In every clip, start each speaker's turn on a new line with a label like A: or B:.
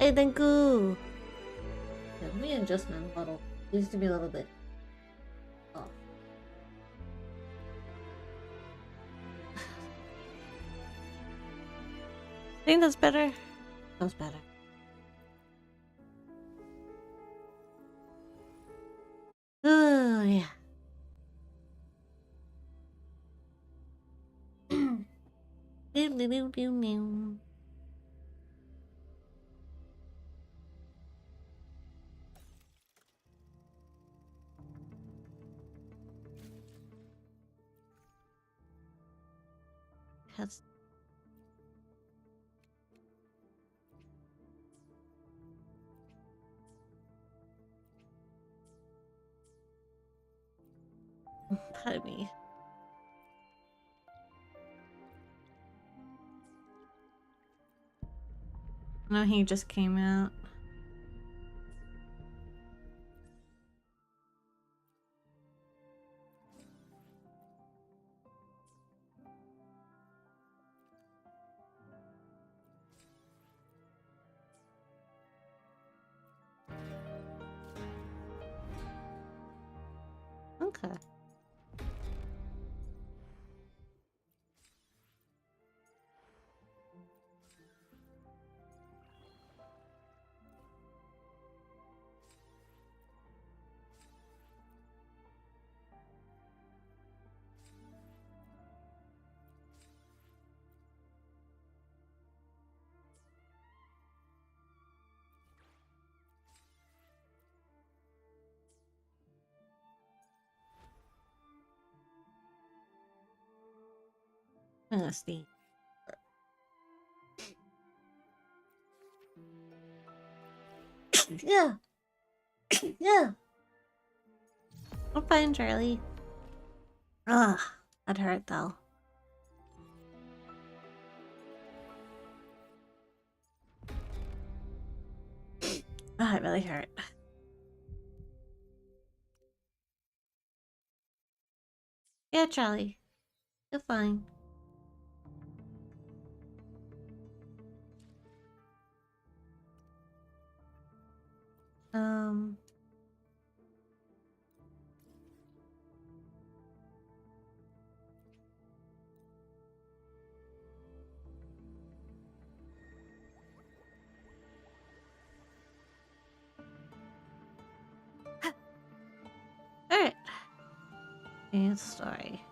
A: Hey, thank you. Yeah, let me adjust my bottle. It needs to be a little bit off. I think that's better. That's better. Oh, yeah. Has pardon me. No, he just came out. Okay. I'm gonna see. Yeah. Yeah. I'm fine, Charlie. Ugh. That hurt though. Ah, it really hurt. Yeah, Charlie. You're fine. Um. Alright. It's story.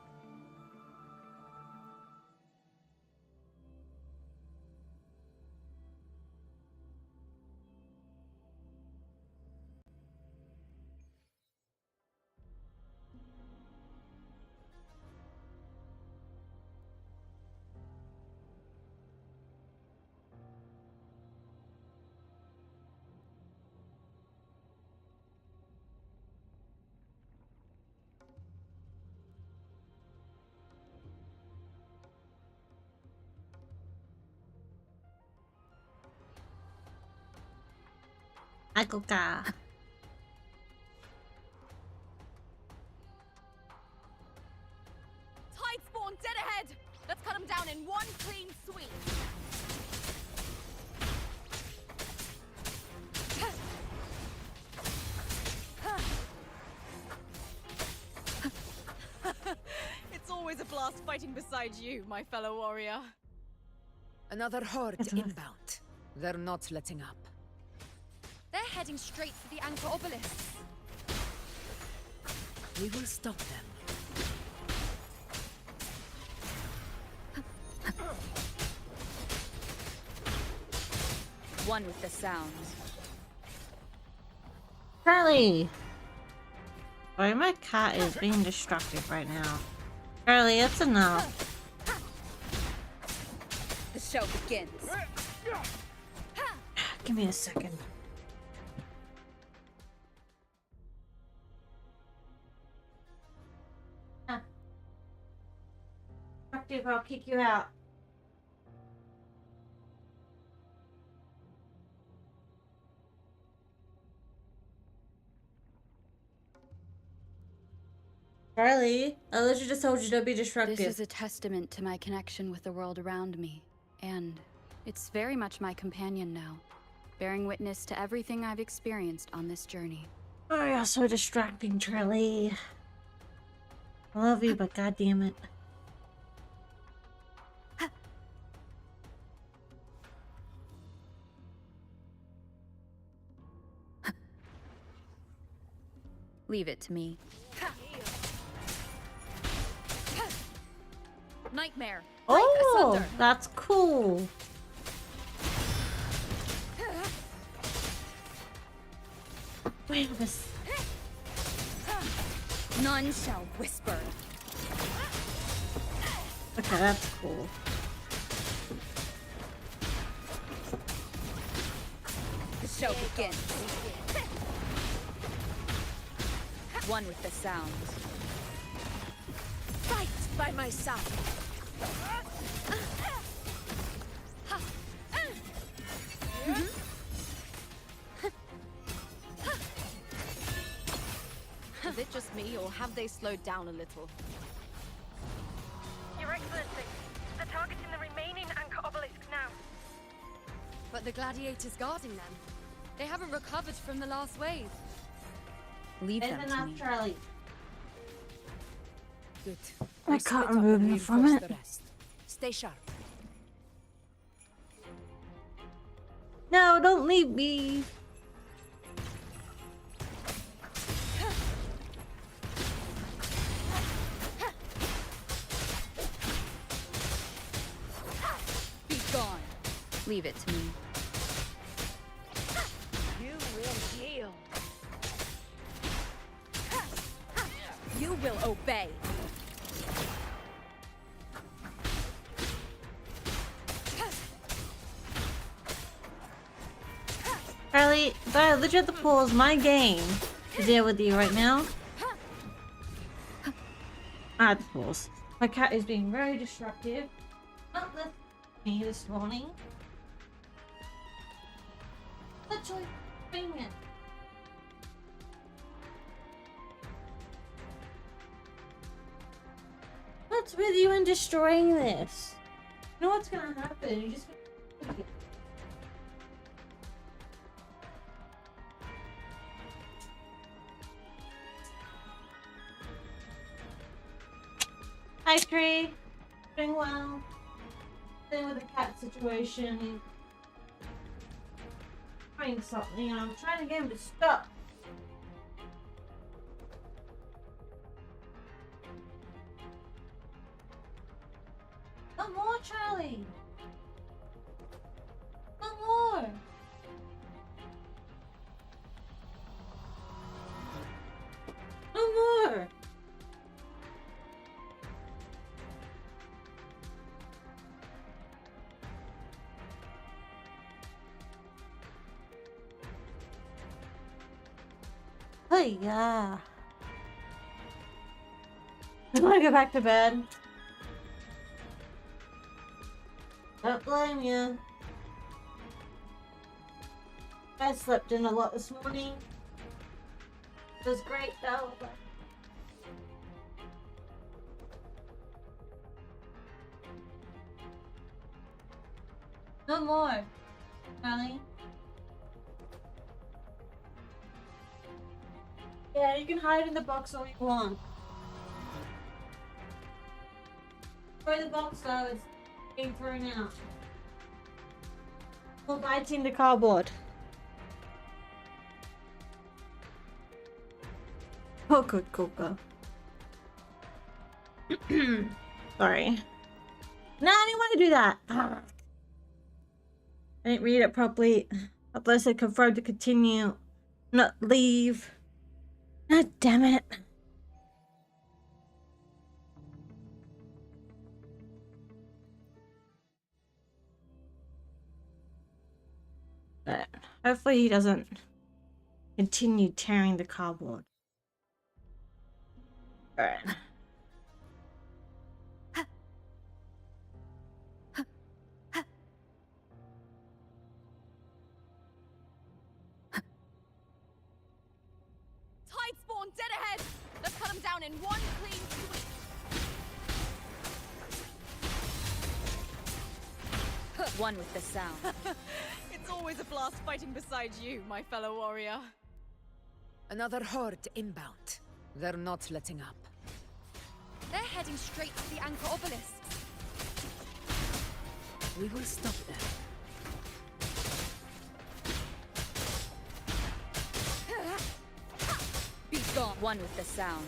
A: Akoka.
B: Tide spawn dead ahead! Let's cut them down in one clean sweep. It's always a blast fighting beside you, my fellow warrior.
C: Another horde inbound. They're not letting up.
B: They're heading straight for the anchor obelisks.
C: We will stop them.
B: One with the sounds.
A: Charlie! Sorry, my cat is being destructive right now. Charlie, it's enough.
B: The show begins.
A: Give me a second. Destructive, I'll kick you out. Charlie, I literally just told you to be destructive.
D: This is a testament to my connection with the world around me, and it's very much my companion now. bearing witness to everything I've experienced on this journey.
A: Oh, you're so distracting, Charlie. I love you, but goddamn it.
D: Leave it to me. Nightmare.
A: Oh, that's cool. Wait a minute.
D: None shall whisper.
A: Okay, that's cool.
D: The show begins. One with the sound.
C: Fight by my side.
B: Is it just me, or have they slowed down a little?
E: Your Excellency, they're targeting the remaining anchor obelisks now.
F: But the gladiators guarding them, they haven't recovered from the last wave.
D: Leave them
A: It's
D: to
A: enough,
D: me.
A: Charlie.
C: Good.
A: I
C: We
A: can't
C: split up
A: remove
C: and
A: him from
C: reinforce
A: it.
C: the rest. Stay sharp.
A: No, don't leave me.
D: Be gone. Leave it to me.
E: You will yield.
D: You will obey.
A: Charlie, Biology at the Pool is my game to deal with you right now. Ah, the pools. My cat is being very destructive. Not listening to me this morning. Literally doing it. What's with you and destroying this? You know what's gonna happen? You just. Hi, Tree. Doing well. Same with the cat situation. He's trying something, and I'm trying to get him to stop. No more, Charlie. No more. No more. Hey, yeah. I want to go back to bed. Don't blame you. I slept in a lot this morning. It was great though. No more, Ellie. Yeah, you can hide in the box all you want. Where the box though is being thrown out. Or biting the cardboard. Oh, good Coco. Sorry. No, I didn't want to do that. I didn't read it properly. Unless I confirmed to continue, not leave. God damn it. But hopefully he doesn't continue tearing the cardboard. Alright.
B: Tide spawn dead ahead! Let's cut them down in one clean sweep.
D: One with the sound.
B: It's It's always a blast fighting beside you, my fellow warrior.
C: Another horde inbound. They're not letting up.
F: They're heading straight to the anchor obelisks.
C: We will stop them.
D: Be gone. One with the sounds.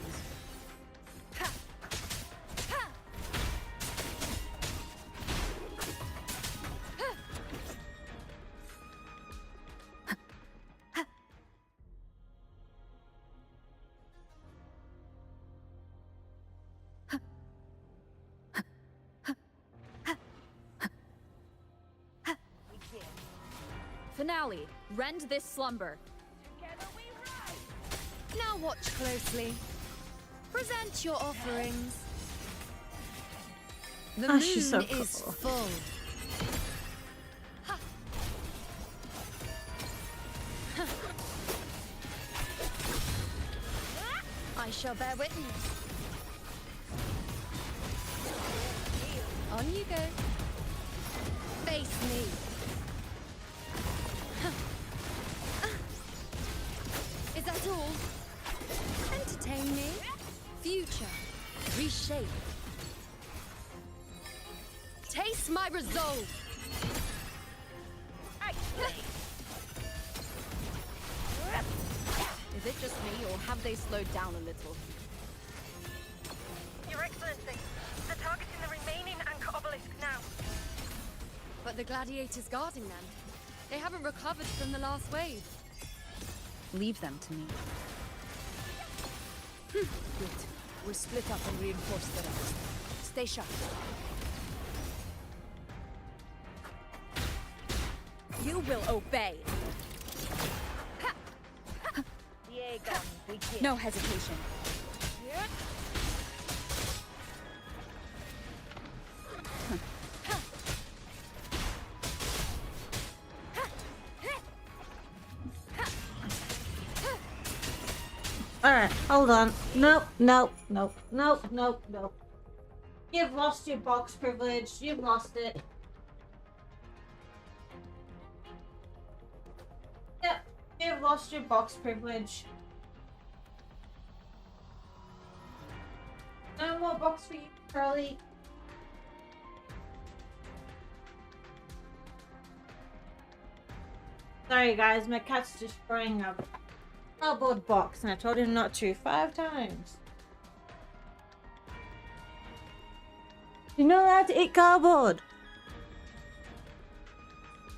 D: Finale. Rend this slumber.
F: Now watch closely. Present your offerings.
C: The
A: Oh,
C: moon
A: she's so
C: is
A: cool.
C: full.
F: I shall bear witness. On you go. Face me. Is that all? Entertain me. Future. Reshape. Taste my resolve.
D: Is it just me, or have they slowed down a little?
E: Your Excellency, the target's in the remaining anchor obelisk now.
F: But the gladiators guarding them, they haven't recovered from the last wave.
D: Leave them to me.
C: Good. We'll split up and reinforce the rest. Stay sharp.
D: You will obey. No hesitation.
A: Alright, hold on. Nope, nope, nope, nope, nope, nope. You've lost your box privilege. You've lost it. Yep, you've lost your box privilege. No more box for you, Charlie. Sorry guys, my cat's destroying a cardboard box and I told him not to 5 times. You're not allowed to eat cardboard.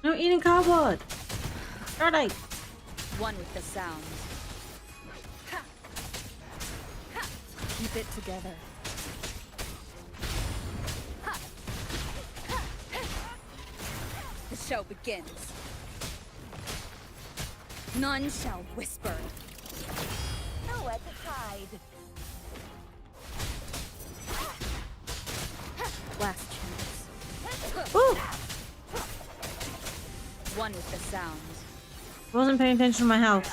A: No eating cardboard. Alright.
D: One with the sounds. Keep it together. The show begins. None shall whisper.
E: Nowhere to hide.
D: Last chance.
A: Ooh!
D: One with the sounds.
A: Wasn't paying attention to my health.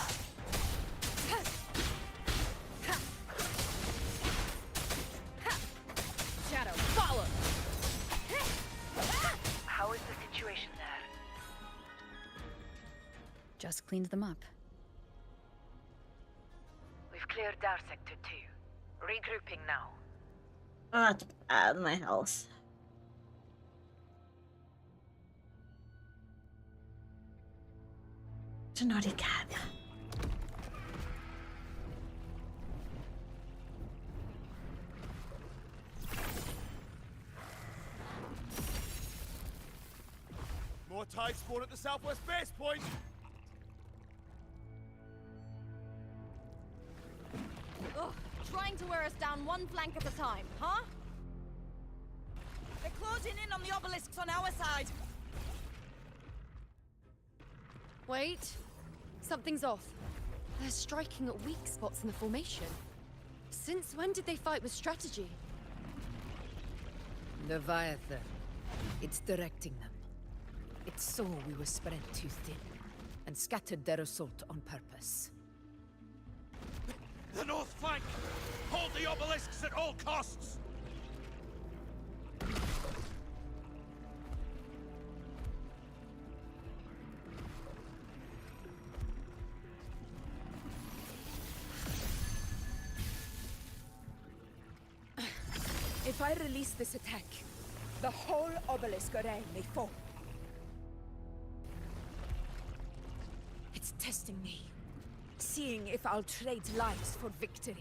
D: Shadow, follow!
E: How is the situation there?
D: Just cleaned them up.
E: We've cleared our sector 2. Regrouping now.
A: Oh, that's bad, my health. It's a naughty cat.
G: More tide spawn at the southwest base point.
B: Ugh, trying to wear us down one flank at a time, huh? They're closing in on the obelisks on our side.
F: Wait. Something's off. They're striking at weak spots in the formation. Since when did they fight with strategy?
C: Leviathan. It's directing them. It saw we were spread too thin, and scattered their assault on purpose.
G: The north flank! Hold the obelisks at all costs!
H: If I release this attack, the whole obelisk array may fall. It's testing me, seeing if I'll trade lives for victory.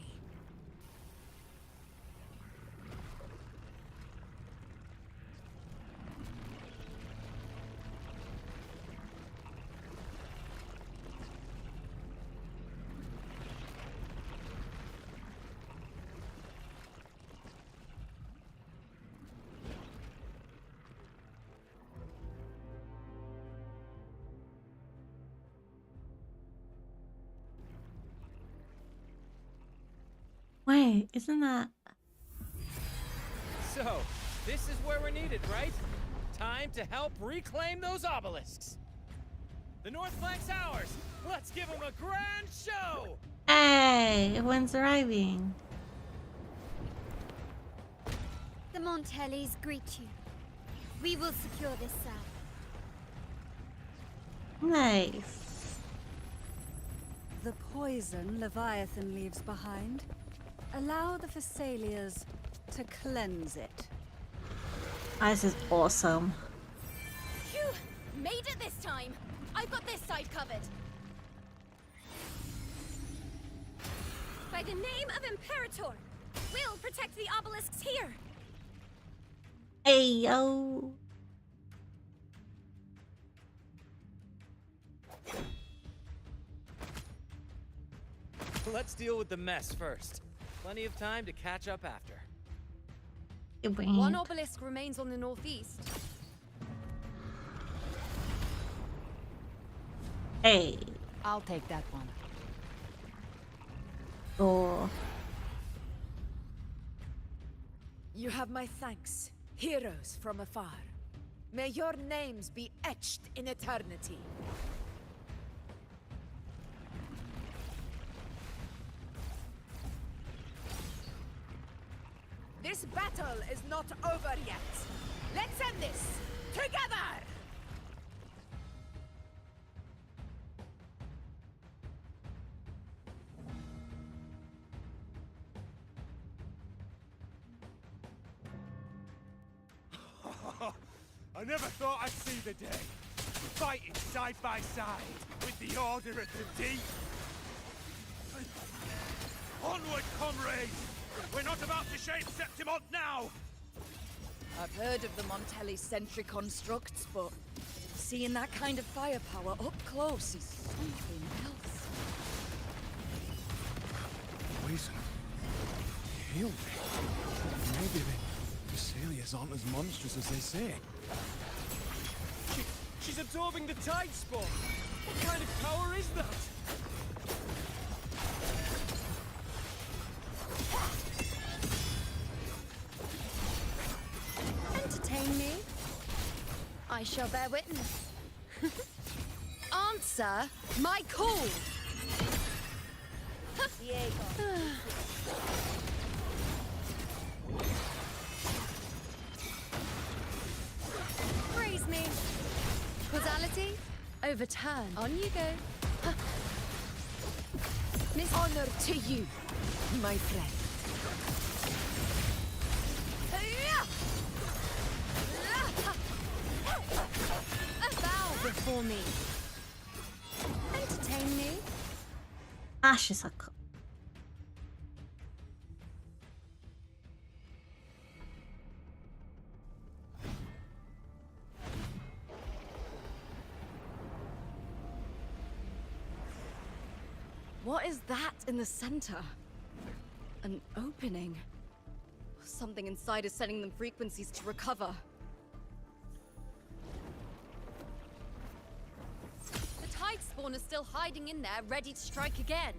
A: Wait, isn't that...
I: So, this is where we're needed, right? Time to help reclaim those obelisks. The north flank's ours. Let's give them a grand show.
A: Hey, everyone's arriving.
J: The Montellis greet you. We will secure this cell.
A: Nice.
K: The poison Leviathan leaves behind. Allow the Thessalians to cleanse it.
A: This is awesome.
F: Phew! Made it this time! I've got this side covered. By the name of Imperator, we'll protect the obelisks here!
A: Hey, yo.
I: Let's deal with the mess first. Plenty of time to catch up after.
F: One obelisk remains on the northeast.
A: Hey.
C: I'll take that one.
A: Oh.
H: You have my thanks, heroes from afar. May your names be etched in eternity. This battle is not over yet. Let's end this together!
G: I never thought I'd see the day. Fighting side by side with the Order of the Deep. Onward, comrades! We're not about to shame Septimont now!
H: I've heard of the Montelli sentry constructs, but seeing that kind of firepower up close is something else.
G: Poison. Heal me. Maybe the Thessalians aren't as monstrous as they say.
I: She's absorbing the tide spawn. What kind of power is that?
F: Entertain me? I shall bear witness. Answer my call! Praise me. Causality, overturn. On you go. Miss
H: Honor to you, my friend.
F: Bow before me. Entertain me.
A: Ash is a...
F: What is that in the center? An opening. Something inside is sending them frequencies to recover. The tide spawn is still hiding in there, ready to strike again.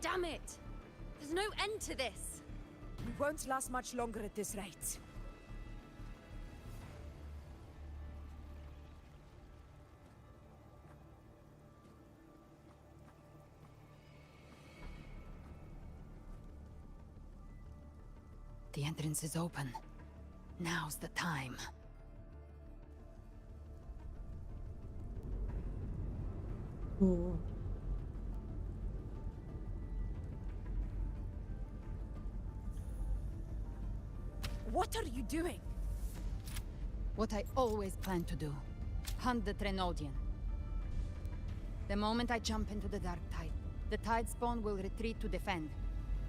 F: Damn it! There's no end to this.
H: We won't last much longer at this rate.
C: The entrance is open. Now's the time.
A: Ooh.
H: What What are you doing?
C: What I always planned to do. Hunt the Trenodian. The moment I jump into the Dark Tide, the Tide Spawn will retreat to defend.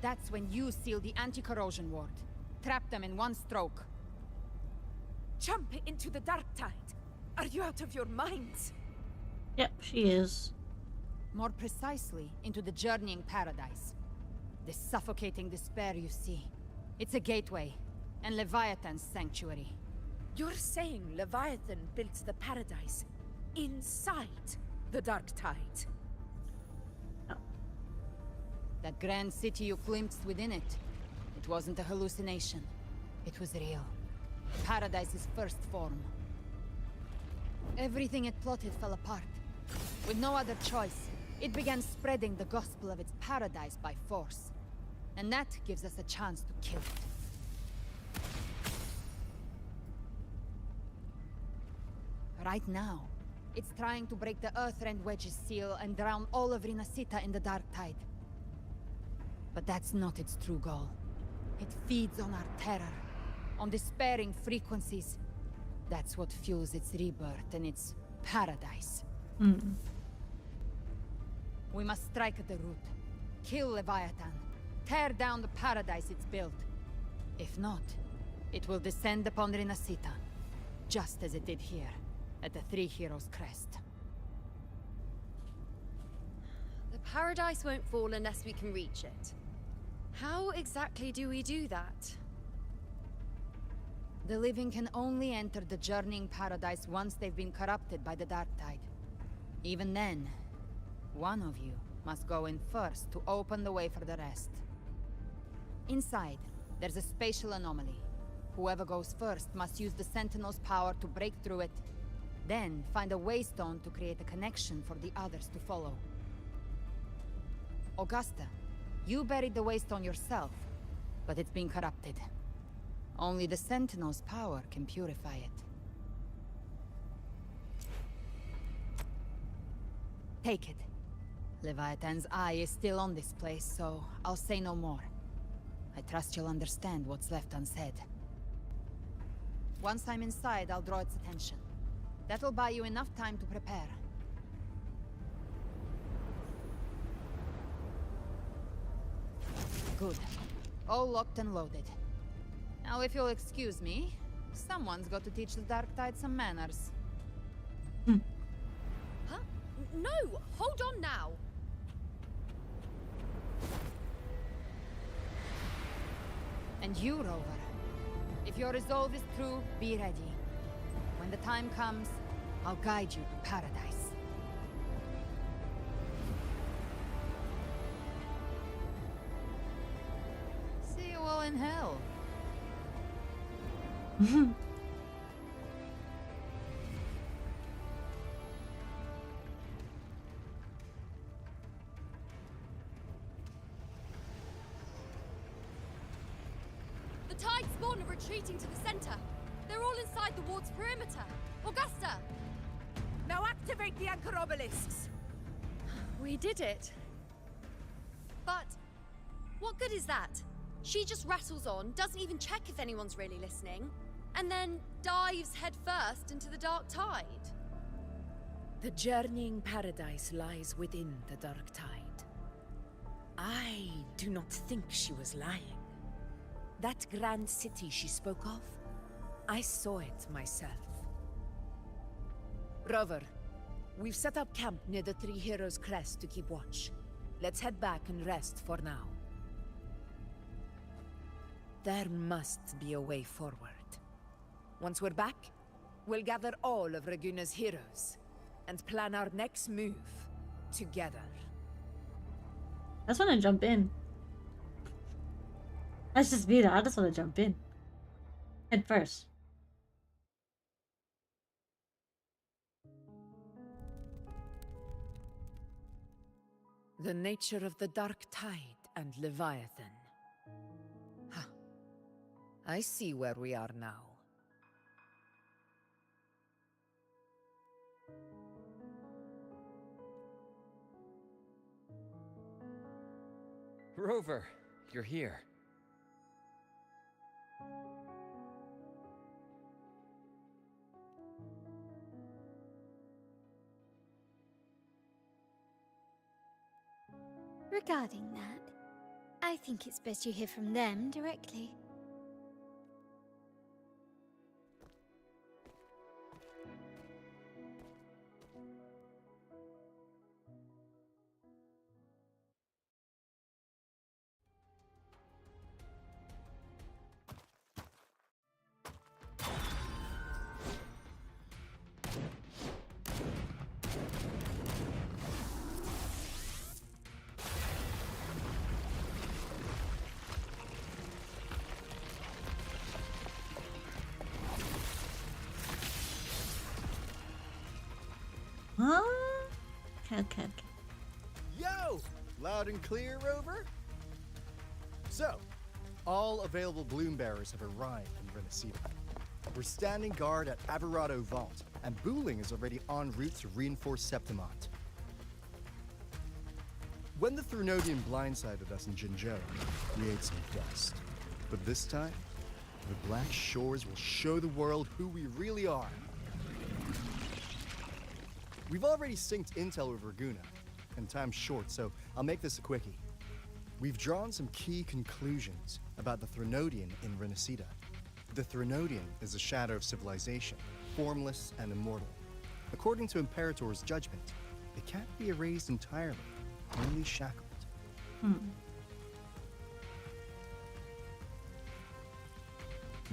C: That's when you seal the anti-corrosion ward. Trap them in one stroke.
H: Jump into the Dark Tide? Are you out of your minds?
A: Yep, she is.
C: More precisely, into the journeying paradise. The suffocating despair you see. It's a gateway, and Leviathan's sanctuary.
H: You're saying Leviathan built the paradise inside the Dark Tide?
C: That grand city you glimpsed within it, it wasn't a hallucination. It was real. Paradise's first form. Everything it plotted fell apart. With no other choice, it began spreading the gospel of its paradise by force. And that gives us a chance to kill it. Right now, it's trying to break the Earthrend Wedge's seal and drown all of Rinasita in the Dark Tide. But that's not its true goal. It feeds on our terror, on despairing frequencies. That's what fuels its rebirth and its paradise. We must strike at the root. Kill Leviathan. Tear down the paradise it's built. If not, it will descend upon Rinasita, just as it did here, at the Three Heroes Crest.
F: The paradise won't fall unless we can reach it. How exactly do we do that?
C: The living can only enter the journeying paradise once they've been corrupted by the Dark Tide. Even then, one of you must go in first to open the way for the rest. Inside, there's a spatial anomaly. Whoever goes first must use the Sentinel's power to break through it, then find a waystone to create a connection for the others to follow. Augusta, you buried the waystone yourself, but it's been corrupted. Only the Sentinel's power can purify it. Take it. Leviathan's eye is still on this place, so I'll say no more. I trust you'll understand what's left unsaid. Once I'm inside, I'll draw its attention. That'll buy you enough time to prepare. Good. All locked and loaded. Now, if you'll excuse me, someone's got to teach the Dark Tide some manners.
F: Huh? No! Hold on now!
C: And you, Rover. If your resolve is true, be ready. When the time comes, I'll guide you to paradise. See you all in hell.
F: The Tide Spawn are retreating to the center. They're all inside the ward's perimeter. Augusta!
H: Now activate the anchor obelisks!
F: We did it. But what good is that? She just rattles on, doesn't even check if anyone's really listening, and then dives headfirst into the Dark Tide.
H: The journeying paradise lies within the Dark Tide. I do not think she was lying. That grand city she spoke of, I saw it myself. Rover, we've set up camp near the Three Heroes Crest to keep watch. Let's head back and rest for now. There must be a way forward. Once we're back, we'll gather all of Raguna's heroes and plan our next move together.
A: I just want to jump in. That's just me though. I just want to jump in. Head first.
H: The nature of the Dark Tide and Leviathan. Ha. I see where we are now.
I: Rover, you're here.
J: Regarding that, I think it's best you hear from them directly.
A: Huh? Okay.
L: Yo! Loud and clear, Rover? So, all available bloom bearers have arrived in Renacida. We're standing guard at Averado Vault, and Booling is already en route to reinforce Septimont. When the Threnodian blindsided us in Jinzhou, we ate some dust. But this time, the Black Shores will show the world who we really are. We've already synced intel with Raguna, and time's short, so I'll make this a quickie. We've drawn some key conclusions about the Threnodian in Renacida. The Threnodian is a shadow of civilization, formless and immortal. According to Imperator's judgment, it can't be erased entirely, only shackled.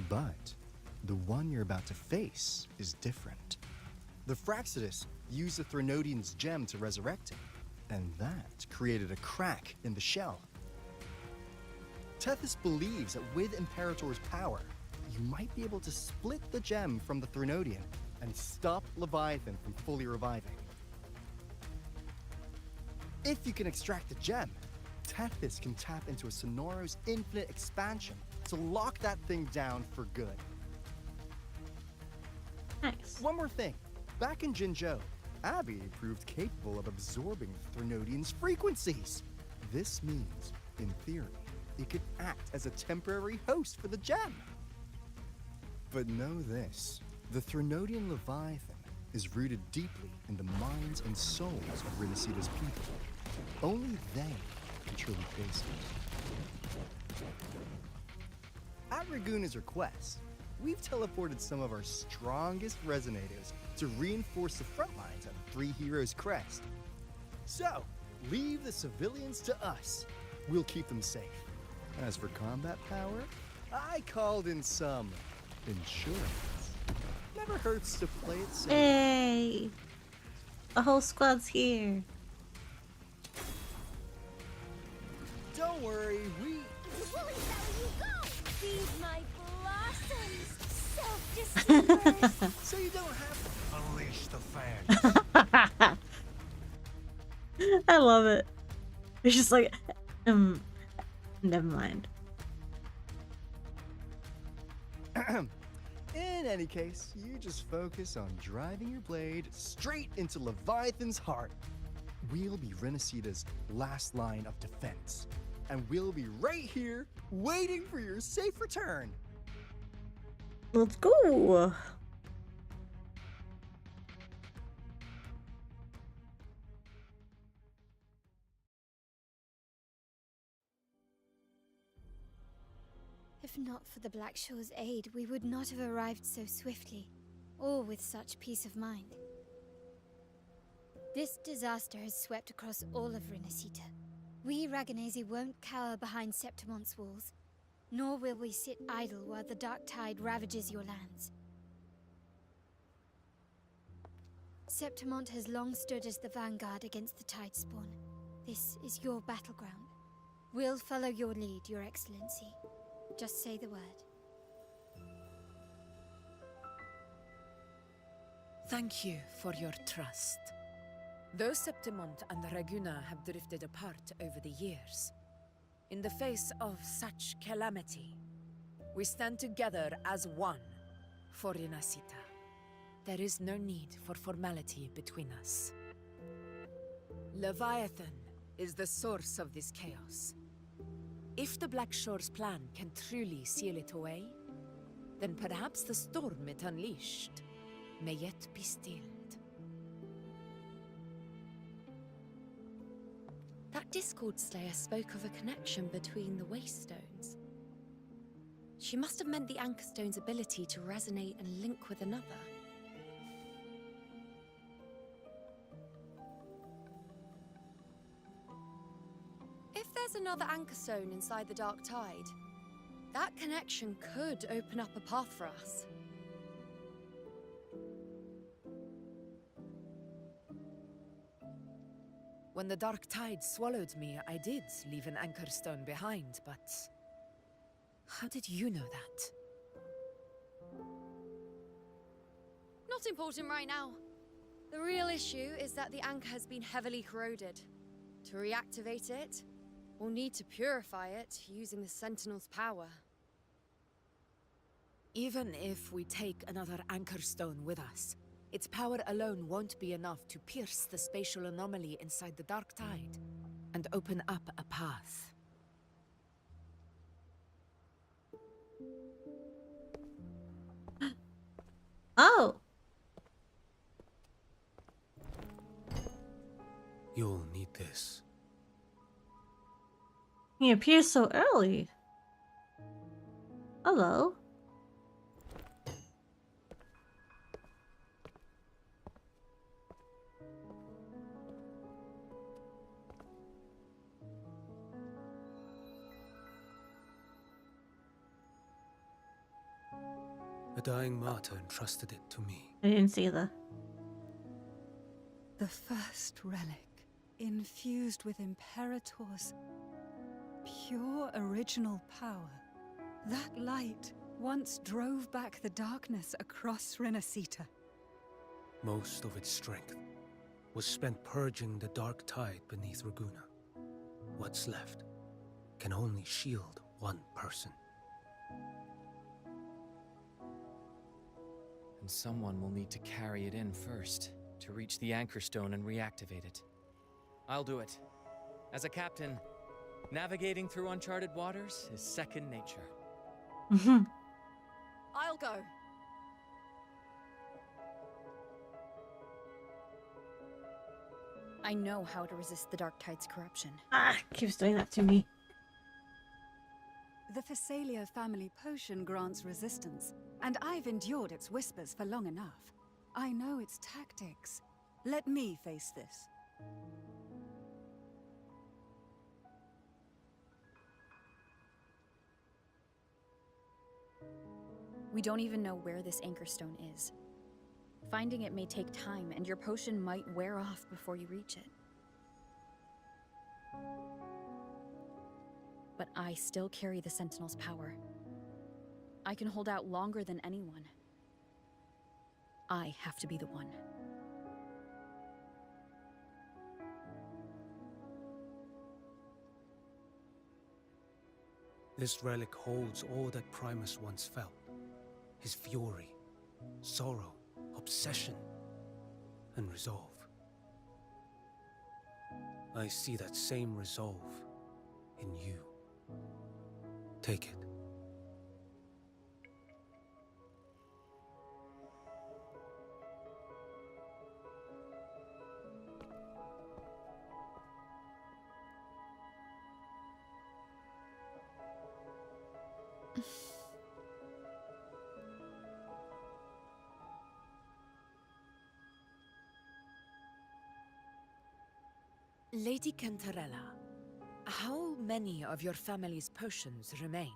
L: But the one you're about to face is different. The Fraxidus used the Threnodian's gem to resurrect him, and that created a crack in the shell. Tethys believes that with Imperator's power, you might be able to split the gem from the Threnodian and stop Leviathan from fully reviving. If you can extract the gem, Tethys can tap into a Sonoro's infinite expansion to lock that thing down for good.
A: Nice.
L: One more thing. Back in Jinzhou, Abby proved capable of absorbing Threnodian's frequencies. This means, in theory, it could act as a temporary host for the gem. But know this, the Threnodian Leviathan is rooted deeply in the minds and souls of Renacida's people. Only they can truly face it. At Raguna's request, we've teleported some of our strongest resonators to reinforce the front lines at Three Heroes Crest. So, leave the civilians to us. We'll keep them safe. As for combat power, I called in some insurance. Never hurts to play it safe.
A: Hey! The whole squad's here.
L: Don't worry, we...
J: Feed my blossoms, self-deceivers!
L: So you don't have to unleash the fans.
A: I love it. It's just like, never mind.
L: In any case, you just focus on driving your blade straight into Leviathan's heart. We'll be Renacida's last line of defense, and we'll be right here waiting for your safe return.
A: Let's go.
J: If not for the Black Shore's aid, we would not have arrived so swiftly, or with such peace of mind. This disaster has swept across all of Renacita. We Raganesi won't cower behind Septimont's walls, nor will we sit idle while the dark tide ravages your lands. Septimont has long stood as the vanguard against the tide spawn. This is your battleground. We'll follow your lead, Your Excellency. Just say the word.
H: Thank you for your trust. Though Septimont and Raguna have drifted apart over the years, in the face of such calamity, we stand together as one for Renacita. There is no need for formality between us. Leviathan is the source of this chaos. If the Black Shore's plan can truly seal it away, then perhaps the storm it unleashed may yet be stilled.
F: That Discord Slayer spoke of a connection between the Wastestones. She must have meant the Anchorstone's ability to resonate and link with another. If there's another Anchorstone inside the Dark Tide, that connection could open up a path for us.
H: When the Dark Tide swallowed me, I did leave an Anchorstone behind, but... how did you know that?
F: Not important right now. The real issue is that the anchor has been heavily corroded. To reactivate it, we'll need to purify it using the Sentinel's power.
H: Even if we take another Anchorstone with us, its power alone won't be enough to pierce the spatial anomaly inside the Dark Tide and open up a path.
A: Oh!
G: You'll need this.
A: He appears so early. Hello.
G: A dying martyr entrusted it to me.
A: I didn't see that.
K: The first relic, infused with Imperator's pure original power. That light once drove back the darkness across Renacita.
G: Most of its strength was spent purging the dark tide beneath Raguna. What's left can only shield one person.
I: And someone will need to carry it in first, to reach the Anchorstone and reactivate it. I'll do it. As a captain, navigating through uncharted waters is second nature.
F: I'll go.
D: I know how to resist the Dark Tide's corruption.
A: Ah, keeps doing that to me.
K: The Phasalia family potion grants resistance, and I've endured its whispers for long enough. I know its tactics. Let me face this.
D: We don't even know where this Anchorstone is. Finding it may take time, and your potion might wear off before you reach it. But I still carry the Sentinel's power. I can hold out longer than anyone. I have to be the one.
G: This relic holds all that Primus once felt. His fury, sorrow, obsession, and resolve. I see that same resolve in you. Take it.
H: Lady Cantarella, how many of your family's potions remain?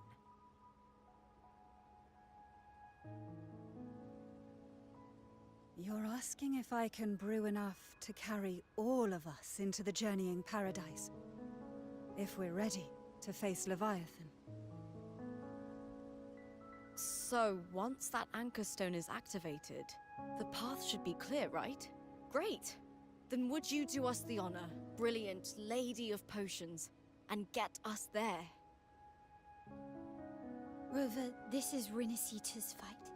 K: You're asking if I can brew enough to carry all of us into the journeying paradise. If we're ready to face Leviathan.
M: So, once that Anchorstone is activated, the path should be clear, right? Great! Then would you do us the honor, brilliant Lady of Potions, and get us there?
J: Rover, this is Renacita's fight.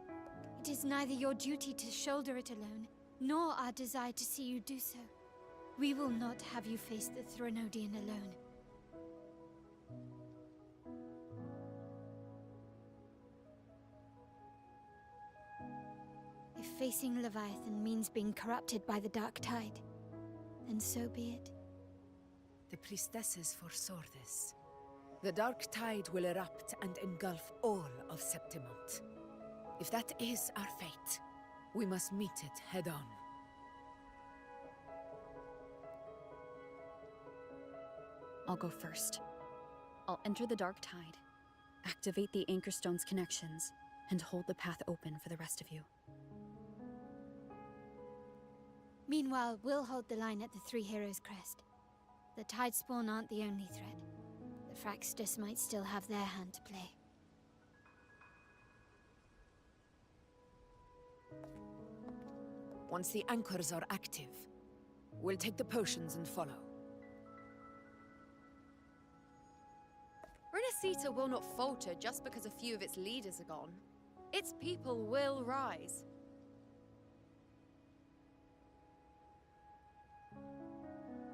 J: It is neither your duty to shoulder it alone, nor our desire to see you do so. We will not have you face the Threnodian alone. If facing Leviathan means being corrupted by the Dark Tide, then so be it.
H: The priestesses foresaw this. The dark tide will erupt and engulf all of Septimont. If that is our fate, we must meet it head-on.
D: I'll go first. I'll enter the dark tide, activate the Anchorstone's connections, and hold the path open for the rest of you.
J: Meanwhile, we'll hold the line at the Three Heroes Crest. The Tidespawn aren't the only threat. The Fraxtus might still have their hand to play.
H: Once the anchors are active, we'll take the potions and follow.
F: Renacita will not falter just because a few of its leaders are gone. Its people will rise.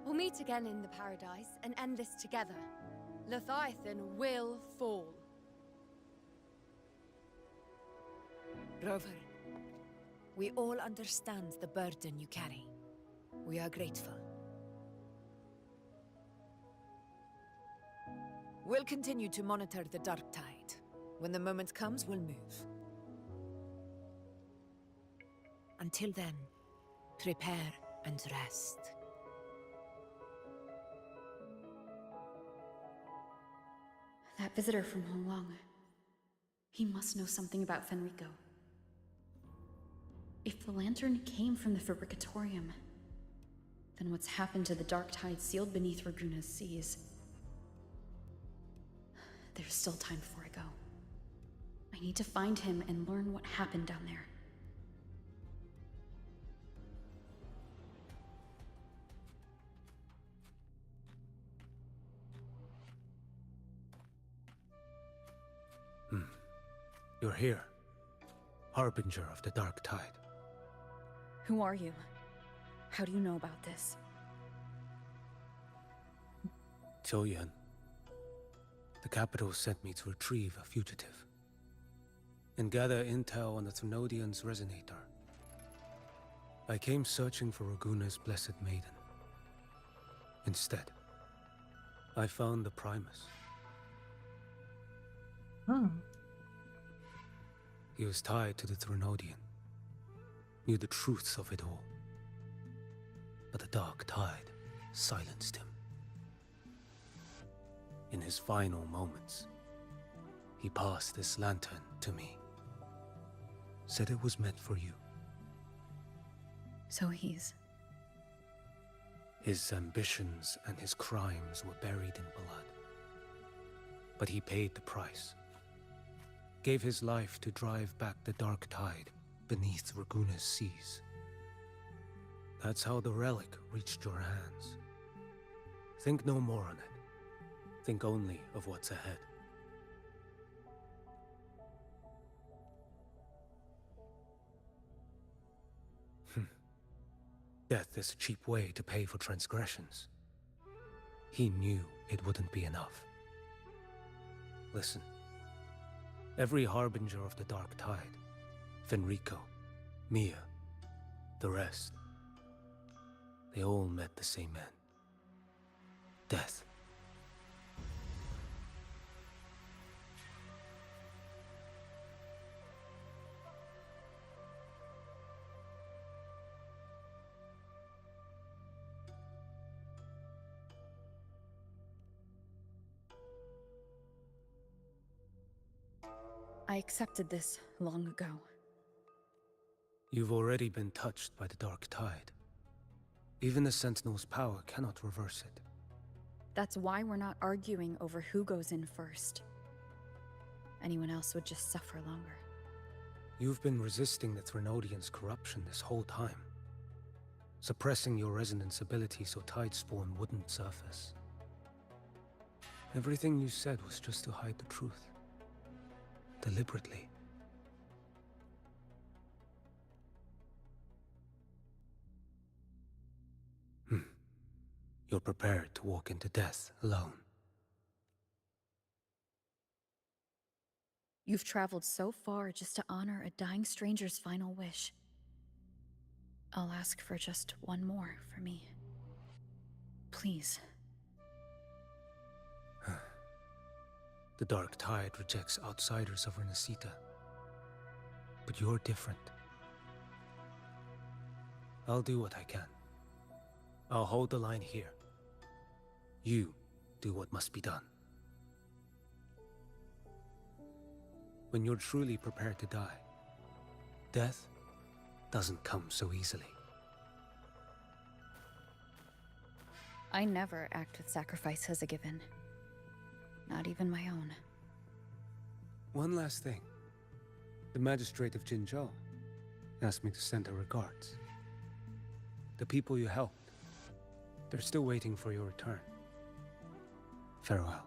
F: We'll meet again in the Paradise and end this together. Leviathan will fall.
H: Rover, we all understand the burden you carry. We are grateful. We'll continue to monitor the dark tide. When the moment comes, we'll move. Until then, prepare and rest.
D: That visitor from Honglong. He must know something about Fenrico. If the lantern came from the Fabricatorium, then what's happened to the dark tide sealed beneath Raguna's seas? There's still time before I go. I need to find him and learn what happened down there.
G: You're here, Harbinger of the Dark Tide.
D: Who are you? How do you know about this?
G: Choyan. The capital sent me to retrieve a fugitive and gather intel on the Thrunodian's resonator. I came searching for Raguna's Blessed Maiden. Instead, I found the Primus.
A: Oh.
G: He was tied to the Thrunodian, knew the truths of it all. But the dark tide silenced him. In his final moments, he passed this lantern to me. Said it was meant for you.
D: So he's...
G: His ambitions and his crimes were buried in blood. But he paid the price. Gave his life to drive back the dark tide beneath Raguna's seas. That's how the relic reached your hands. Think no more on it. Think only of what's ahead. Death is a cheap way to pay for transgressions. He knew it wouldn't be enough. Listen. Every harbinger of the dark tide, Fenrico, Mia, the rest, they all met the same end. Death.
D: I accepted this long ago.
G: You've already been touched by the dark tide. Even the Sentinel's power cannot reverse it.
D: That's why we're not arguing over who goes in first. Anyone else would just suffer longer.
G: You've been resisting the Thrunodian's corruption this whole time. Suppressing your resonance ability so Tidespawn wouldn't surface. Everything you said was just to hide the truth. Deliberately. You're prepared to walk into death alone.
D: You've traveled so far just to honor a dying stranger's final wish. I'll ask for just one more for me. Please,
G: The Dark Tide rejects outsiders of Renacita. But you're different. I'll do what I can. I'll hold the line here. You do what must be done. When you're truly prepared to die, death doesn't come so easily.
D: I never act with sacrifice as a given. Not even my own.
G: One last thing. The magistrate of Jinzhou asked me to send her regards. The people you helped, they're still waiting for your return. Farewell.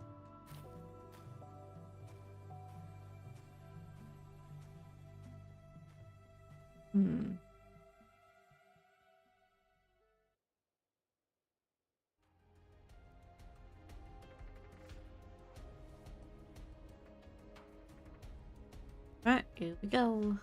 A: Alright, here we go.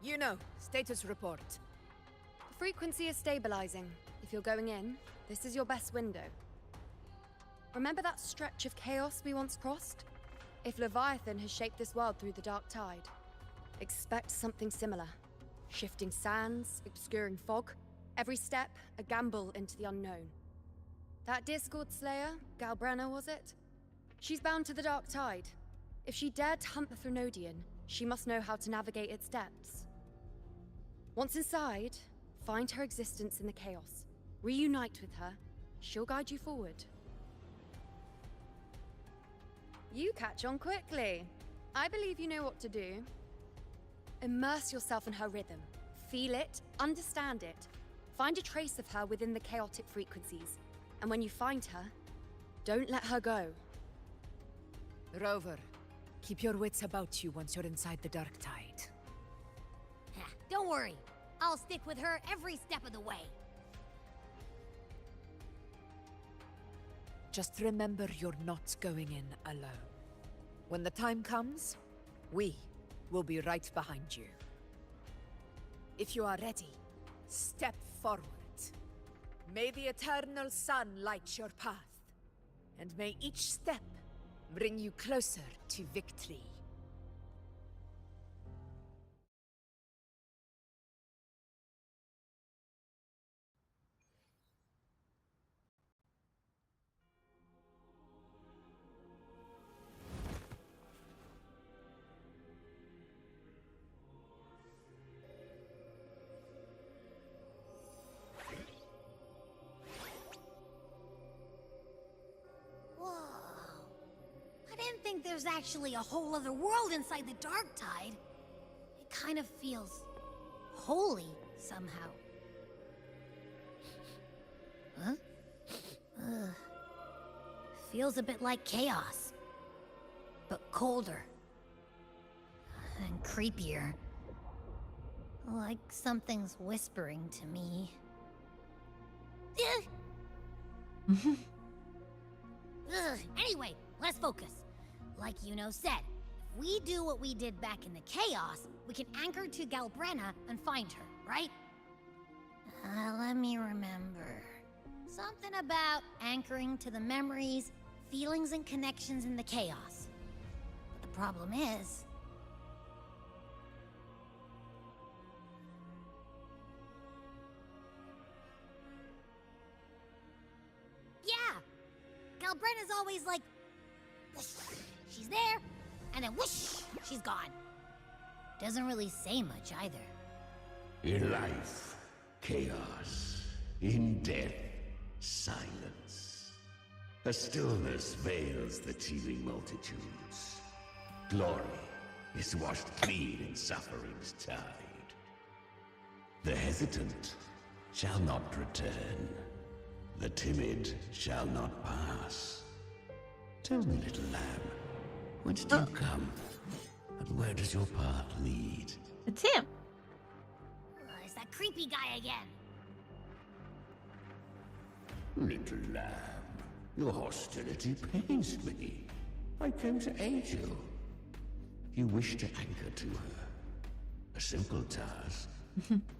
H: You know, status report.
F: The frequency is stabilizing. If you're going in, this is your best window. Remember that stretch of chaos we once crossed? If Leviathan has shaped this world through the Dark Tide, expect something similar. Shifting sands, obscuring fog, every step a gamble into the unknown. That Discord Slayer, Galbrenna was it? She's bound to the Dark Tide. If she dared to hunt the Threnodian, she must know how to navigate its depths. Once inside, find her existence in the chaos. Reunite with her. She'll guide you forward. You catch on quickly. I believe you know what to do. Immerse yourself in her rhythm. Feel it, understand it. Find a trace of her within the chaotic frequencies. And when you find her, don't let her go.
H: Rover, keep your wits about you once you're inside the Dark Tide.
N: Don't worry. I'll stick with her every step of the way.
H: Just remember you're not going in alone. When the time comes, we will be right behind you. If you are ready, step forward. May the eternal sun light your path, and may each step bring you closer to victory.
N: There's actually a whole other world inside the Dark Tide. It kind of feels holy somehow. Huh? Feels a bit like chaos, but colder and creepier. Like something's whispering to me. Anyway, let's focus. Like Yuno said, if we do what we did back in the chaos, we can anchor to Galbrenna and find her, right? Let me remember. Something about anchoring to the memories, feelings, and connections in the chaos. But the problem is... yeah! Galbrenna's always like... she's there, and then whoosh, she's gone. Doesn't really say much either.
O: In life, chaos. In death, silence. A stillness veils the teeming multitudes. Glory is washed clean in suffering's tide. The hesitant shall not return. The timid shall not pass. Tell me, little lamb, whence do you come? And where does your path lead?
A: It's him.
N: It's that creepy guy again.
O: Little lamb, your hostility pains me. I came to aid you. You wish to anchor to her. A simple task.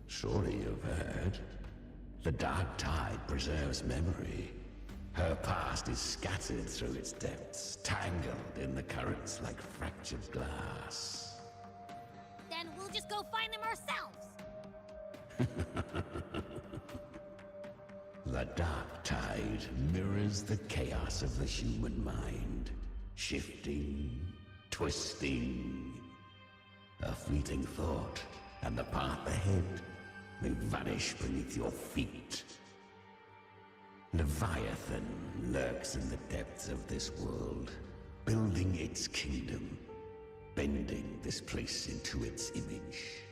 O: Surely you've heard. The dark tide preserves memory. Her past is scattered through its depths, tangled in the currents like fractured glass.
N: Then we'll just go find them ourselves.
O: The dark tide mirrors the chaos of the human mind, shifting, twisting. A fleeting thought, and the path ahead may vanish beneath your feet. Leviathan lurks in the depths of this world, building its kingdom, bending this place into its image.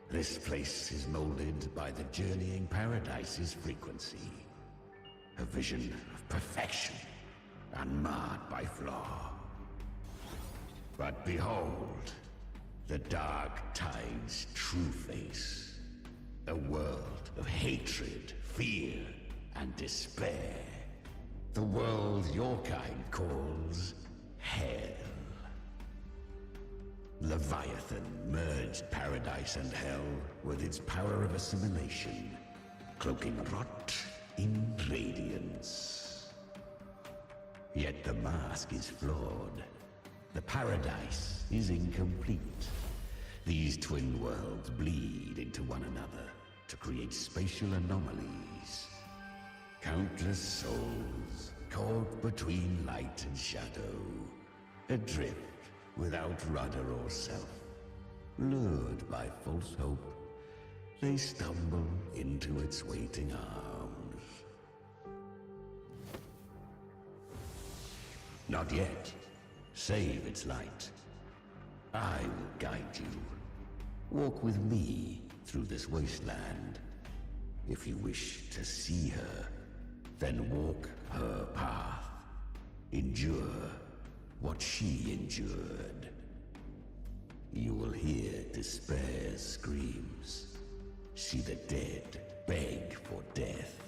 O: This place is molded by the journeying paradise's frequency. A vision of perfection, unmarred by flaw. But behold, the dark tide's true face. A world of hatred, fear, and despair. The world your kind calls Hell. Leviathan merged paradise and hell with its power of assimilation, cloaking rot in radiance. Yet the mask is flawed. The paradise is incomplete. These twin worlds bleed into one another to create spatial anomalies. Countless souls caught between light and shadow, adrift without rudder or self. Lured by false hope, they stumble into its waiting arms. Not yet. Save its light. I will guide you. Walk with me through this wasteland. If you wish to see her, then walk her path. Endure what she endured. You will hear despair's screams. See the dead beg for death.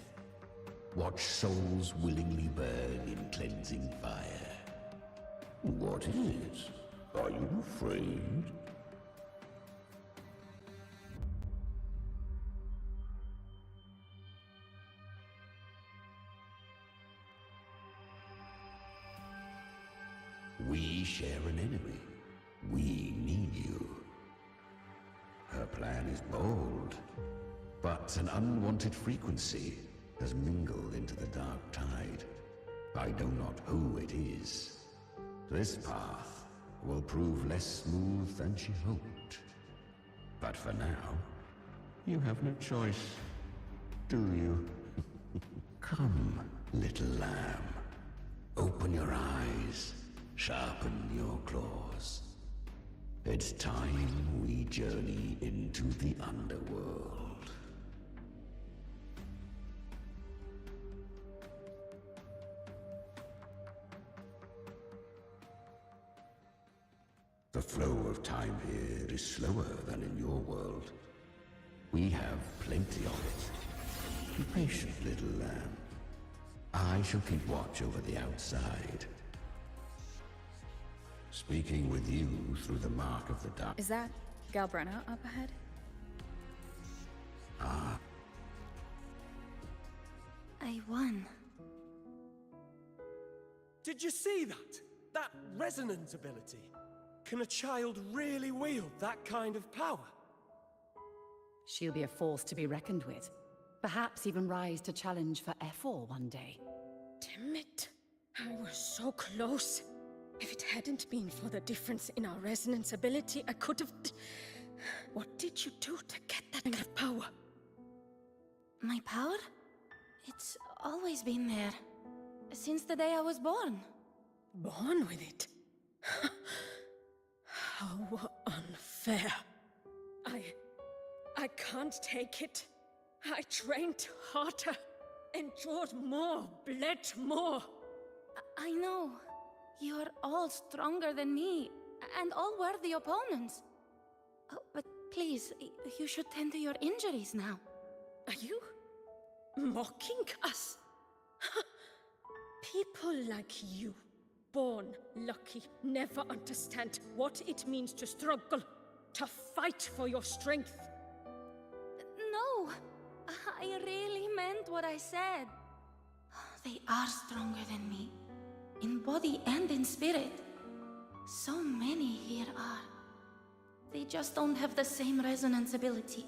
O: Watch souls willingly burn in cleansing fire. What is it? Are you afraid? We share an enemy. We need you. Her plan is bold, but an unwanted frequency has mingled into the dark tide. I know not who it is. This path will prove less smooth than she hoped. But for now, you have no choice, do you? Come, little lamb. Open your eyes. Sharpen your claws. It's time we journey into the underworld. The flow of time here is slower than in your world. We have plenty of it. Be patient, little lamb. I shall keep watch over the outside. Speaking with you through the mark of the dark.
D: Is that Galbrenna up ahead?
O: Ah.
J: I won.
P: Did you see that? That resonance ability? Can a child really wield that kind of power?
Q: She'll be a force to be reckoned with. Perhaps even rise to challenge for F4 one day.
R: Damn it. I was so close. If it hadn't been for the difference in our resonance ability, I could have... What did you do to get that kind of power?
J: My power? It's always been there. Since the day I was born.
R: Born with it? How unfair. I can't take it. I trained harder, endured more, bled more.
J: I know.
S: You're all stronger than me, and all worthy opponents. Oh, but please, you should tend to your injuries now.
R: Are you mocking us? People like you, born lucky, never understand what it means to struggle, to fight for your strength.
S: No, I really meant what I said. They are stronger than me, in body and in spirit. So many here are. They just don't have the same resonance ability.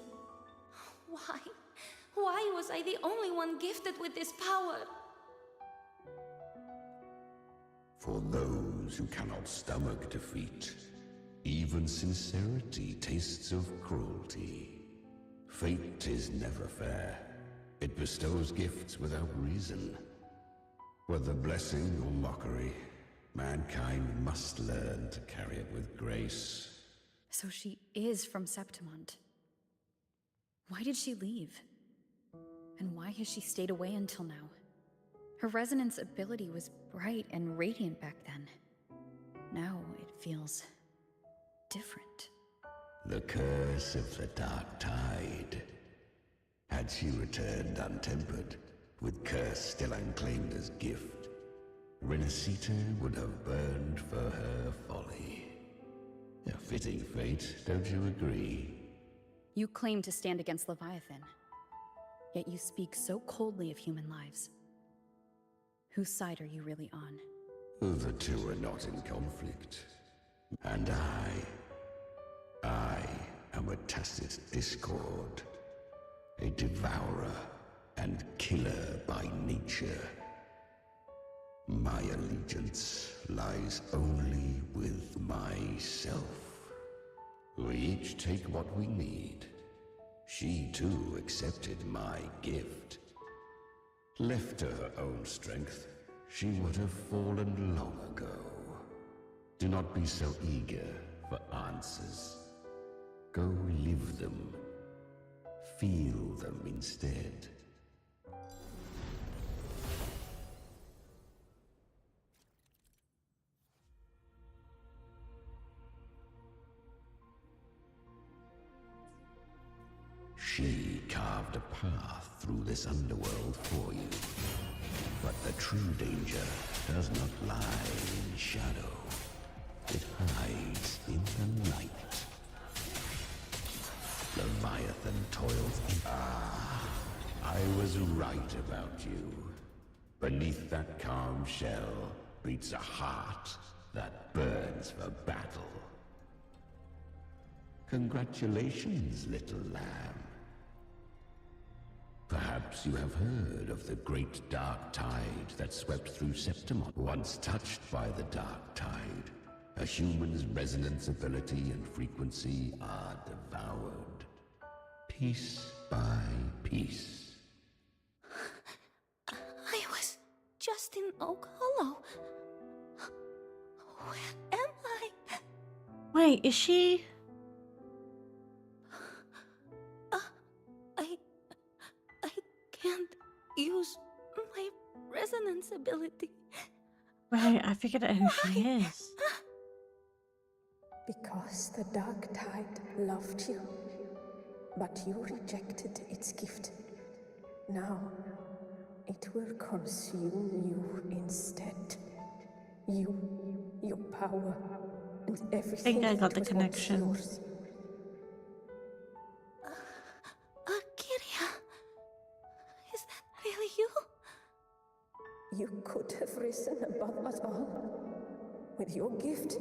S: Why? Why was I the only one gifted with this power?
O: For those who cannot stomach defeat, even sincerity tastes of cruelty. Fate is never fair. It bestows gifts without reason. Whether blessing or mockery, mankind must learn to carry it with grace.
D: So she is from Septimont. Why did she leave? And why has she stayed away until now? Her resonance ability was bright and radiant back then. Now it feels different.
O: The curse of the Dark Tide. Had she returned untempered, with curse still unclaimed as gift, Renacita would have burned for her folly. A fitting fate, don't you agree?
D: You claim to stand against Leviathan, yet you speak so coldly of human lives. Whose side are you really on?
O: The two are not in conflict. And I am a tacit discord. A devourer and killer by nature. My allegiance lies only with myself. We each take what we need. She too accepted my gift. Left to her own strength, she would have fallen long ago. Do not be so eager for answers. Go live them. Feel them instead. She carved a path through this underworld for you. But the true danger does not lie in shadow. It hides in the light. Leviathan toils in... I was right about you. Beneath that calm shell beats a heart that burns for battle. Congratulations, little lamb. Perhaps you have heard of the great dark tide that swept through Septimont. Once touched by the dark tide, a human's resonance ability and frequency are devoured, piece by piece.
S: I was just in Oak Hollow. Where am I?
A: Wait, is she?
S: I can't use my resonance ability.
A: Right, I figured out who she is.
R: Because the Dark Tide loved you, but you rejected its gift. Now, it will consume you instead. You, your power, and everything
A: I got
R: that
A: the
R: was
A: connection.
R: once yours.
S: Kiria, is that really you?
R: You could have risen above us all. With your gift,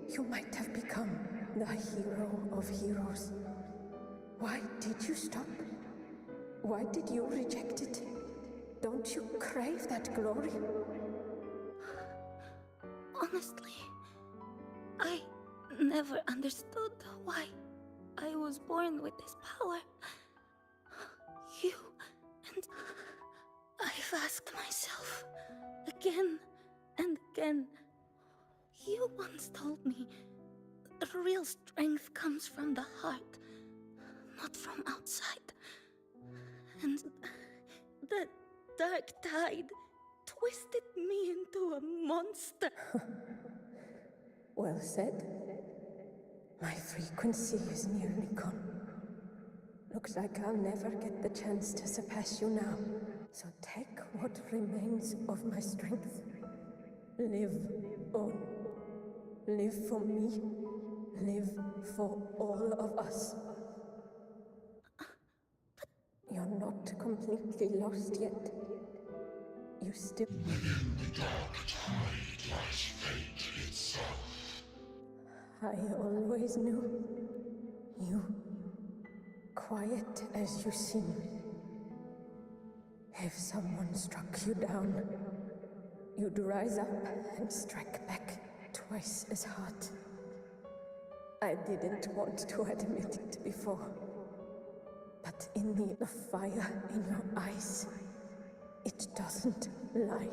R: you might have become the hero of heroes. Why did you stop? Why did you reject it? Don't you crave that glory?
S: Honestly, I never understood why I was born with this power. You and I've asked myself again and again. You once told me the real strength comes from the heart, not from outside. And the Dark Tide twisted me into a monster.
R: Well said. My frequency is nearly gone. Looks like I'll never get the chance to surpass you now. So take what remains of my strength. Live on. Live for me. Live for all of us. You're not completely lost yet. You still...
O: Within the dark tide lies fate itself.
R: I always knew. You, quiet as you seem. If someone struck you down, you'd rise up and strike back twice as hard. I didn't want to admit it before, but in the fire in your eyes, it doesn't lie.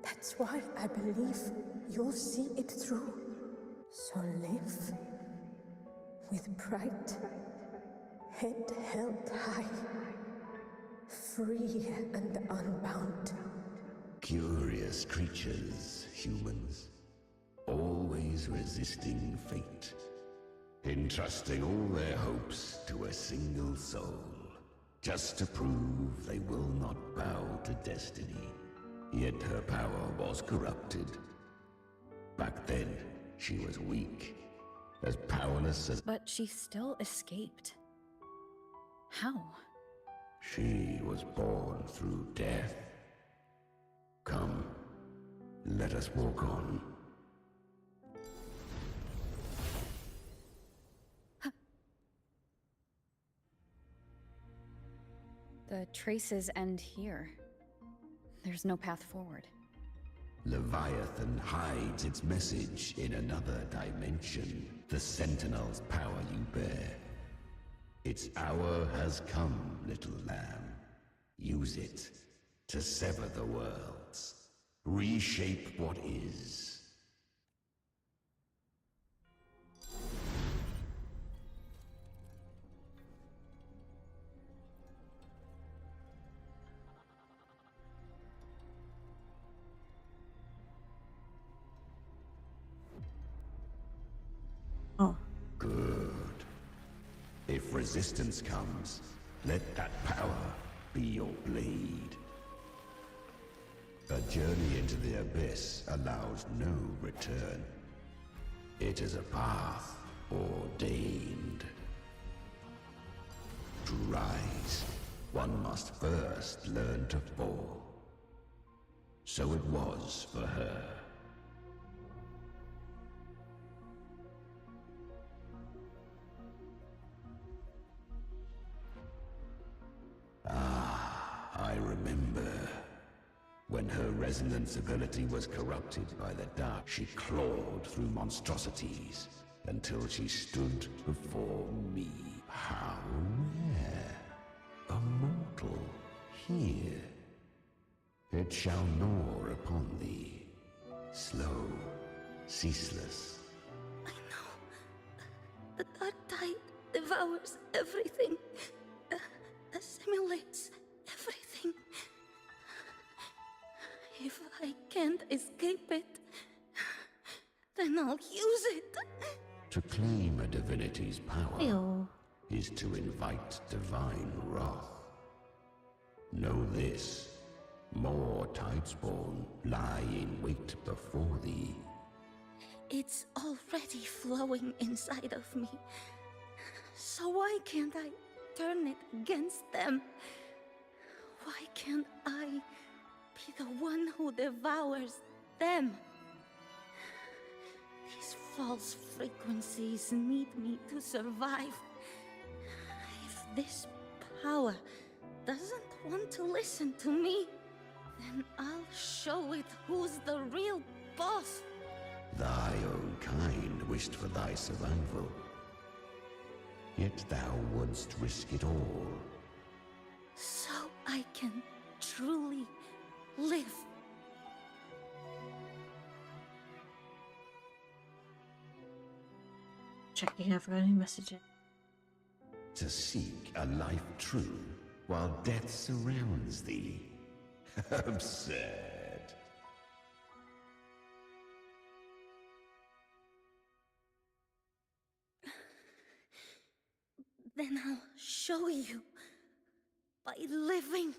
R: That's why I believe you'll see it through. So live with pride, head held high, free and unbound.
O: Curious creatures, humans, always resisting fate, entrusting all their hopes to a single soul, just to prove they will not bow to destiny. Yet her power was corrupted. Back then, she was weak, as powerless as...
D: But she still escaped. How?
O: She was born through death. Come, let us walk on.
D: The traces end here. There's no path forward.
O: Leviathan hides its message in another dimension. The Sentinel's power you bear. Its hour has come, little lamb. Use it to sever the worlds. Reshape what is.
A: Oh.
O: Good. If resistance comes, let that power be your blade. A journey into the abyss allows no return. It is a path ordained. To rise, one must first learn to fall. So it was for her. I remember. When her resonance ability was corrupted by the dark, she clawed through monstrosities until she stood before me. How rare. A mortal here. It shall gnaw upon thee. Slow, ceaseless.
S: I know. The dark tide devours everything. Assimilates everything. If I can't escape it, then I'll use it.
O: To claim a divinity's power
A: Ew.
O: is to invite divine wrath. Know this. More Tidespawn lie in wait before thee.
S: It's already flowing inside of me. So why can't I turn it against them? Why can't I be the one who devours them? These false frequencies need me to survive. If this power doesn't want to listen to me, then I'll show it who's the real boss.
O: Thy own kind wished for thy survival. Yet thou wouldst risk it all.
S: So I can truly live.
A: Checking if I've got any messages.
O: To seek a life true while death surrounds thee. Absurd.
S: Then I'll show you. By living.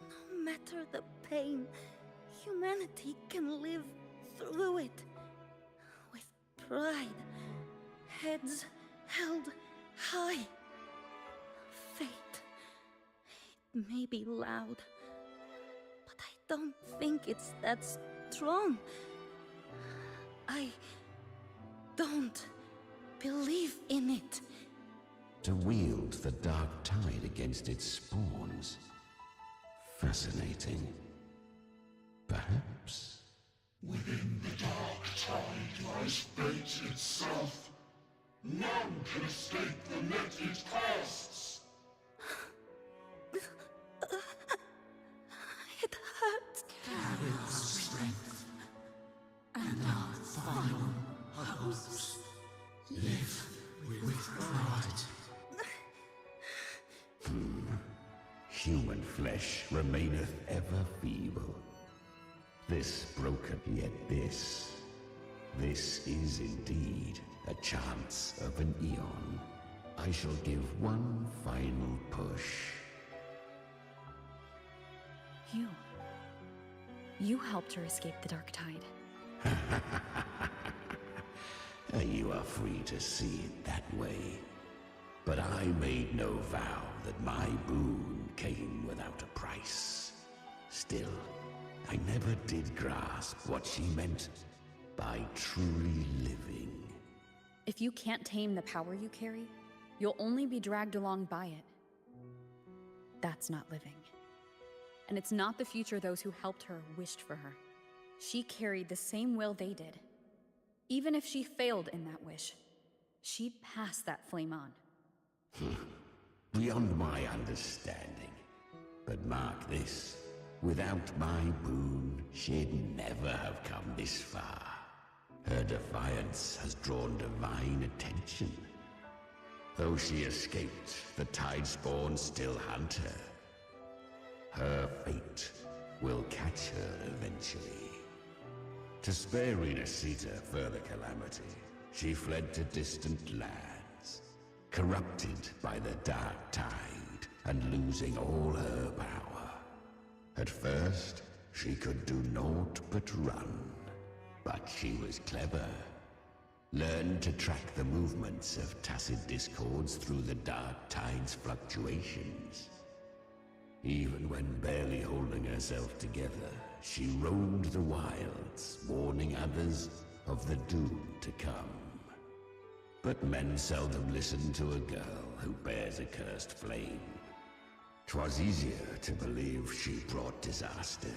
S: No matter the pain, humanity can live through it. With pride. Heads held high. Fate. It may be loud, but I don't think it's that strong. I don't believe in it.
O: To wield the dark tide against its spawns. Fascinating. Perhaps.
T: Within the dark tide lies fate itself. None can escape the net it casts.
S: It hurts.
T: Carry our strength and our final hopes. Live with pride.
O: Human flesh remaineth ever feeble. This broken, yet this is indeed a chance of an eon. I shall give one final push.
D: You helped her escape the dark tide.
O: You are free to see it that way. But I made no vow that my boon came without a price. Still, I never did grasp what she meant by truly living.
D: If you can't tame the power you carry, you'll only be dragged along by it. That's not living. And it's not the future those who helped her wished for her. She carried the same will they did. Even if she failed in that wish, she'd pass that flame on.
O: Beyond my understanding. But mark this, without my boon, she'd never have come this far. Her defiance has drawn divine attention. Though she escaped, the tide spawn still hunt her. Her fate will catch her eventually. To spare Renasita further calamity, she fled to distant lands, corrupted by the dark tide and losing all her power. At first, she could do naught but run, but she was clever. Learned to track the movements of tacit discords through the dark tide's fluctuations. Even when barely holding herself together, she roamed the wilds, warning others of the doom to come. But men seldom listen to a girl who bears a cursed flame. 'Twas easier to believe she brought disaster.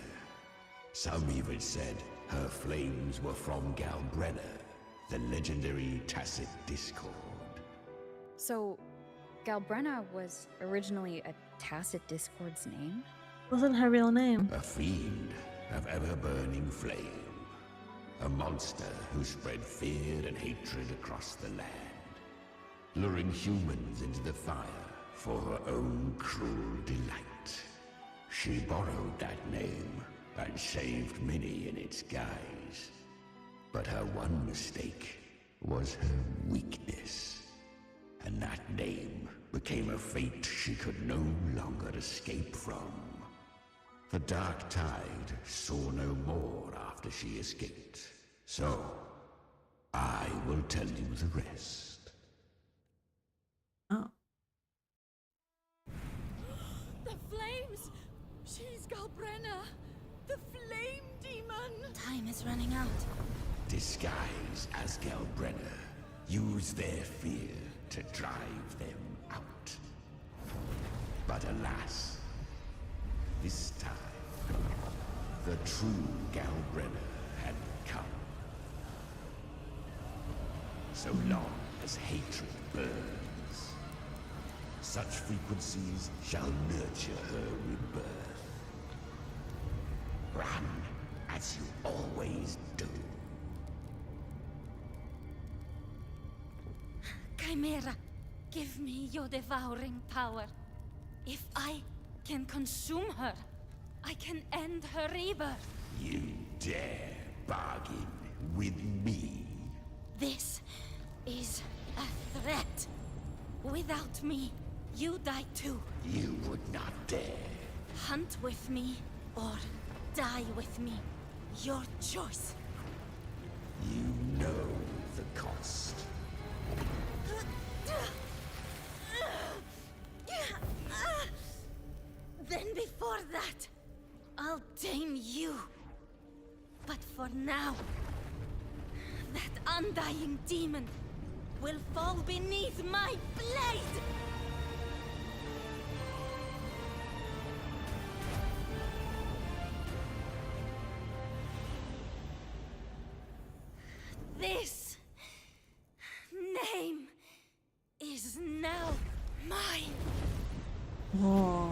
O: Some even said her flames were from Galbrenna, the legendary tacit discord.
D: So, Galbrenna was originally a tacit discord's name?
A: Wasn't her real name.
O: A fiend of ever-burning flame. A monster who spread fear and hatred across the land, luring humans into the fire for her own cruel delight. She borrowed that name and saved many in its guise. But her one mistake was her weakness. And that name became a fate she could no longer escape from. The dark tide saw no more after she escaped. So, I will tell you the rest.
A: Oh.
S: The flames! She's Galbrenna! The flame demon! Time is running out.
O: Disguised as Galbrenna, use their fear to drive them out. But alas, this time, the true Galbrenna had come. So long as hatred burns, such frequencies shall nurture her rebirth. Run as you always do.
S: Chimera, give me your devouring power. If I can consume her, I can end her rebirth.
O: You dare bargain with me?
S: This is a threat. Without me, you die too.
O: You would not dare.
S: Hunt with me or die with me. Your choice.
O: You know the cost.
S: Then before that, I'll tame you. But for now, that undying demon will fall beneath my blade! This name is now mine.
A: Whoa.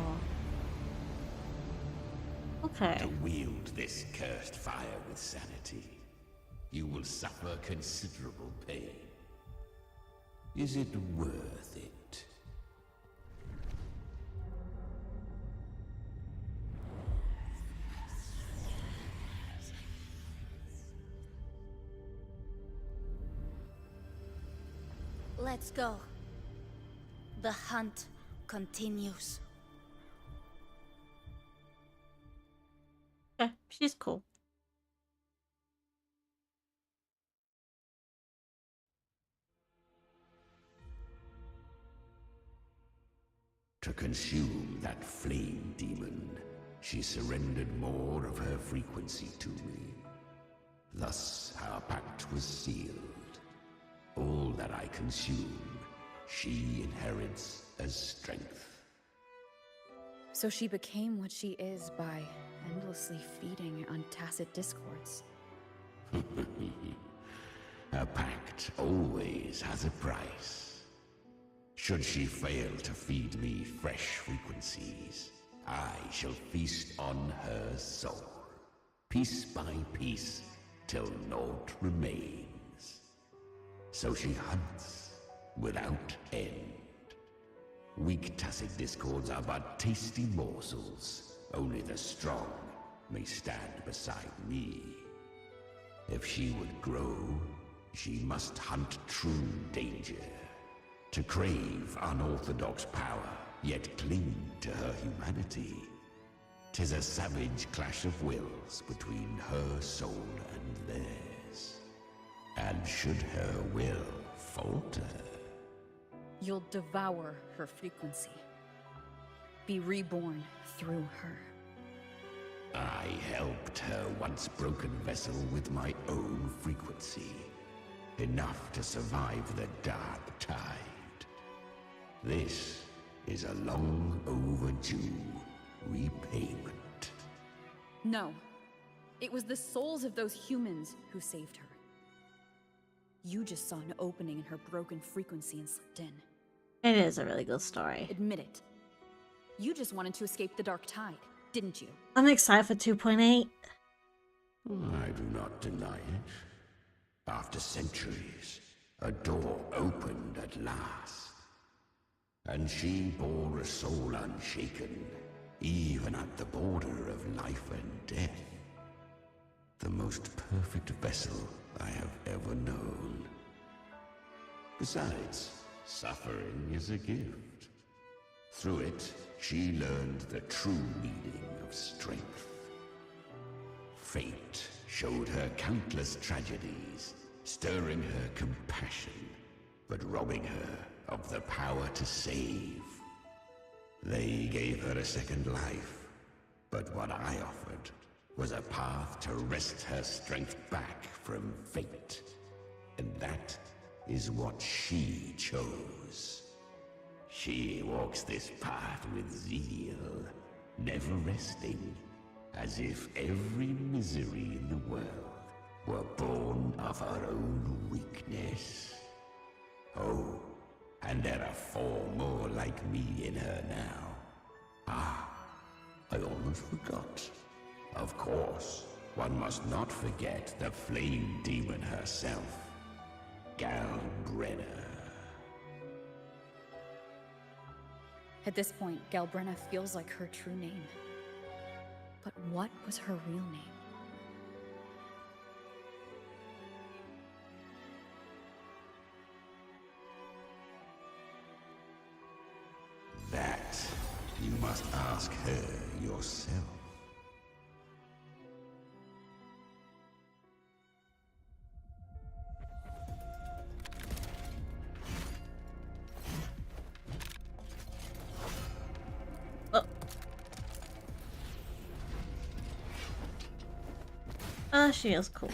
A: Okay.
O: To wield this cursed fire with sanity, you will suffer considerable pain. Is it worth it?
S: Let's go. The hunt continues.
A: Yeah, she's cool.
O: To consume that flame demon, she surrendered more of her frequency to me. Thus, our pact was sealed. All that I consume, she inherits as strength.
D: So she became what she is by endlessly feeding on tacit discords.
O: A pact always has a price. Should she fail to feed me fresh frequencies, I shall feast on her soul, piece by piece, till naught remains. So she hunts without end. Weak tacit discords are but tasty morsels. Only the strong may stand beside me. If she would grow, she must hunt true danger. To crave unorthodox power, yet cling to her humanity. 'Tis a savage clash of wills between her soul and theirs. And should her will falter,
D: You'll devour her frequency. Be reborn through her.
O: I helped her once broken vessel with my own frequency. Enough to survive the dark tide. This is a long overdue repayment.
D: No. It was the souls of those humans who saved her. You just saw an opening in her broken frequency and slipped in.
A: It is a really good story.
D: Admit it. You just wanted to escape the dark tide, didn't you?
A: I'm excited for 2.8.
O: I do not deny it. After centuries, a door opened at last. And she bore a soul unshaken, even at the border of life and death. The most perfect vessel I have ever known. Besides, suffering is a gift. Through it, she learned the true meaning of strength. Fate showed her countless tragedies, stirring her compassion, but robbing her of the power to save. They gave her a second life, but what I offered was a path to wrest her strength back from fate. And that is what she chose. She walks this path with zeal, never resting, as if every misery in the world were born of her own weakness. Oh, and there are 4 more like me in her now. Ah, I almost forgot. Of course, one must not forget the flame demon herself, Galbrenna.
D: At this point, Galbrenna feels like her true name. But what was her real name?
O: That you must ask her yourself.
A: Oh, she is cool.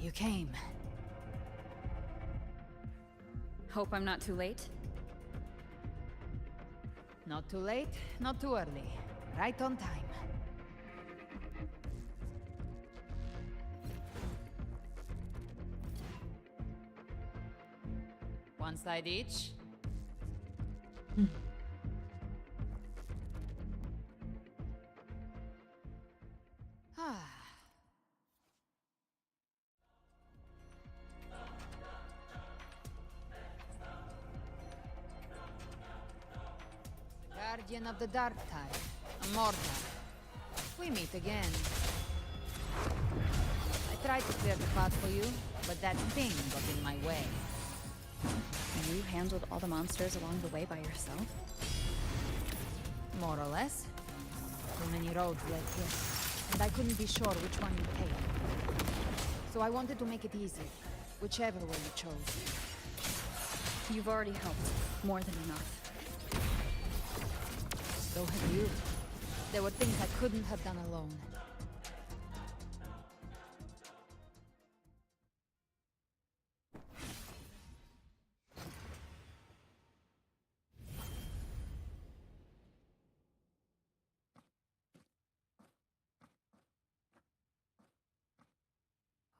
C: You came.
D: Hope I'm not too late.
C: Not too late, not too early. Right on time. One side each. Guardian of the Dark Tide, a mortal. We meet again. I tried to clear the path for you, but that thing got in my way.
D: You handled all the monsters along the way by yourself?
C: More or less. Too many roads led here, and I couldn't be sure which one you'd take. So I wanted to make it easy, whichever way you chose.
D: You've already helped. More than enough.
C: So have you. There were things I couldn't have done alone.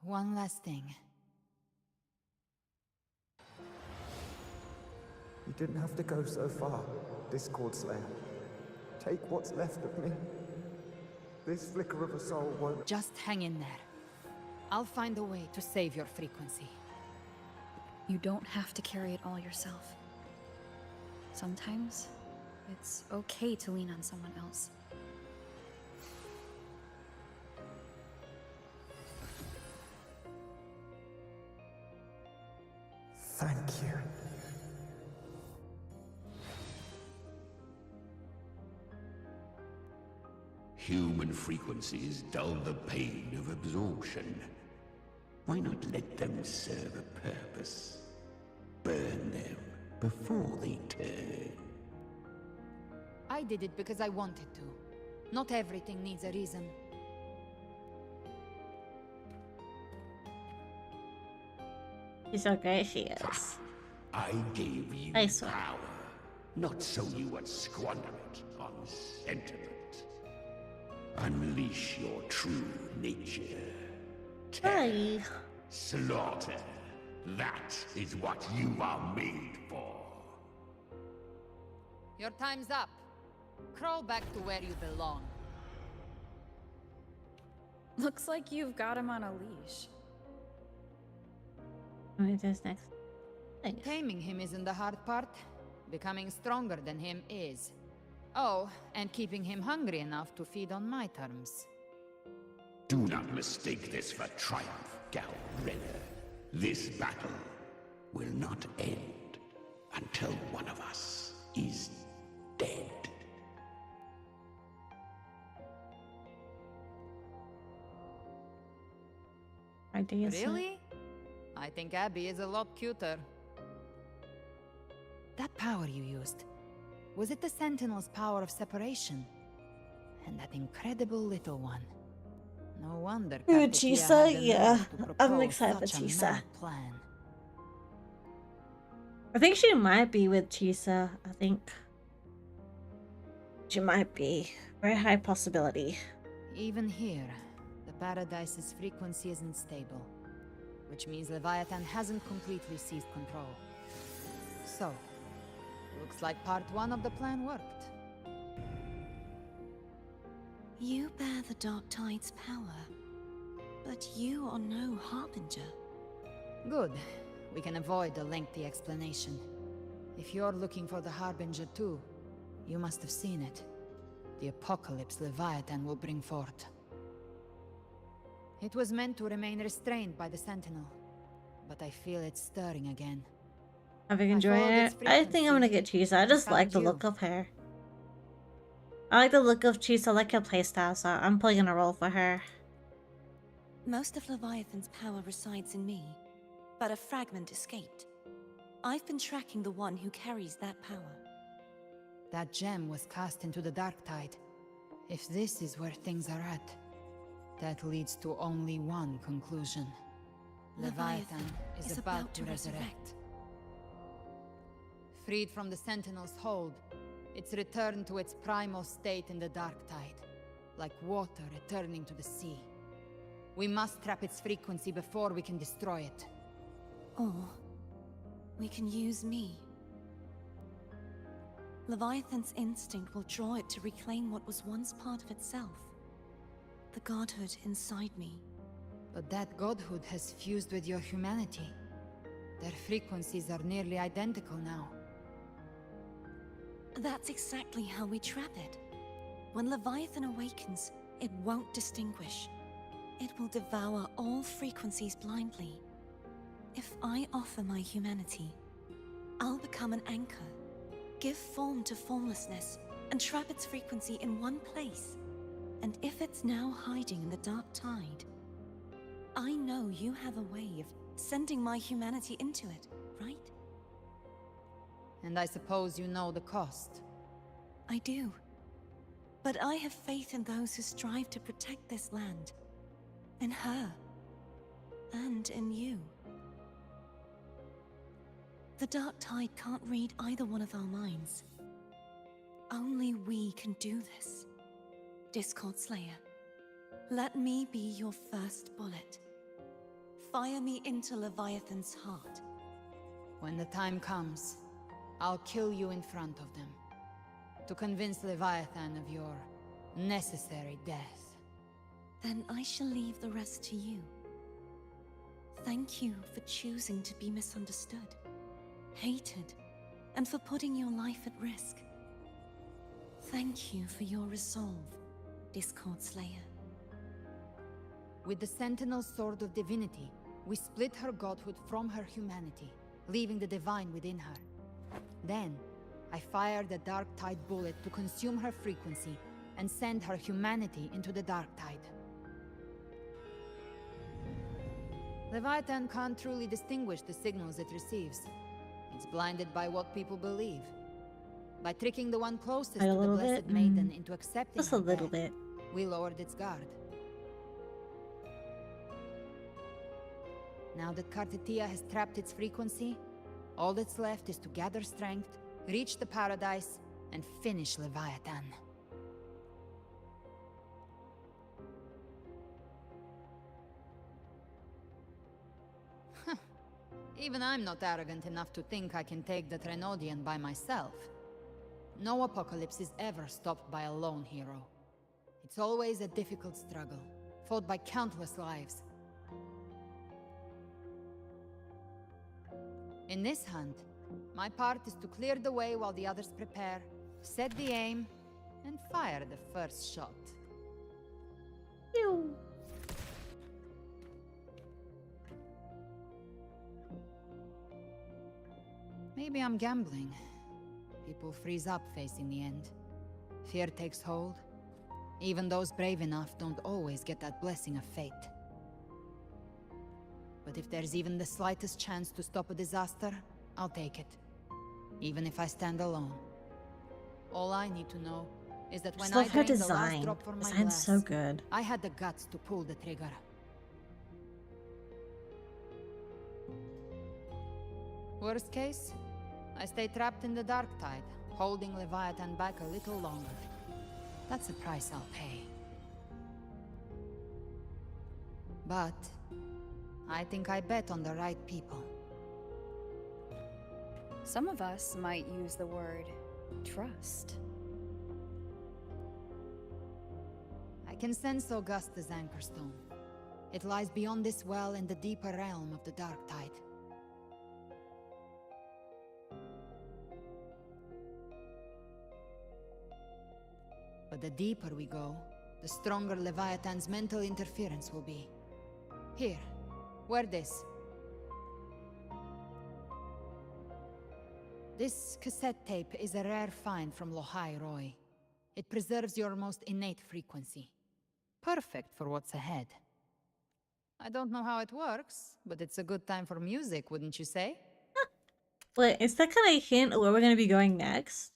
C: One last thing.
U: You didn't have to go so far, Discord Slayer. Take what's left of me. This flicker of a soul won't...
C: Just hang in there. I'll find a way to save your frequency.
D: You don't have to carry it all yourself. Sometimes, it's okay to lean on someone else.
U: Thank you.
O: Human frequencies dull the pain of absorption. Why not let them serve a purpose? Burn them before they turn.
C: I did it because I wanted to. Not everything needs a reason.
A: She's so great, she is.
O: I gave you
A: I swear.
O: power, not so you would squander it on sentiment. Unleash your true nature.
A: Hey.
O: Slaughter. That is what you are made for.
C: Your time's up. Crawl back to where you belong.
D: Looks like you've got him on a leash.
A: What do this next? Thanks.
C: Taming him isn't the hard part. Becoming stronger than him is. Oh, and keeping him hungry enough to feed on my terms.
O: Do not mistake this for triumph, Galbrenna. This battle will not end until one of us is dead.
C: Really? I think Abby is a lot cuter. That power you used, was it the Sentinel's power of separation? And that incredible little one. No wonder.
A: Ooh,
C: Captain
A: Chisa,
C: Tia had the
A: yeah.
C: nerve to
A: I'm
C: propose
A: excited for
C: such a
A: Chisa.
C: mad plan.
A: I think she might be with Chisa. I think she might be. Very high possibility.
C: Even here, the Paradise's frequency isn't stable, which means Leviathan hasn't completely seized control. So, looks like part one of the plan worked.
M: You bear the Dark Tide's power, but you are no Harbinger.
C: Good. we can avoid a lengthy explanation. If you're looking for the Harbinger too, you must have seen it. The apocalypse Leviathan will bring forth. It was meant to remain restrained by the Sentinel, but I feel it's stirring again.
A: Have you enjoyed it? I think I'm gonna get Cheese. I just like the look of her. I like the look of Cheese. I like her playstyle, so I'm probably gonna roll for her.
E: Most of Leviathan's power resides in me, but a fragment escaped. I've been tracking the one who carries that power.
C: That gem was cast into the Dark Tide. If this is where things are at, that leads to only one conclusion. Leviathan is about to resurrect. Freed from the Sentinel's hold, it's returned to its primal state in the Dark Tide, like water returning to the sea. We must trap its frequency before we can destroy it.
E: Or we can use me. Leviathan's instinct will draw it to reclaim what was once part of itself. The godhood inside me.
C: But that godhood has fused with your humanity. Their frequencies are nearly identical now.
E: That's exactly how we trap it. When Leviathan awakens, it won't distinguish. It will devour all frequencies blindly. If I offer my humanity, I'll become an anchor, give form to formlessness, and trap its frequency in one place. And if it's now hiding in the Dark Tide, I know you have a way of sending my humanity into it, right?
C: And I suppose you know the cost.
E: I do. But I have faith in those who strive to protect this land. In her. And in you. The Dark Tide can't read either one of our minds. Only we can do this. Discord Slayer, let me be your first bullet. Fire me into Leviathan's heart.
C: When the time comes, I'll kill you in front of them, to convince Leviathan of your necessary death.
E: Then I shall leave the rest to you. Thank you for choosing to be misunderstood, hated, and for putting your life at risk. Thank you for your resolve, Discord Slayer.
C: With the Sentinel's Sword of Divinity, we split her godhood from her humanity, leaving the divine within her. Then, I fired a Dark Tide bullet to consume her frequency and send her humanity into the Dark Tide. Leviathan can't truly distinguish the signals it receives. It's blinded by what people believe. By tricking the one closest to the Blessed Maiden into accepting
A: just a little bit.
C: We lowered its guard. Now that Kartetia has trapped its frequency, all that's left is to gather strength, reach the Paradise, and finish Leviathan. Even I'm not arrogant enough to think I can take the Trenodian by myself. No apocalypse is ever stopped by a lone hero. It's always a difficult struggle, fought by countless lives. In this hunt, my part is to clear the way while the others prepare, set the aim, and fire the first shot.
A: Pew.
C: Maybe I'm gambling. People freeze up facing the end. Fear takes hold. Even those brave enough don't always get that blessing of fate. But if there's even the slightest chance to stop a disaster, I'll take it. Even if I stand alone. All I need to know is that when I
A: love her
C: drained the last
A: design.
C: drop from my
A: Design's
C: glass,
A: so good.
C: I had the guts to pull the trigger. Worst case, I stay trapped in the Dark Tide, holding Leviathan back a little longer. That's a price I'll pay. But I think I bet on the right people.
D: Some of us might use the word trust.
C: I can sense Augusta's Anchorstone. It lies beyond this well in the deeper realm of the Dark Tide. But the deeper we go, the stronger Leviathan's mental interference will be. Here, wear this. This cassette tape is a rare find from Lohai Roy. It preserves your most innate frequency. Perfect for what's ahead. I don't know how it works, but it's a good time for music, wouldn't you say?
A: Wait, is that kind of a hint of where we're going to be going next?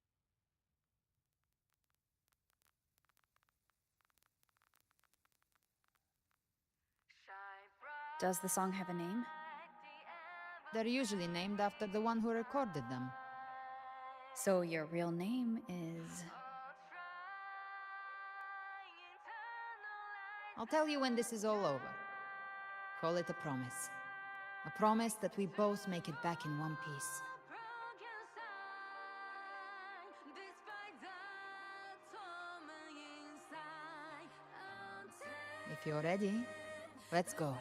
D: Does the song have a name?
C: They're usually named after the one who recorded them.
D: So your real name is...
C: I'll tell you when this is all over. Call it a promise. A promise that we both make it back in one piece. If you're ready, let's go.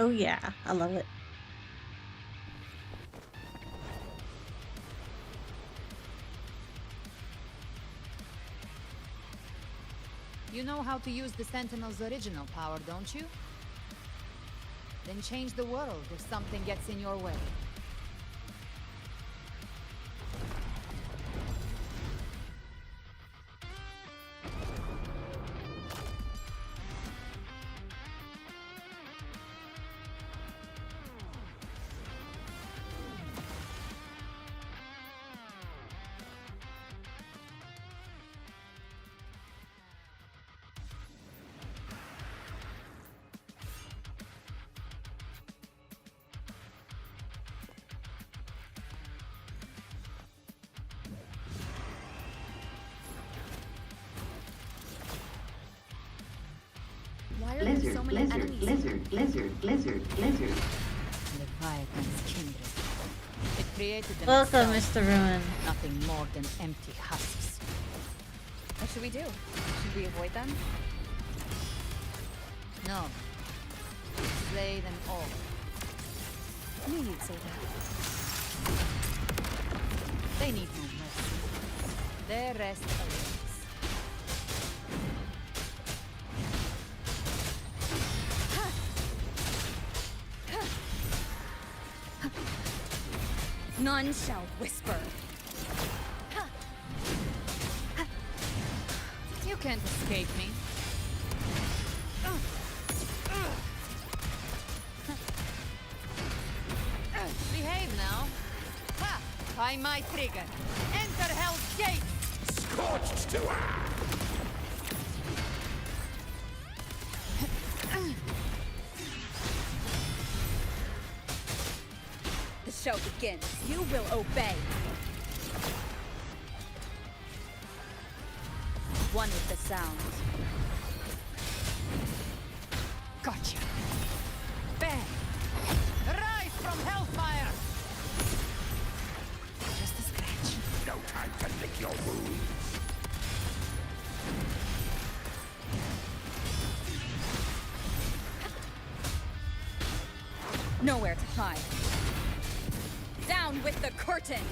A: Oh yeah, I love it.
C: You know how to use the Sentinel's original power, don't you? Then change the world if something gets in your way.
D: Why are there so many enemies?
C: Leviathan's kindred. It created them
A: Welcome,
C: itself.
A: Mr. Ruin.
C: Nothing more than empty husks.
D: What should we do? Should we avoid them?
C: No. Slay them all.
D: I knew you'd say that.
C: They need no mercy. Their rest awaits.
D: None shall whisper.
C: You can't escape me. Behave now. Ha! By my trigger. Enter Hell's Gate!
O: Scorched to earth!
D: The show begins. You will obey. One with the sound.
C: Gotcha. Bang! Rise from Hellfire! Just a scratch.
O: No time to lick your wounds.
D: Nowhere to hide. Down with the curtain!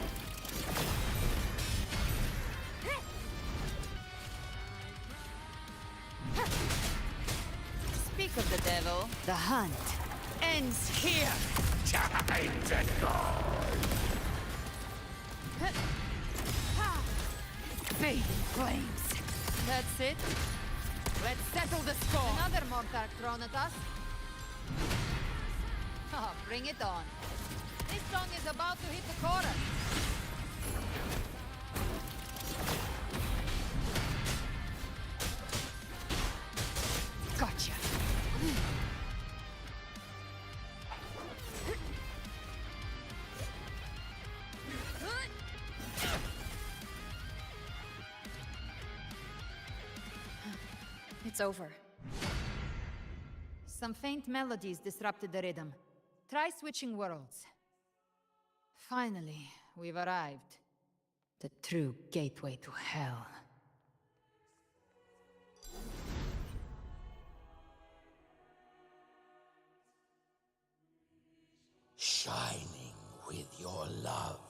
C: Speak of the devil, the hunt ends here!
O: Time to go!
C: Fading flames. That's it. Let's settle the score. Another mortar thrown at us. Oh, bring it on. This song is about to hit the chorus. Gotcha.
D: It's over.
C: Some faint melodies disrupted the rhythm. Try switching worlds. Finally, we've arrived. The true gateway to hell.
O: Shining with your love,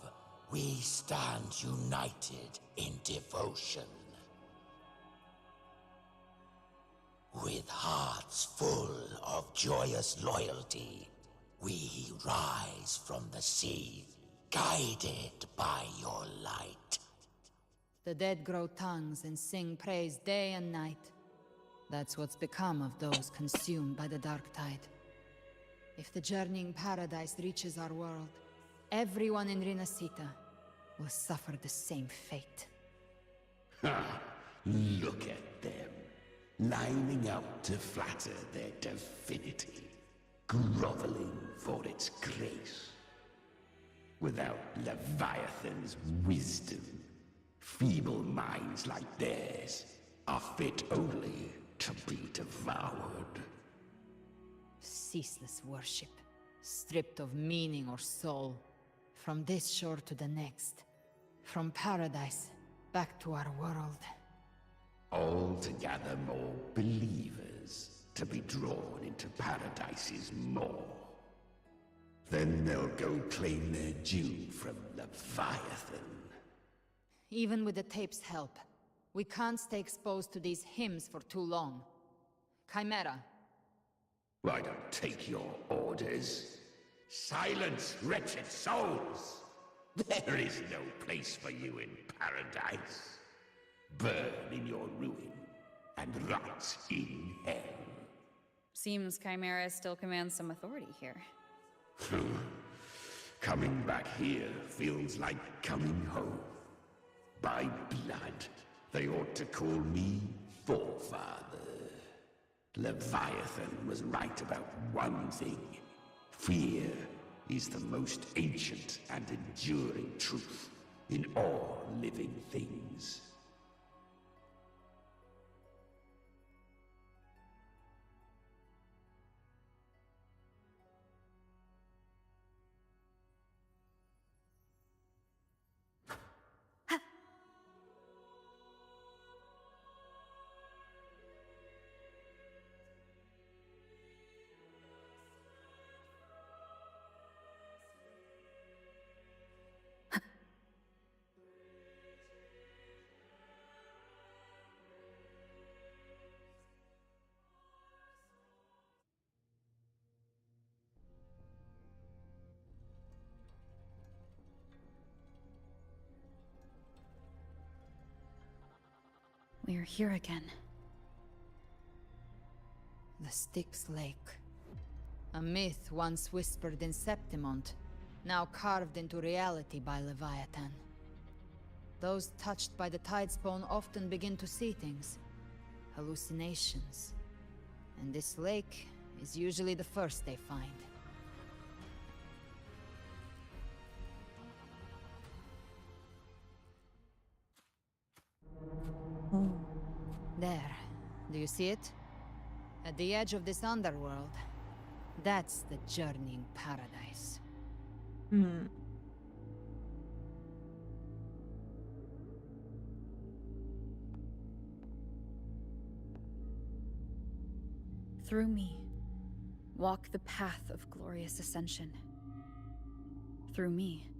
O: we stand united in devotion. With hearts full of joyous loyalty, we rise from the sea, guided by your light.
C: The dead grow tongues and sing praise day and night. That's what's become of those consumed by the dark tide. If the journeying paradise reaches our world, everyone in Rinasita will suffer the same fate.
O: Ha! Look at them, lining up to flatter their divinity, groveling for its grace. Without Leviathan's wisdom, feeble minds like theirs are fit only to be devoured.
C: Ceaseless worship, stripped of meaning or soul, from this shore to the next, from paradise back to our world.
O: All to gather more believers to be drawn into Paradise's maw. Then they'll go claim their due from Leviathan.
C: Even with the tape's help, we can't stay exposed to these hymns for too long. Chimera.
O: I don't take your orders. Silence, wretched souls! There is no place for you in paradise. Burn in your ruin, and rot in hell.
D: Seems Chimera still commands some authority here.
O: Coming back here feels like coming home. By blood, they ought to call me Forefather. Leviathan was right about one thing. Fear is the most ancient and enduring truth in all living things.
D: We are here again.
C: The Styx Lake. A myth once whispered in Septimont, now carved into reality by Leviathan. Those touched by the Tidespawn often begin to see things. Hallucinations. And this lake is usually the first they find. There. Do you see it? At the edge of this underworld. That's the journeying paradise.
D: Through me, walk the path of glorious ascension. Through me,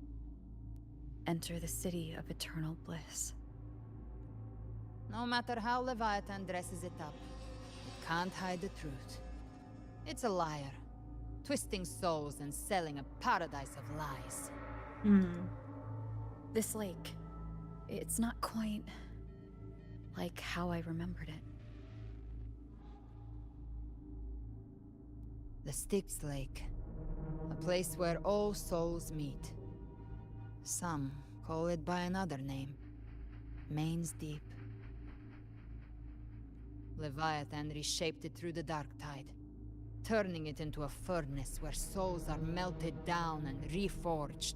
D: enter the city of eternal bliss.
C: No matter how Leviathan dresses it up, it can't hide the truth. It's a liar, twisting souls and selling a paradise of lies.
D: This lake, it's not quite like how I remembered it.
C: The Styx Lake. A place where all souls meet. Some call it by another name. Main's Deep. Leviathan reshaped it through the dark tide, turning it into a furnace where souls are melted down and reforged.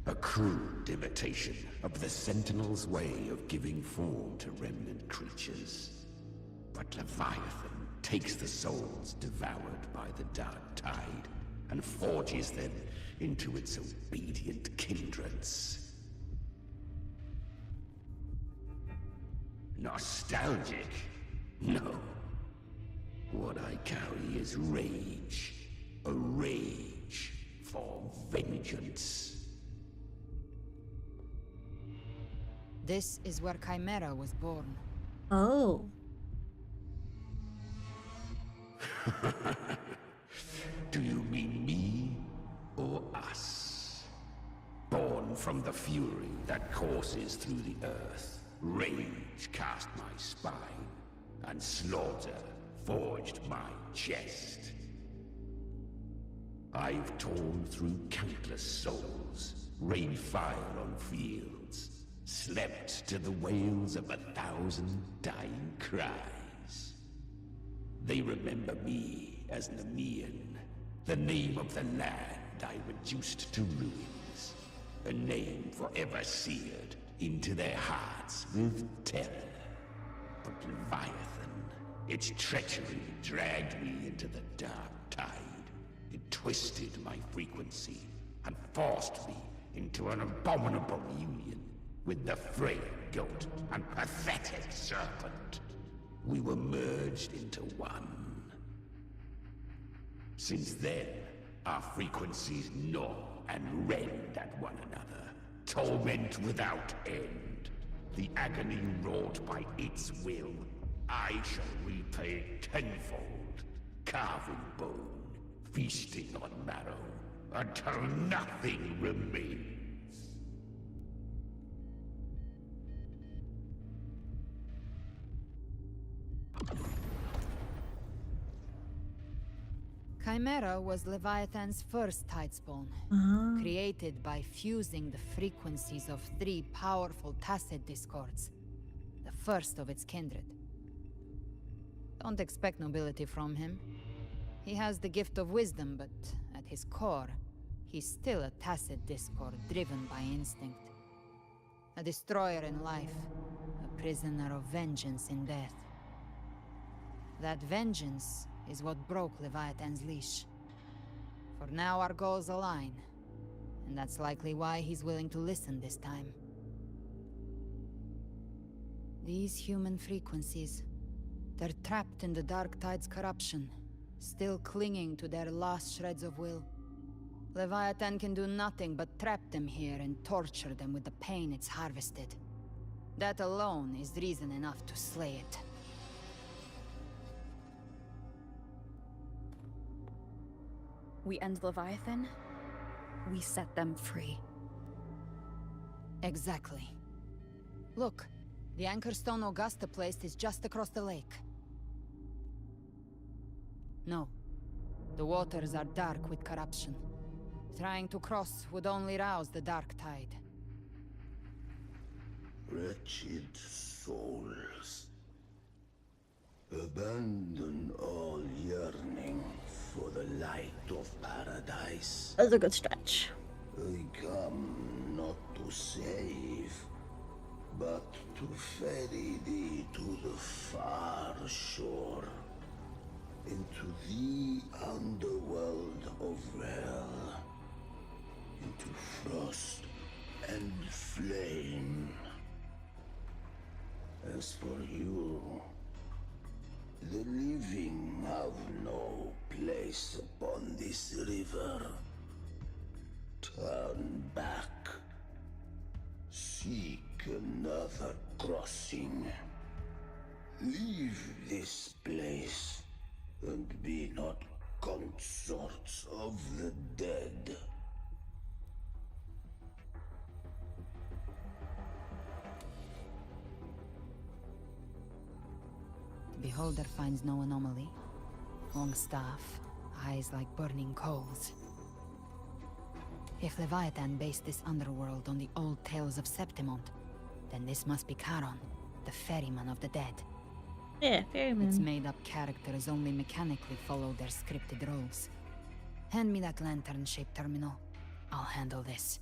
O: A crude imitation of the Sentinel's way of giving form to remnant creatures. But Leviathan takes the souls devoured by the dark tide and forges them into its obedient kindreds. Nostalgic? No. What I carry is rage. A rage agents.
C: This is where Chimera was born.
A: Oh.
O: Do you mean me or us? Born from the fury that courses through the earth, rage cast my spine, and slaughter forged my chest. I've torn through countless souls, rained fire on fields, slept to the wails of 1,000 dying cries. They remember me as Nemean, the name of the land I reduced to ruins, a name forever seared into their hearts with terror. But Leviathan, its treachery dragged me into the dark tide. It twisted my frequency and forced me into an abominable union with the frail goat and pathetic serpent. We were merged into one. Since then, our frequencies gnaw and rend at one another, torment without end. The agony wrought by its will, I shall repay tenfold, carving bone, feasting on marrow, until nothing remains.
C: Chimera was Leviathan's first tidespawn, created by fusing the frequencies of 3 powerful tacit discords, the first of its kindred. Don't expect nobility from him. He has the gift of wisdom, but at his core, he's still a tacit discord driven by instinct. A destroyer in life, a prisoner of vengeance in death. That vengeance is what broke Leviathan's leash. For now our goals align, and that's likely why he's willing to listen this time. These human frequencies, they're trapped in the Dark Tide's corruption, still clinging to their last shreds of will. Leviathan can do nothing but trap them here and torture them with the pain it's harvested. That alone is reason enough to slay it.
D: We end Leviathan, we set them free.
C: Exactly. Look, the anchor stone Augusta placed is just across the lake. No. The waters are dark with corruption. Trying to cross would only rouse the Dark Tide.
O: Wretched souls. Abandon all yearning for the light of paradise.
A: That was a good stretch.
O: I come not to save, but to ferry thee to the far shore, into the underworld of hell, into frost and flame. As for you, the living have no place upon this river. Turn back. Seek another crossing. Leave this place, and be not consorts of the dead.
C: The beholder finds no anomaly. Long staff, eyes like burning coals. If Leviathan based this underworld on the old tales of Septimont, then this must be Charon, the ferryman of the dead.
A: Yeah, ferryman.
C: Its made-up characters only mechanically follow their scripted roles. Hand me that lantern-shaped terminal. I'll handle this.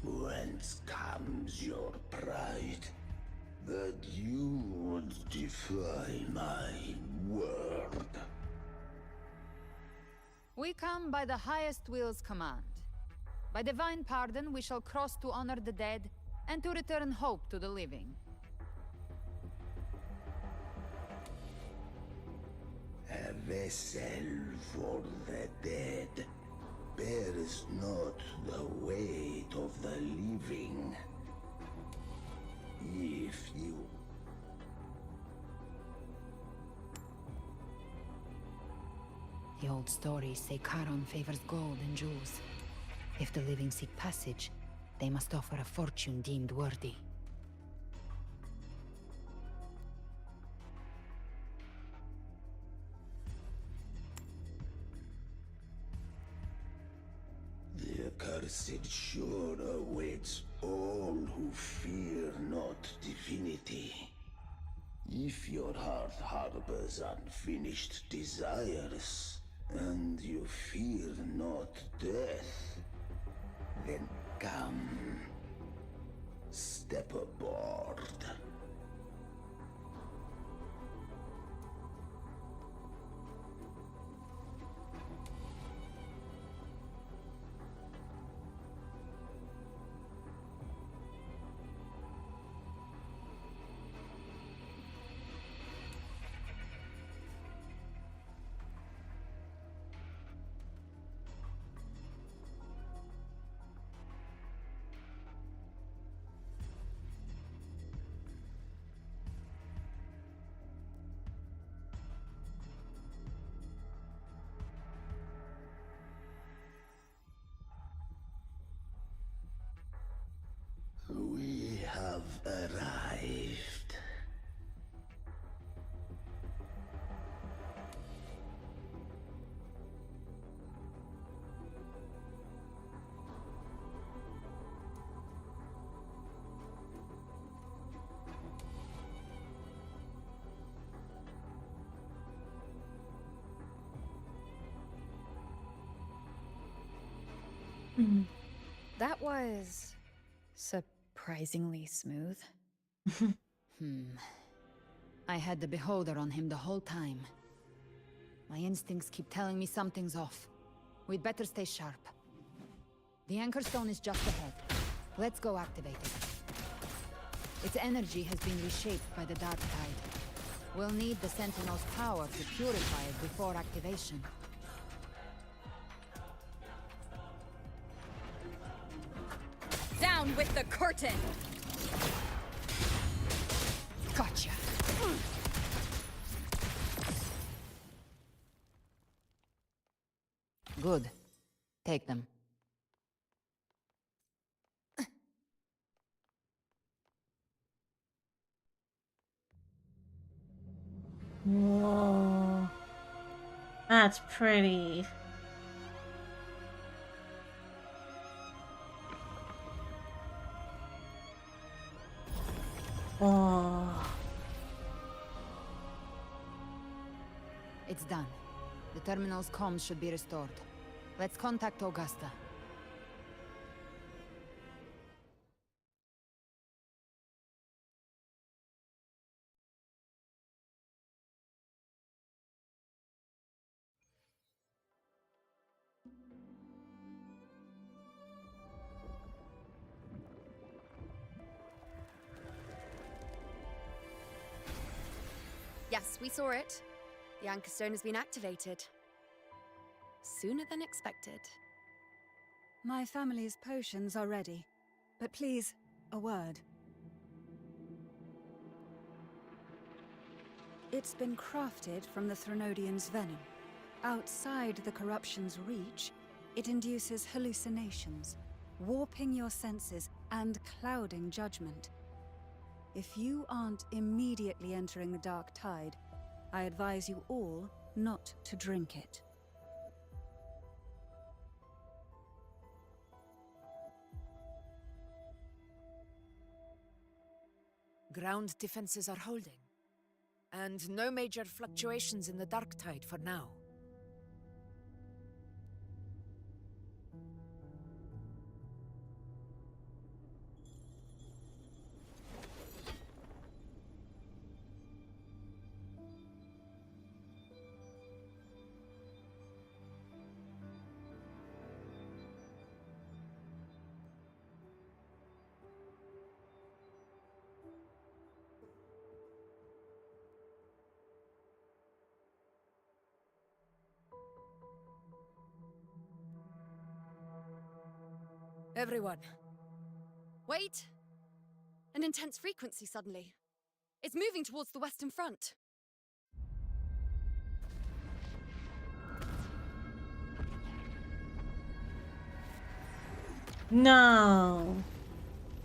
O: Whence comes your pride? That you would defy my word?
C: We come by the highest will's command. By divine pardon, we shall cross to honor the dead, and to return hope to the living.
O: A vessel for the dead bears not the weight of the living. If you...
C: The old stories say Charon favors gold and jewels. If the living seek passage, they must offer a fortune deemed worthy.
O: The accursed sure awaits all who fear not divinity. If your heart harbors unfinished desires, and you fear not death, then come, step aboard. We have arrived.
D: That was surprisingly smooth.
C: I had the beholder on him the whole time. My instincts keep telling me something's off. We'd better stay sharp. The Anchor Stone is just ahead. Let's go activate it. Its energy has been reshaped by the Dark Tide. We'll need the Sentinel's power to purify it before activation.
D: Down with the curtain!
C: Gotcha! Good. Take them.
A: Whoa. That's pretty. Oh.
C: It's done. The terminal's comms should be restored. Let's contact Augusta.
F: Yes, we saw it. The Anchor Stone has been activated. Sooner than expected.
K: My family's potions are ready. But please, a word. It's been crafted from the Threnodian's venom. Outside the corruption's reach, it induces hallucinations, warping your senses and clouding judgment. If you aren't immediately entering the Dark Tide, I advise you all not to drink it.
H: Ground defenses are holding. And no major fluctuations in the Dark Tide for now.
M: Everyone.
F: Wait! An intense frequency suddenly. It's moving towards the Western Front.
A: No.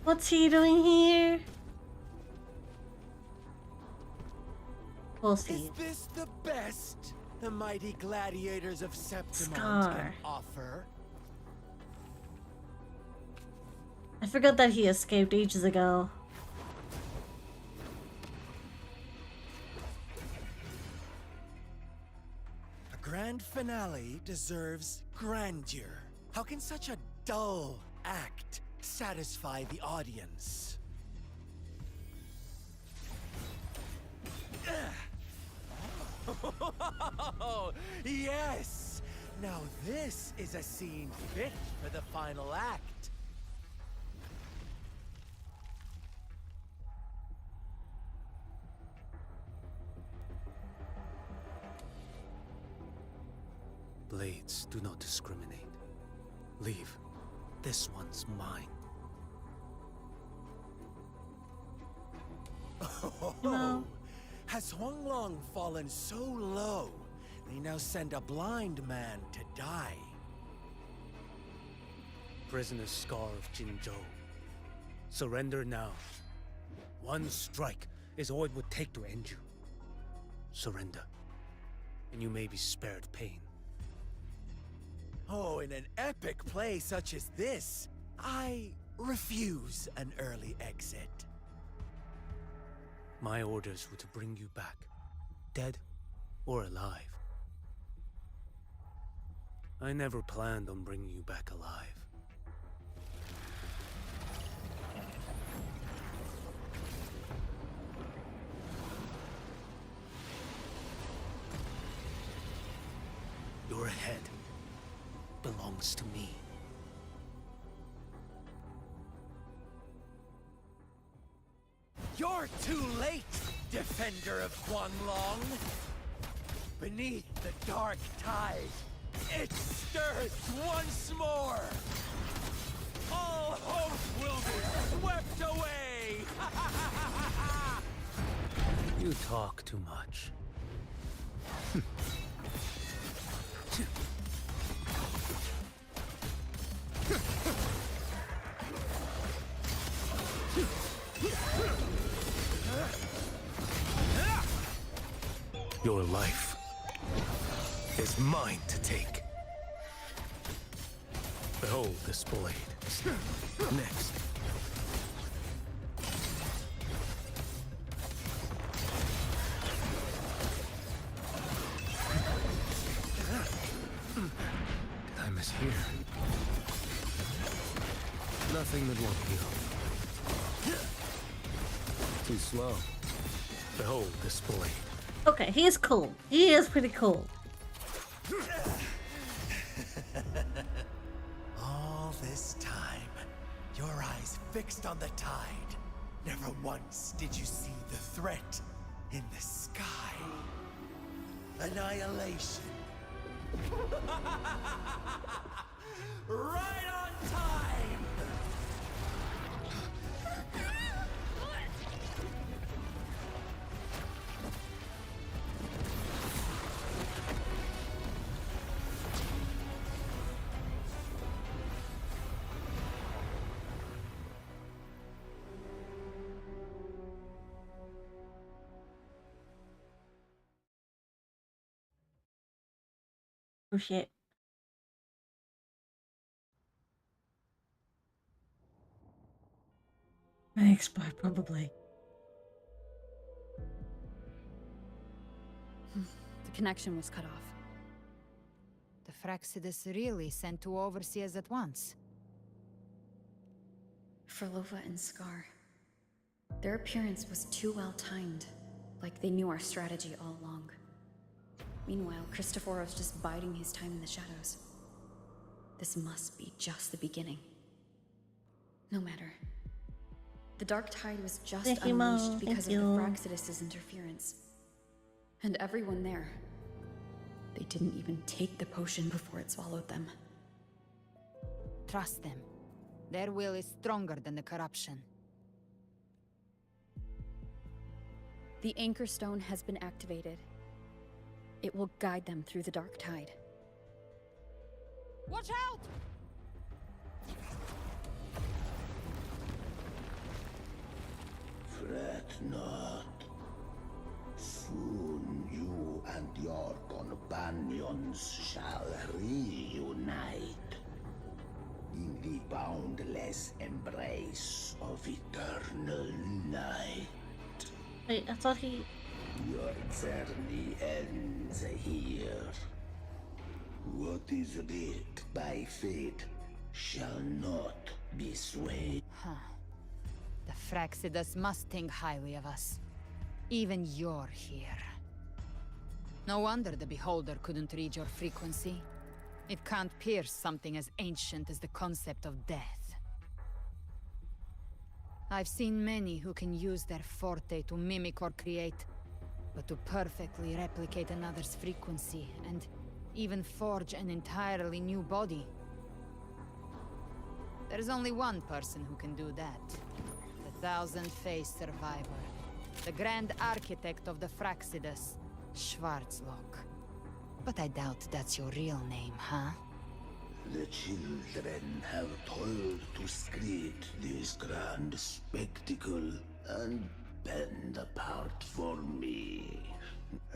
A: What's he doing here? We'll see.
B: Is this the best the mighty gladiators of Septimont
A: Scar.
B: can offer?
A: I forgot that he escaped ages ago.
B: A grand finale deserves grandeur. How can such a dull act satisfy the audience? Oh, yes! Now this is a scene fit for the final act.
G: Blades do not discriminate. Leave. This one's mine.
B: Oh, has Huanglong fallen so low, they now send a blind man to die?
G: Prisoner Scar of Jinzhou. Surrender now. One strike is all it would take to end you. Surrender, and you may be spared pain.
B: Oh, in an epic play such as this, I refuse an early exit.
G: My orders were to bring you back, dead or alive. I never planned on bringing you back alive. Your head belongs to me.
B: You're too late, defender of Huanglong! Beneath the dark tide, it stirs once more! All hope will be swept away!
G: You talk too much. Your life is mine to take. Behold this blade. Next. Did I mishear? Nothing that won't heal. Too slow. Behold this blade.
A: Okay, he is cool. He is pretty cool.
B: All this time, your eyes fixed on the tide. Never once did you see the threat in the sky. Annihilation. Right on time!
A: Oh shit. May explode probably.
D: The connection was cut off.
C: The Fraxidus really sent two overseers at once.
D: Frolova and Scar. Their appearance was too well timed, like they knew our strategy all along. Meanwhile, Christophorov's just biding his time in the shadows. This must be just the beginning. No matter. The Dark Tide was just unleashed because of the Fraxidus' interference. And everyone there, they didn't even take the potion before it swallowed them.
C: Trust them. Their will is stronger than the corruption.
D: The Anchor Stone has been activated. It will guide them through the dark tide.
C: Watch out!
O: Fret not. Soon you and your companions shall reunite in the boundless embrace of eternal night.
A: Wait, I thought he...
O: Your journey ends here. What is writ by fate shall not be swayed.
C: Huh. The Fraxidus must think highly of us. Even you're here. No wonder the Beholder couldn't read your frequency. It can't pierce something as ancient as the concept of death. I've seen many who can use their forte to mimic or create, but to perfectly replicate another's frequency and even forge an entirely new body. There's only one person who can do that. The thousand-faced survivor. The Grand Architect of the Fraxidus, Schwarzlock. But I doubt that's your real name, huh?
O: The children have toiled to create this grand spectacle and bend apart for me.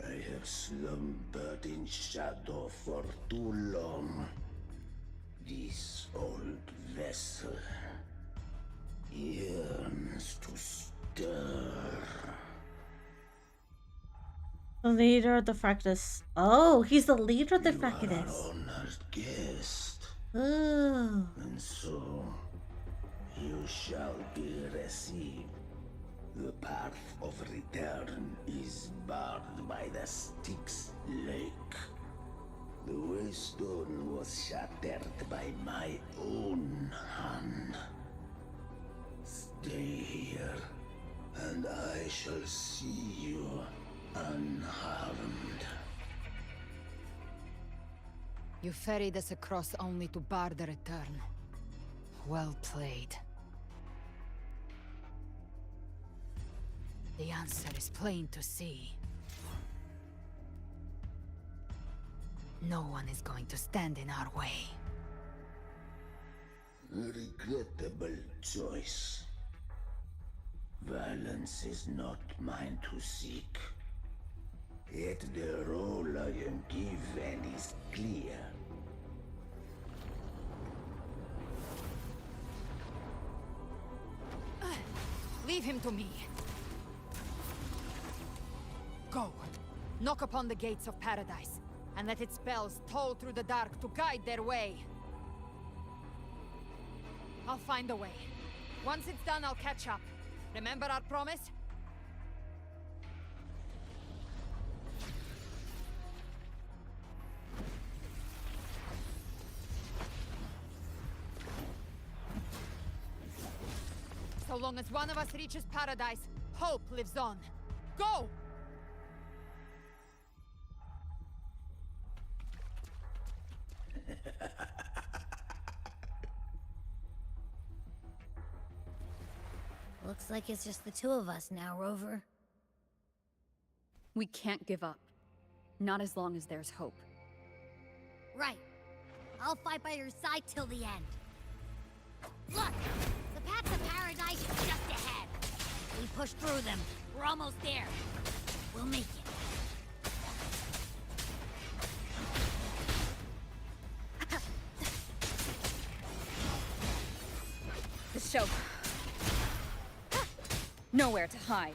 O: I have slumbered in shadow for too long. This old vessel yearns to stir.
A: The leader of the Fractus. Oh, he's the leader of the Fractus.
O: Honored guest.
A: Oh.
O: And so, you shall be received. The path of return is barred by the Styx Lake. The waystone was shattered by my own hand. Stay here, and I shall see you unharmed.
C: You ferried us across only to bar the return. Well played. The answer is plain to see. No one is going to stand in our way.
O: Regrettable choice. Violence is not mine to seek. Yet the role I am given is clear.
C: Leave him to me. Go. Knock upon the gates of paradise, and let its bells toll through the dark to guide their way. I'll find a way. Once it's done, I'll catch up. Remember our promise? So long as one of us reaches paradise, hope lives on. Go!
N: Looks like it's just the two of us now, Rover.
D: We can't give up. Not as long as there's hope.
N: Right. I'll fight by your side till the end. Look! The path to paradise is just ahead. We push through them. We're almost there. We'll make it.
D: The show. Nowhere to hide.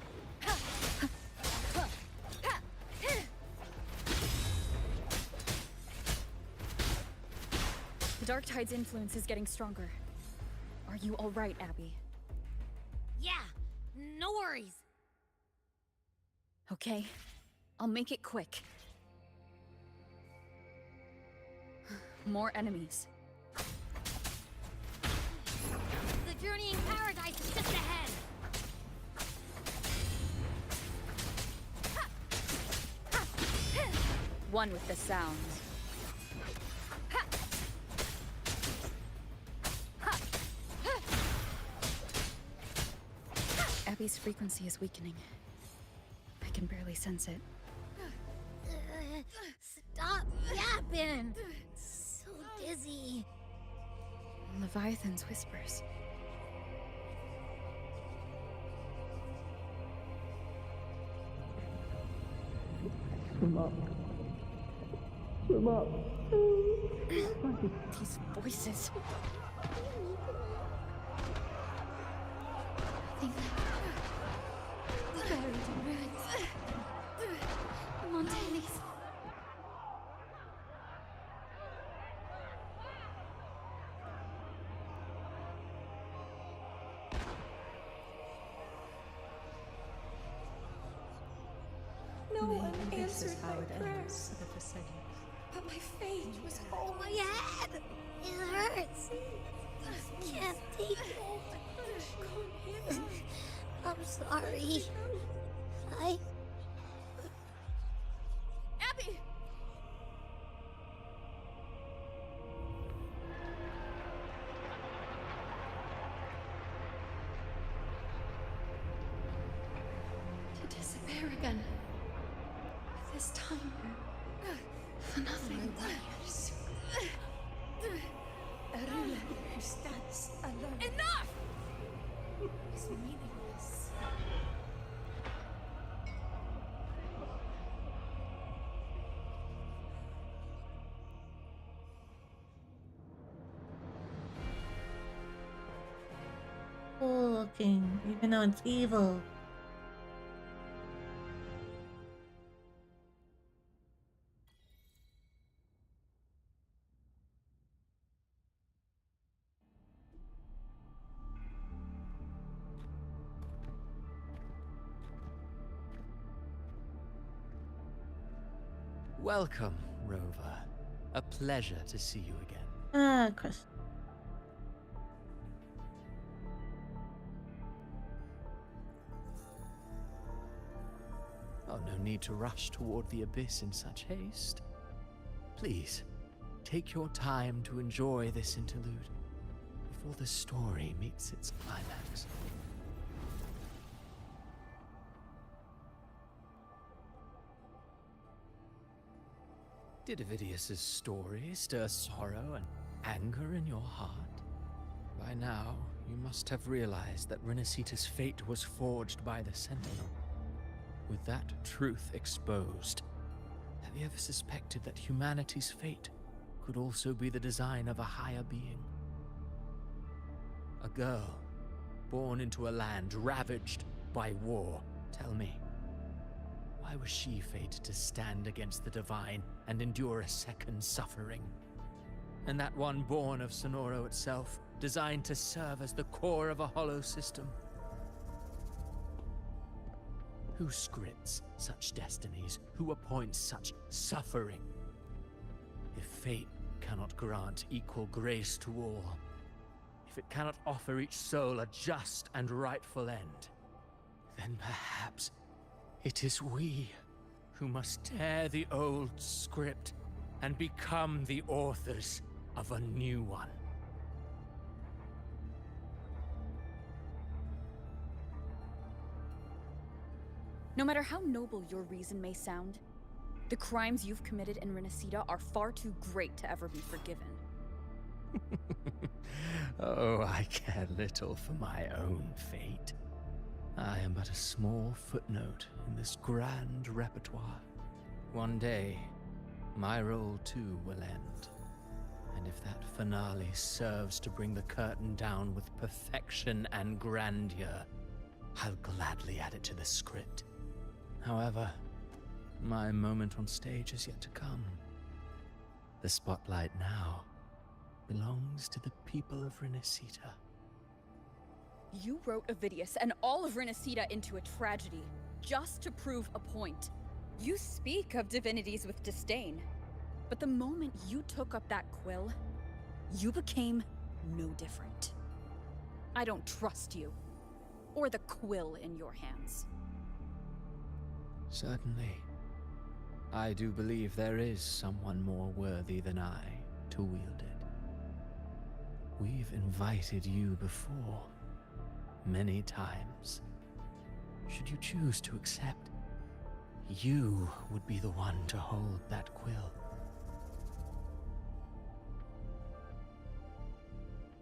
D: The Dark Tide's influence is getting stronger. Are you all right, Abby?
N: Yeah, no worries.
D: Okay, I'll make it quick. More enemies.
N: The journey in paradise is just ahead.
D: One with the sound. Abby's frequency is weakening. I can barely sense it.
N: Stop yapping! So dizzy.
D: Leviathan's whispers.
R: Swim up. Swim up.
D: These voices.
J: I think we're buried in ruins. Montelli's.
R: No one
K: Maybe this is
R: answered
K: how
R: my
K: it
R: prayers,
K: ends for the Forsaken.
R: but my fate was all
N: My head! It hurts! I can't take it. I'm sorry.
F: Abby!
R: to disappear again. This time, for nothing. A ruler who stands alone.
F: Enough!
R: Is meaningless.
A: Cool looking, even though it's evil.
I: Welcome, Rover. A pleasure to see you again.
A: Ah, Chris.
I: Oh, no need to rush toward the abyss in such haste. Please, take your time to enjoy this interlude before the story meets its climax. Did Avidius's story stir sorrow and anger in your heart? By now, you must have realized that Renacita's fate was forged by the Sentinel. With that truth exposed, have you ever suspected that humanity's fate could also be the design of a higher being? A girl, born into a land ravaged by war. Tell me, why was she fated to stand against the divine and endure a second suffering? And that one born of Sonoro itself, designed to serve as the core of a hollow system? Who scripts such destinies? Who appoints such suffering? If fate cannot grant equal grace to all, if it cannot offer each soul a just and rightful end, then perhaps it is we who must tear the old script and become the authors of a new one.
D: No matter how noble your reason may sound, the crimes you've committed in Renacita are far too great to ever be forgiven.
I: Oh, I care little for my own fate. I am but a small footnote in this grand repertoire. One day, my role too will end. And if that finale serves to bring the curtain down with perfection and grandeur, I'll gladly add it to the script. However, my moment on stage is yet to come. The spotlight now belongs to the people of Renacita.
D: You wrote Avidius and all of Renacita into a tragedy, just to prove a point. You speak of divinities with disdain, but the moment you took up that quill, you became no different. I don't trust you, or the quill in your hands.
I: Certainly. I do believe there is someone more worthy than I to wield it. We've invited you before, many times, should you choose to accept, you would be the one to hold that quill.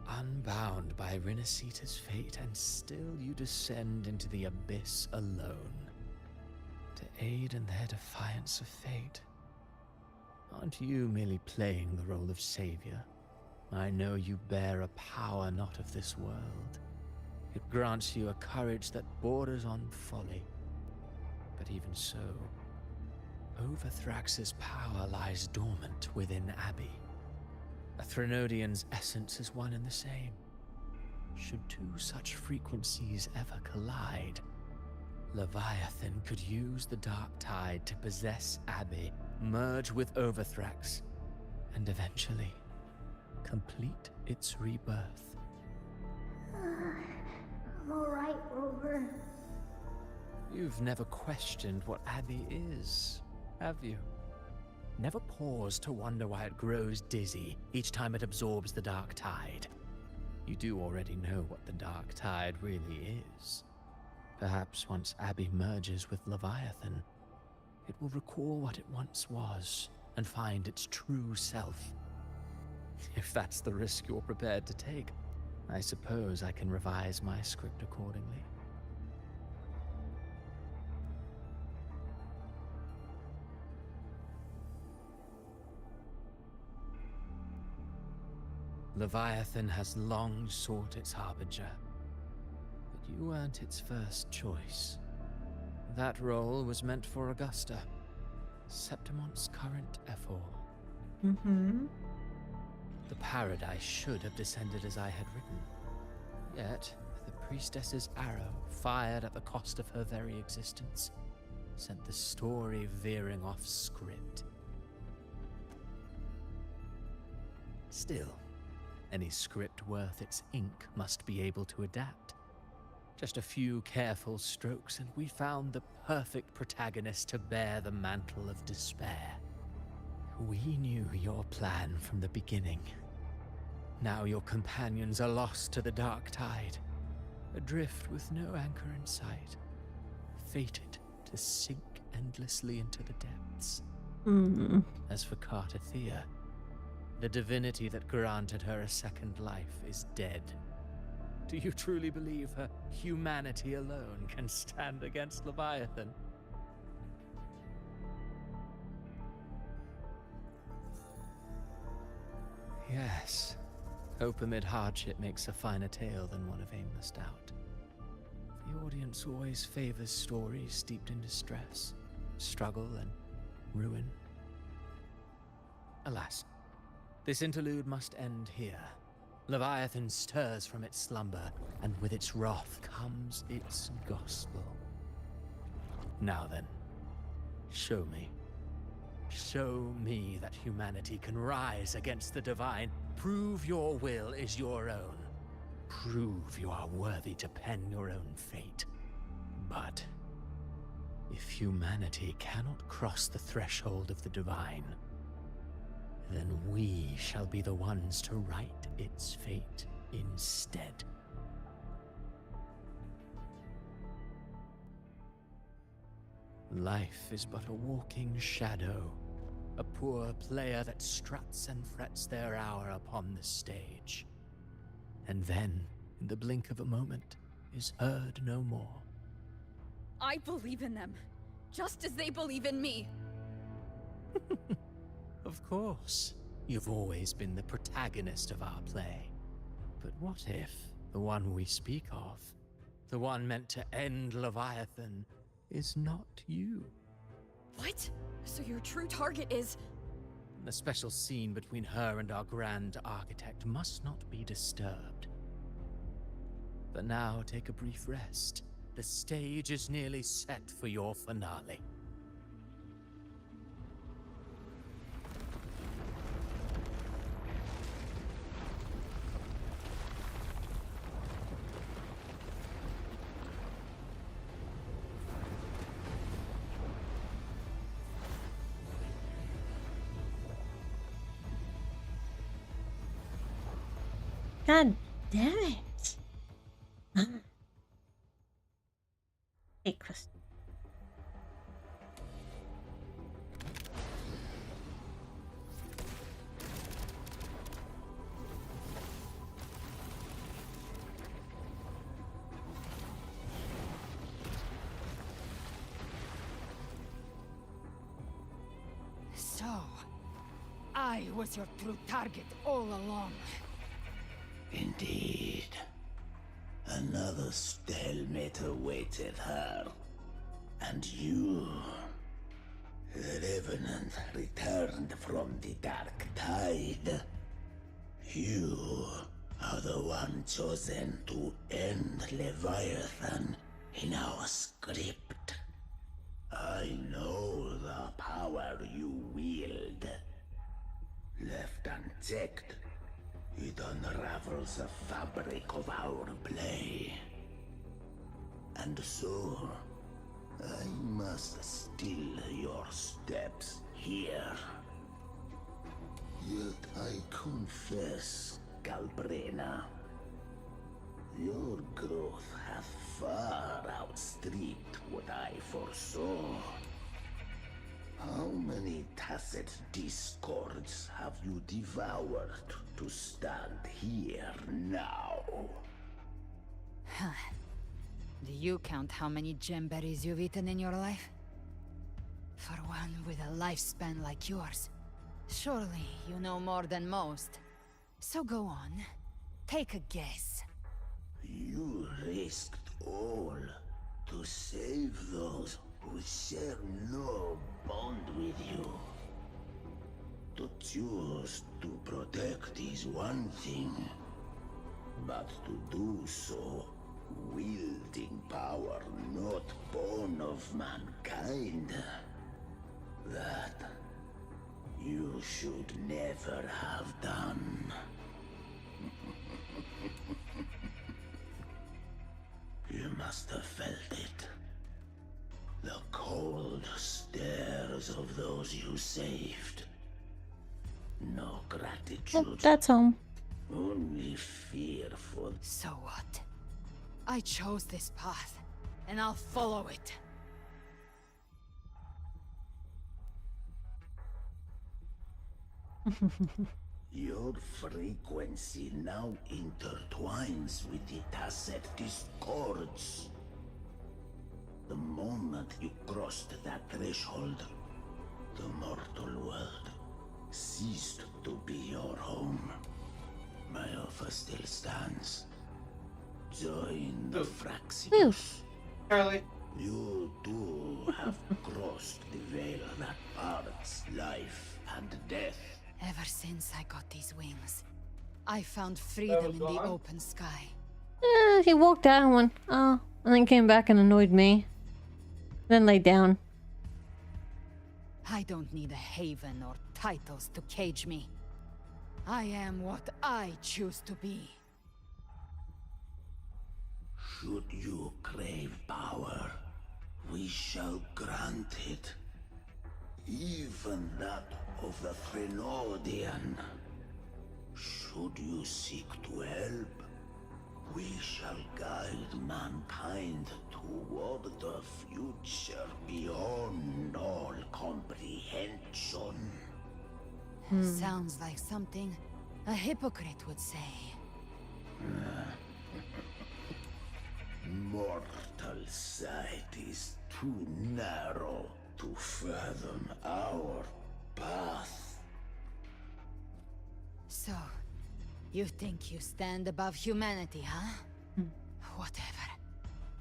I: Unbound by Rinasita's fate, and still you descend into the abyss alone, to aid in their defiance of fate. Aren't you merely playing the role of savior? I know you bear a power not of this world. It grants you a courage that borders on folly. But even so, Overthrax's power lies dormant within Abbey. A Threnodian's essence is one and the same. Should two such frequencies ever collide, Leviathan could use the dark tide to possess Abbey, merge with Overthrax, and eventually complete its rebirth.
N: I'm alright, Rover.
I: You've never questioned what Abbey is, have you? Never paused to wonder why it grows dizzy each time it absorbs the dark tide. You do already know what the dark tide really is. Perhaps once Abbey merges with Leviathan, it will recall what it once was and find its true self. If that's the risk you're prepared to take, I suppose I can revise my script accordingly. Leviathan has long sought its harbinger, but you weren't its first choice. That role was meant for Augusta, Septimon's current Ephor.
A: Mm-hmm.
I: The paradise should have descended as I had written. Yet, the priestess's arrow, fired at the cost of her very existence, sent the story veering off script. Still, any script worth its ink must be able to adapt. Just a few careful strokes and we found the perfect protagonist to bear the mantle of despair. We knew your plan from the beginning. Now your companions are lost to the dark tide, adrift with no anchor in sight, fated to sink endlessly into the depths. As for Cartathea, the divinity that granted her a second life is dead. Do you truly believe her humanity alone can stand against Leviathan? Yes, hope amid hardship makes a finer tale than one of aimless doubt. The audience always favors stories steeped in distress, struggle, and ruin. Alas, this interlude must end here. Leviathan stirs from its slumber, and with its wrath comes its gospel. Now then, show me. Show me that humanity can rise against the divine. Prove your will is your own. Prove you are worthy to pen your own fate. But if humanity cannot cross the threshold of the divine, then we shall be the ones to write its fate instead. Life is but a walking shadow, a poor player that struts and frets their hour upon the stage, and then, in the blink of a moment, is heard no more.
D: I believe in them, just as they believe in me.
I: Of course, you've always been the protagonist of our play. But what if the one we speak of, the one meant to end Leviathan, is not you?
D: What? So your true target is...
I: The special scene between her and our grand architect must not be disturbed. But now take a brief rest. The stage is nearly set for your finale.
A: God damn it. 8 crystal.
C: So, I was your true target all along.
O: Indeed. Another stalemate awaited her. And you... The Revenant returned from the Dark Tide. You are the one chosen to end Leviathan in our script. I know the power you wield. Left unchecked, it unravels the fabric of our play. And so, I must still your steps here. Yet I confess, Galbrena, your growth hath far outstripped what I foresaw. How many tacit discords have you devoured to stand here now?
C: Do you count how many gemberries you've eaten in your life? For one with a lifespan like yours, surely you know more than most. So go on, take a guess.
O: You risked all to save those who share no bond with you. To choose to protect is one thing, but to do so wielding power not born of mankind, that you should never have done. You must have felt it. The cold stares of those you saved. No gratitude.
A: Oh, that's home.
O: Only fear for...
C: So what? I chose this path, and I'll follow it.
O: Your frequency now intertwines with the tacit discords. The moment you crossed that threshold, the mortal world ceased to be your home. My offer still stands. Join the Fraxius.
L: Charlie.
O: You too have crossed the veil that parts life and death.
C: Ever since I got these wings, I found freedom in the open sky.
A: He walked out and went, oh, and then came back and annoyed me. Then laid down.
C: I don't need a haven or titles to cage me. I am what I choose to be.
O: Should you crave power, we shall grant it. Even that of the Threnodian. Should you seek to help, we shall guide mankind toward the future beyond all comprehension.
C: Sounds like something a hypocrite would say.
O: Mortal sight is too narrow to fathom our path.
C: So, you think you stand above humanity, huh? Whatever.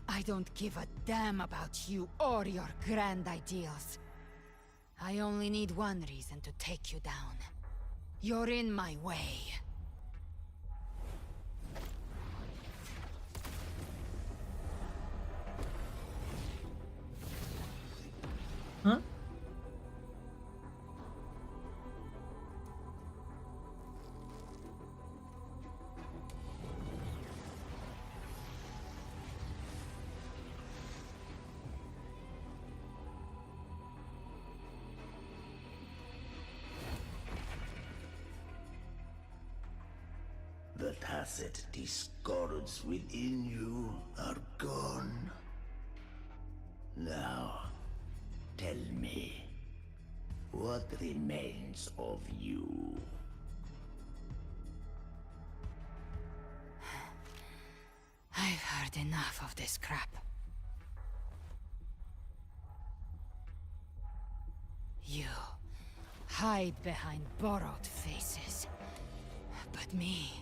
C: I don't give a damn about you or your grand ideals. I only need one reason to take you down. You're in my way.
A: Huh?
O: The tacit discords within you are gone. Now, tell me, what remains of you?
C: I've heard enough of this crap. You hide behind borrowed faces. But me,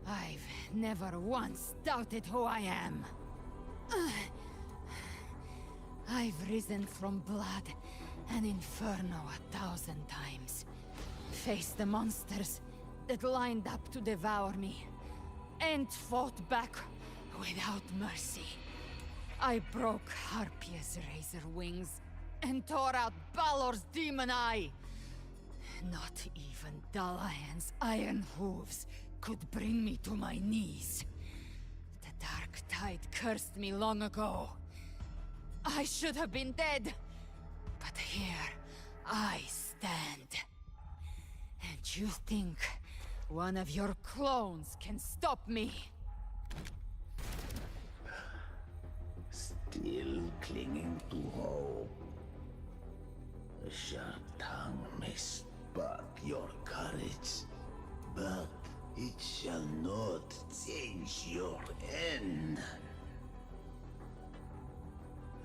C: I've never once doubted who I am. I've risen from blood and inferno 1,000 times. Faced the monsters that lined up to devour me, and fought back without mercy. I broke Harpia's razor wings and tore out Balor's demon eye. Not even Dalahan's iron hooves could bring me to my knees. The Dark Tide cursed me long ago. I should have been dead, but here I stand. And you think one of your clones can stop me?
O: Still clinging to hope. The sharp tongue may spark your courage, but it shall not change your end.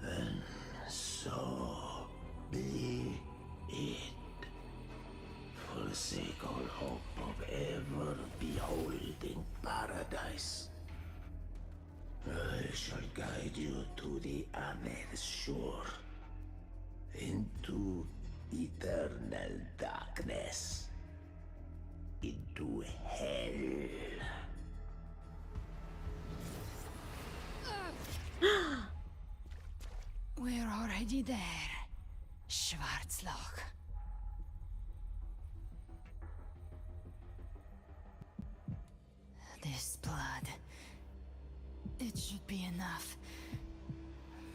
O: And so be it. Forsake all hope of ever beholding paradise. I shall guide you to the other shore, into eternal darkness, into hell.
C: We're already there, Schwarzloch. This blood, it should be enough.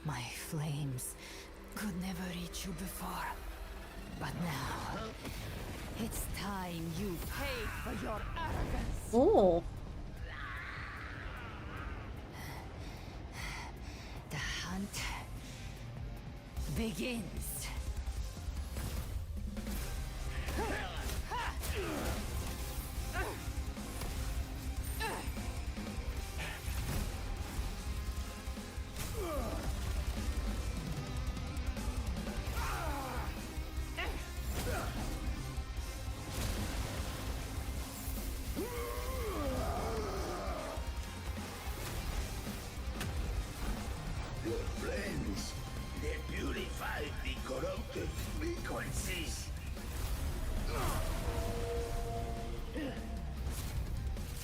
C: My flames could never reach you before, but now it's time you pay for your arrogance.
A: Oh.
C: The hunt begins.
O: The flames, they purify the corrupted frequencies.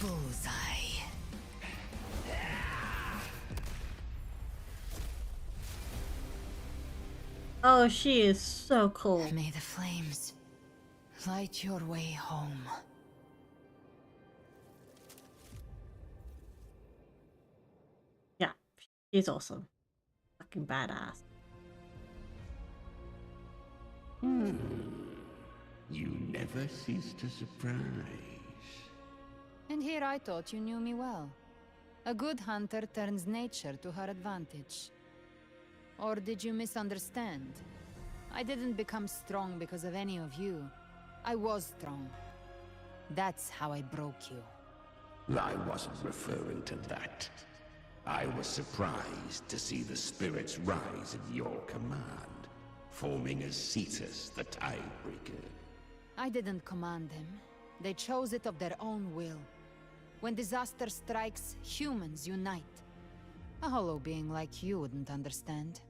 C: Bullseye.
A: Oh, she is so cool.
C: May the flames light your way home.
A: Yeah, she's awesome. Fucking badass.
O: You never cease to surprise.
C: And here I thought you knew me well. A good hunter turns nature to her advantage. Or did you misunderstand? I didn't become strong because of any of you. I was strong. That's how I broke you.
O: I wasn't referring to that. I was surprised to see the spirits rise at your command, forming as Cetus the Tidebreaker.
C: I didn't command them. They chose it of their own will. When disaster strikes, humans unite. A hollow being like you wouldn't understand.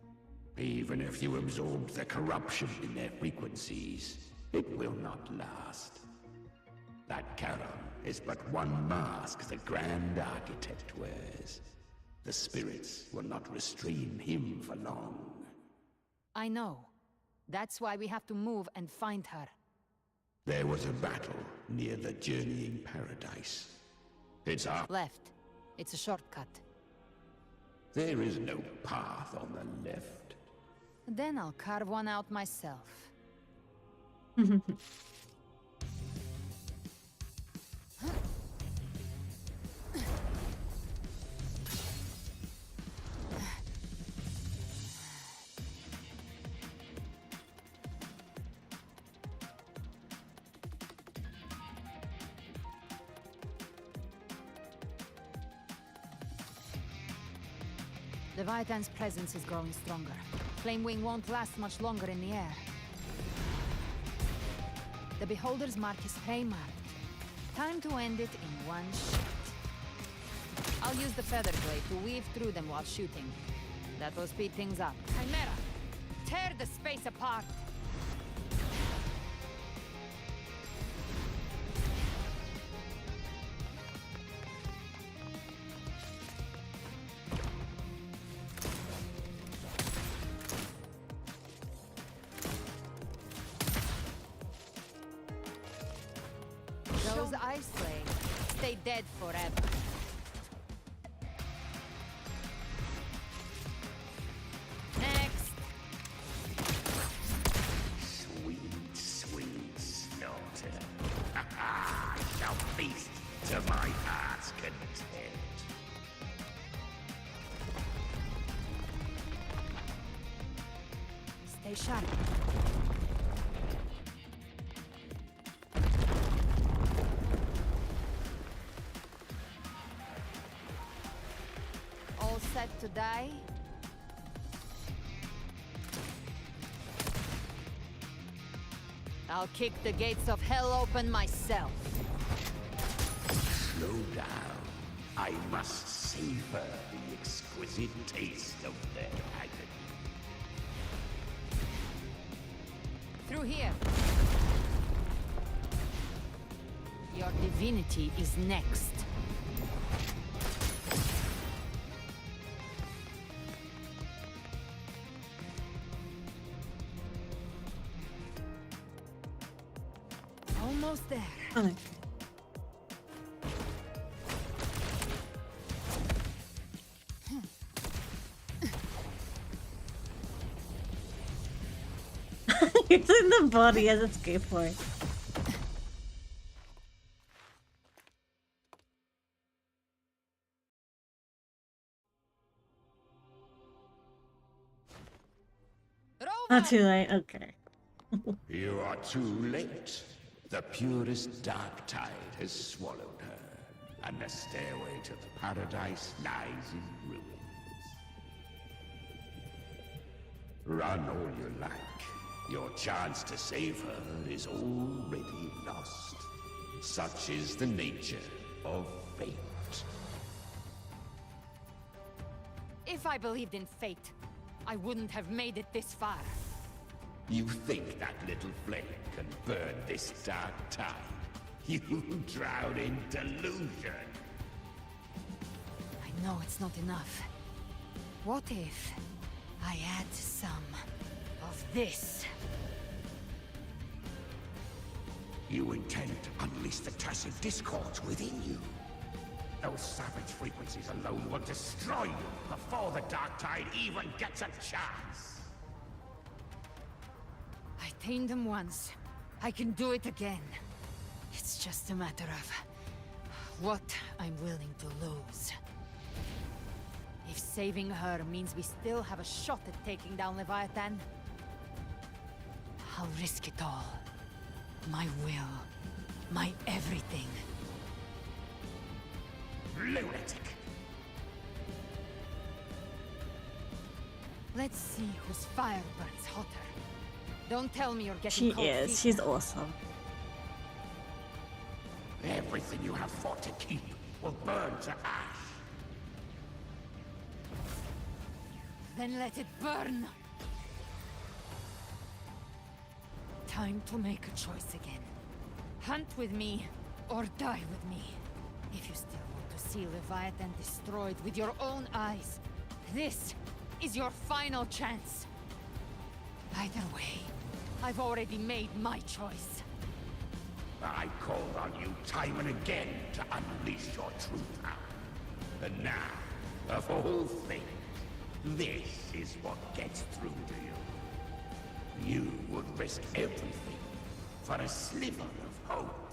O: Even if you absorb the corruption in their frequencies, it will not last. That Charon is but one mask the Grand Architect wears. The spirits will not restrain him for long.
C: I know. That's why we have to move and find her.
O: There was a battle near the Journeying Paradise. It's up.
C: Left. It's a shortcut.
O: There is no path on the left.
C: Then I'll carve one out myself. Leviathan's presence is growing stronger. Flamewing won't last much longer in the air. The Beholder's mark is prey marked. Time to end it in one shot. I'll use the feather blade to weave through them while shooting. That will speed things up. Chimera! Tear the space apart! Those ice slaves stay dead forever. Next.
O: Sweet, sweet slaughter. I shall feast to my heart's content.
C: Stay sharp. All set to die? I'll kick the gates of hell open myself.
O: Slow down. I must savor the exquisite taste of their agony.
C: Through here. Your divinity is next. Almost there.
A: Okay. Using the body as a skateboard. Not too late, okay.
O: You are too late. The purest dark tide has swallowed her, and the stairway to the paradise lies in ruins. Run all you like. Your chance to save her is already lost. Such is the nature of fate.
C: If I believed in fate, I wouldn't have made it this far.
O: You think that little flame can burn this dark tide? You drown in delusion.
C: I know it's not enough. What if I add some of this?
O: You intend to unleash the tacit discords within you. Those savage frequencies alone will destroy you before the dark tide even gets a chance.
C: I tamed them once. I can do it again. It's just a matter of what I'm willing to lose. If saving her means we still have a shot at taking down Leviathan, I'll risk it all. My will. My everything.
O: Lunatic!
C: Let's see whose fire burns hotter. Don't tell me you're getting
A: She
C: cold
A: is.
C: feet.
A: She's awesome.
O: Everything you have fought to keep will burn to ash.
C: Then let it burn! Time to make a choice again. Hunt with me, or die with me. If you still want to see Leviathan destroyed with your own eyes, this is your final chance. Either way, I've already made my choice.
O: I called on you time and again to unleash your true power. And now, of all things, this is what gets through to you. You would risk everything for a sliver of hope.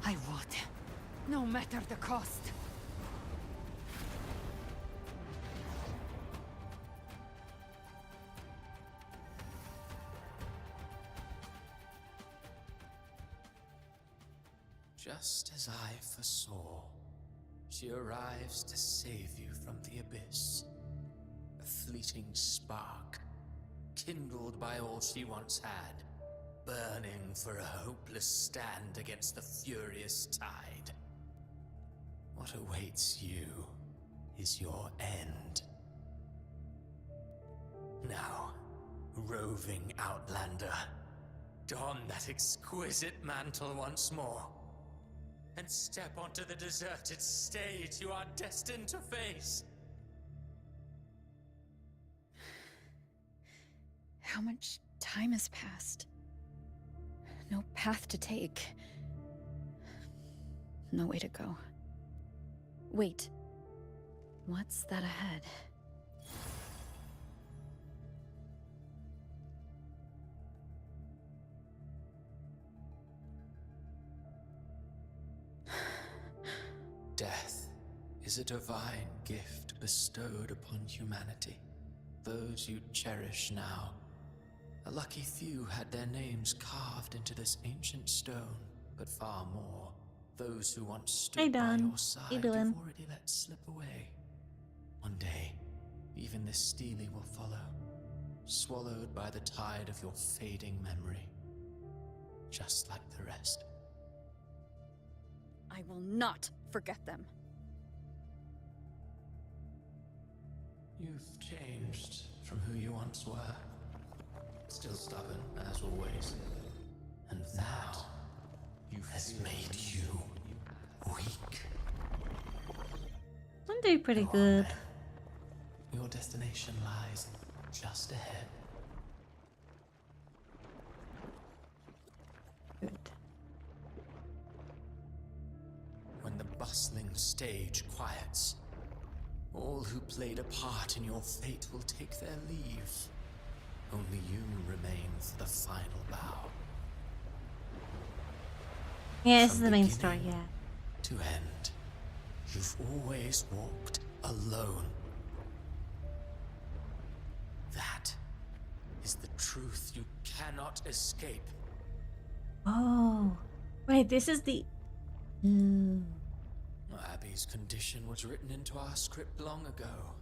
C: I would, no matter the cost.
B: Just as I foresaw,
L: She arrives to save you from the abyss. A fleeting spark, kindled by all she once had, burning for a hopeless stand against the furious tide. What awaits you is your end. Now, roving outlander, don that exquisite mantle once more, and step onto the deserted stage you are destined to face.
D: How much time has passed? No path to take. No way to go. Wait. What's that ahead?
L: Death is a divine gift bestowed upon humanity. Those you cherish now, a lucky few had their names carved into this ancient stone, but far more, those who once stood by your side you've already let slip away. One day, even this stele will follow, swallowed by the tide of your fading memory, just like the rest.
D: I will not forget them.
L: You've changed from who you once were. Still stubborn, as always. And that has made you weak.
A: I'm doing pretty good.
L: Your destination lies just ahead.
A: Good.
L: When the bustling stage quiets, all who played a part in your fate will take their leave. Only you remain for the final bow.
A: Yeah, this is the main story, yeah.
L: To end, you've always walked alone. That is the truth you cannot escape.
A: Oh. Wait, this is the...
L: Abby's condition was written into our script long ago.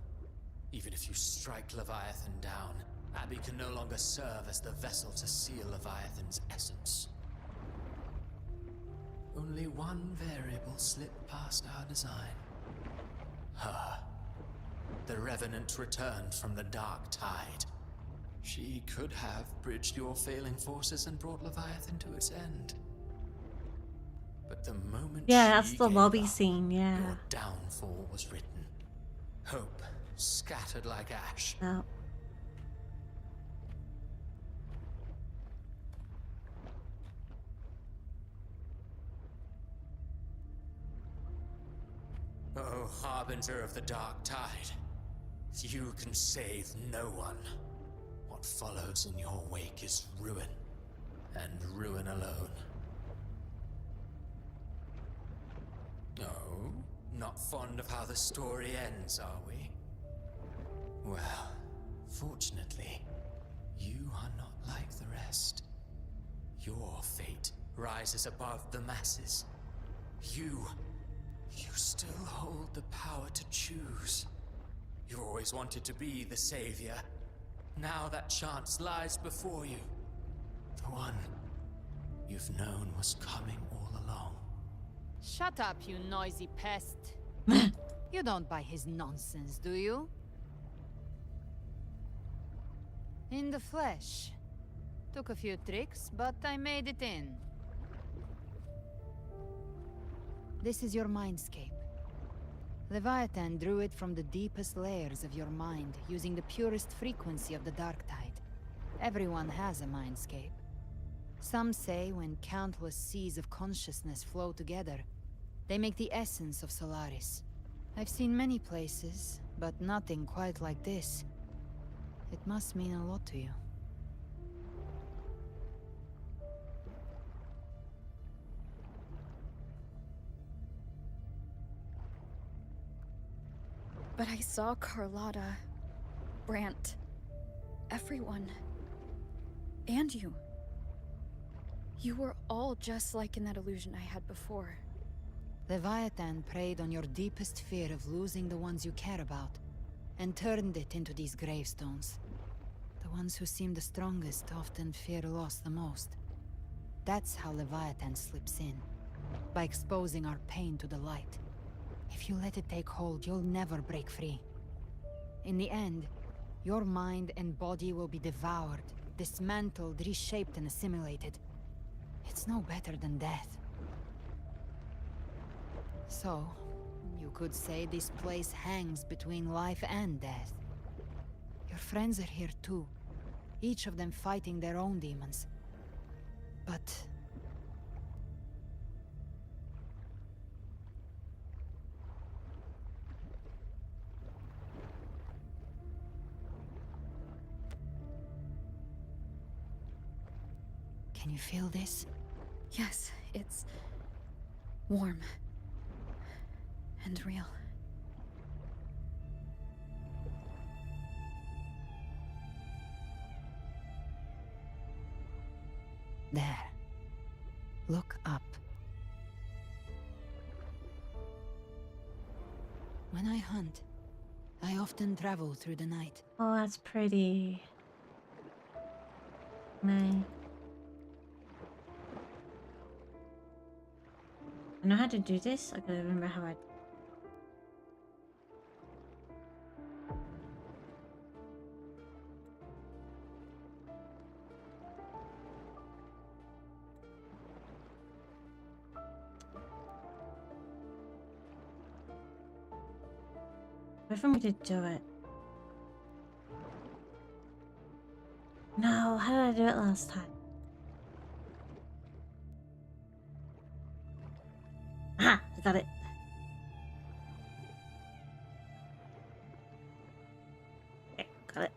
L: Even if you strike Leviathan down, Abby can no longer serve as the vessel to seal Leviathan's essence. Only one variable slipped past our design. Her. The Revenant returned from the Dark Tide. She could have bridged your failing forces and brought Leviathan to its end. But the moment
A: yeah, that's
L: she
A: the
L: gave
A: lobby
L: up,
A: scene, yeah.
L: your downfall was written. Hope scattered like ash.
A: Oh.
L: Oh, harbinger of the Dark Tide. You can save no one. What follows in your wake is ruin, and ruin alone. Oh, not fond of how the story ends, are we? Well, fortunately, you are not like the rest. Your fate rises above the masses. You still hold the power to choose. You always wanted to be the savior. Now that chance lies before you. The one you've known was coming all along.
C: Shut up, you noisy pest. You don't buy his nonsense, do you? In the flesh. Took a few tricks, but I made it in. This is your mindscape. Leviathan drew it from the deepest layers of your mind, using the purest frequency of the Dark Tide. Everyone has a mindscape. Some say when countless seas of consciousness flow together, they make the essence of Solaris. I've seen many places, but nothing quite like this. It must mean a lot to you.
D: But I saw Carlotta, Brant, everyone. And you. You were all just like in that illusion I had before.
C: Leviathan preyed on your deepest fear of losing the ones you care about, and turned it into these gravestones. The ones who seem the strongest often fear loss the most. That's how Leviathan slips in, by exposing our pain to the light. If you let it take hold, you'll never break free. In the end, your mind and body will be devoured, dismantled, reshaped, and assimilated. It's no better than death. So, you could say this place hangs between life and death. Your friends are here too, each of them fighting their own demons. But... can you feel this?
D: Yes, it's warm and real.
C: There. Look up. When I hunt, I often travel through the night.
A: Oh, that's pretty. Nice. I know how to do this. I gotta remember how I. Wait for me to do it. No, how did I do it last time? Ah, I got it. Okay, got it.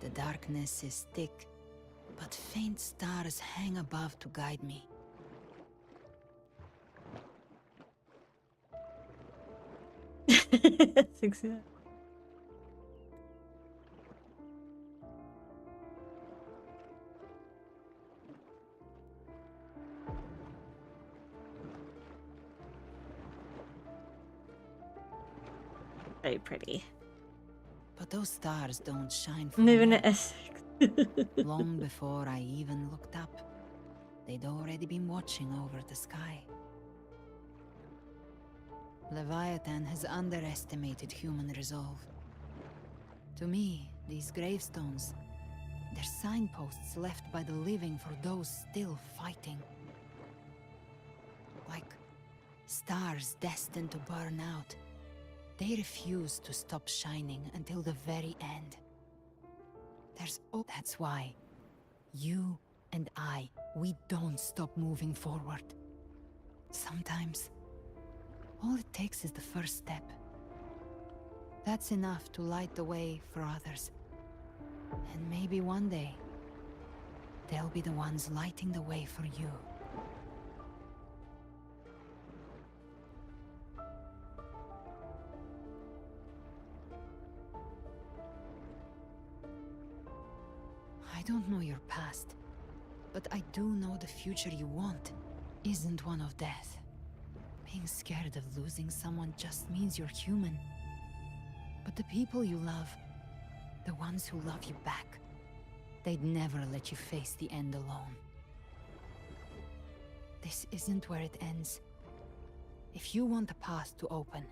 C: The darkness is thick, but faint stars hang above to guide me.
A: That's exactly. Very pretty.
C: But those stars don't shine for
A: Moving
C: me.
A: at Essex.
C: Long before I even looked up, they'd already been watching over the sky. Leviathan has underestimated human resolve. To me, these gravestones, they're signposts left by the living for those still fighting. Like stars destined to burn out. They refuse to stop shining until the very end. That's why you and I, we don't stop moving forward. Sometimes, all it takes is the first step. That's enough to light the way for others. And maybe one day, they'll be the ones lighting the way for you. I don't know your past, but I do know the future you want isn't one of death. Being scared of losing someone just means you're human. But the people you love, the ones who love you back, they'd never let you face the end alone. This isn't where it ends. If you want the path to open,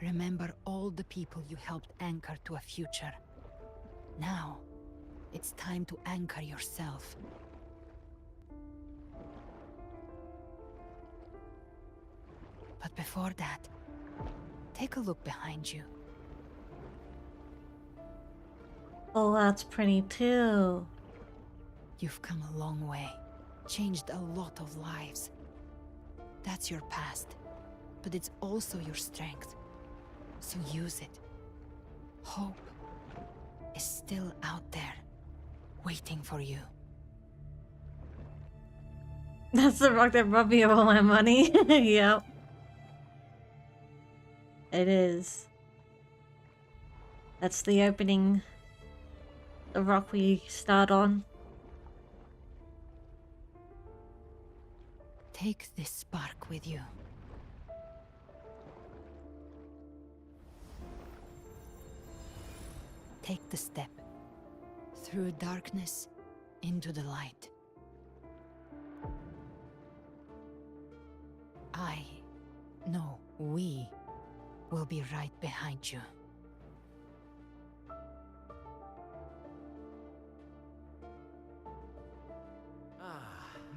C: remember all the people you helped anchor to a future. Now, it's time to anchor yourself. But before that, take a look behind you.
A: Oh, that's pretty too.
C: You've come a long way, changed a lot of lives. That's your past, but it's also your strength. So use it. Hope is still out there, waiting for you.
A: That's the rock that robbed me of all my money. Yep. It is. That's the opening. The rock we start on.
C: Take this spark with you. Take the step. Through darkness, into the light. No, we will be right behind you.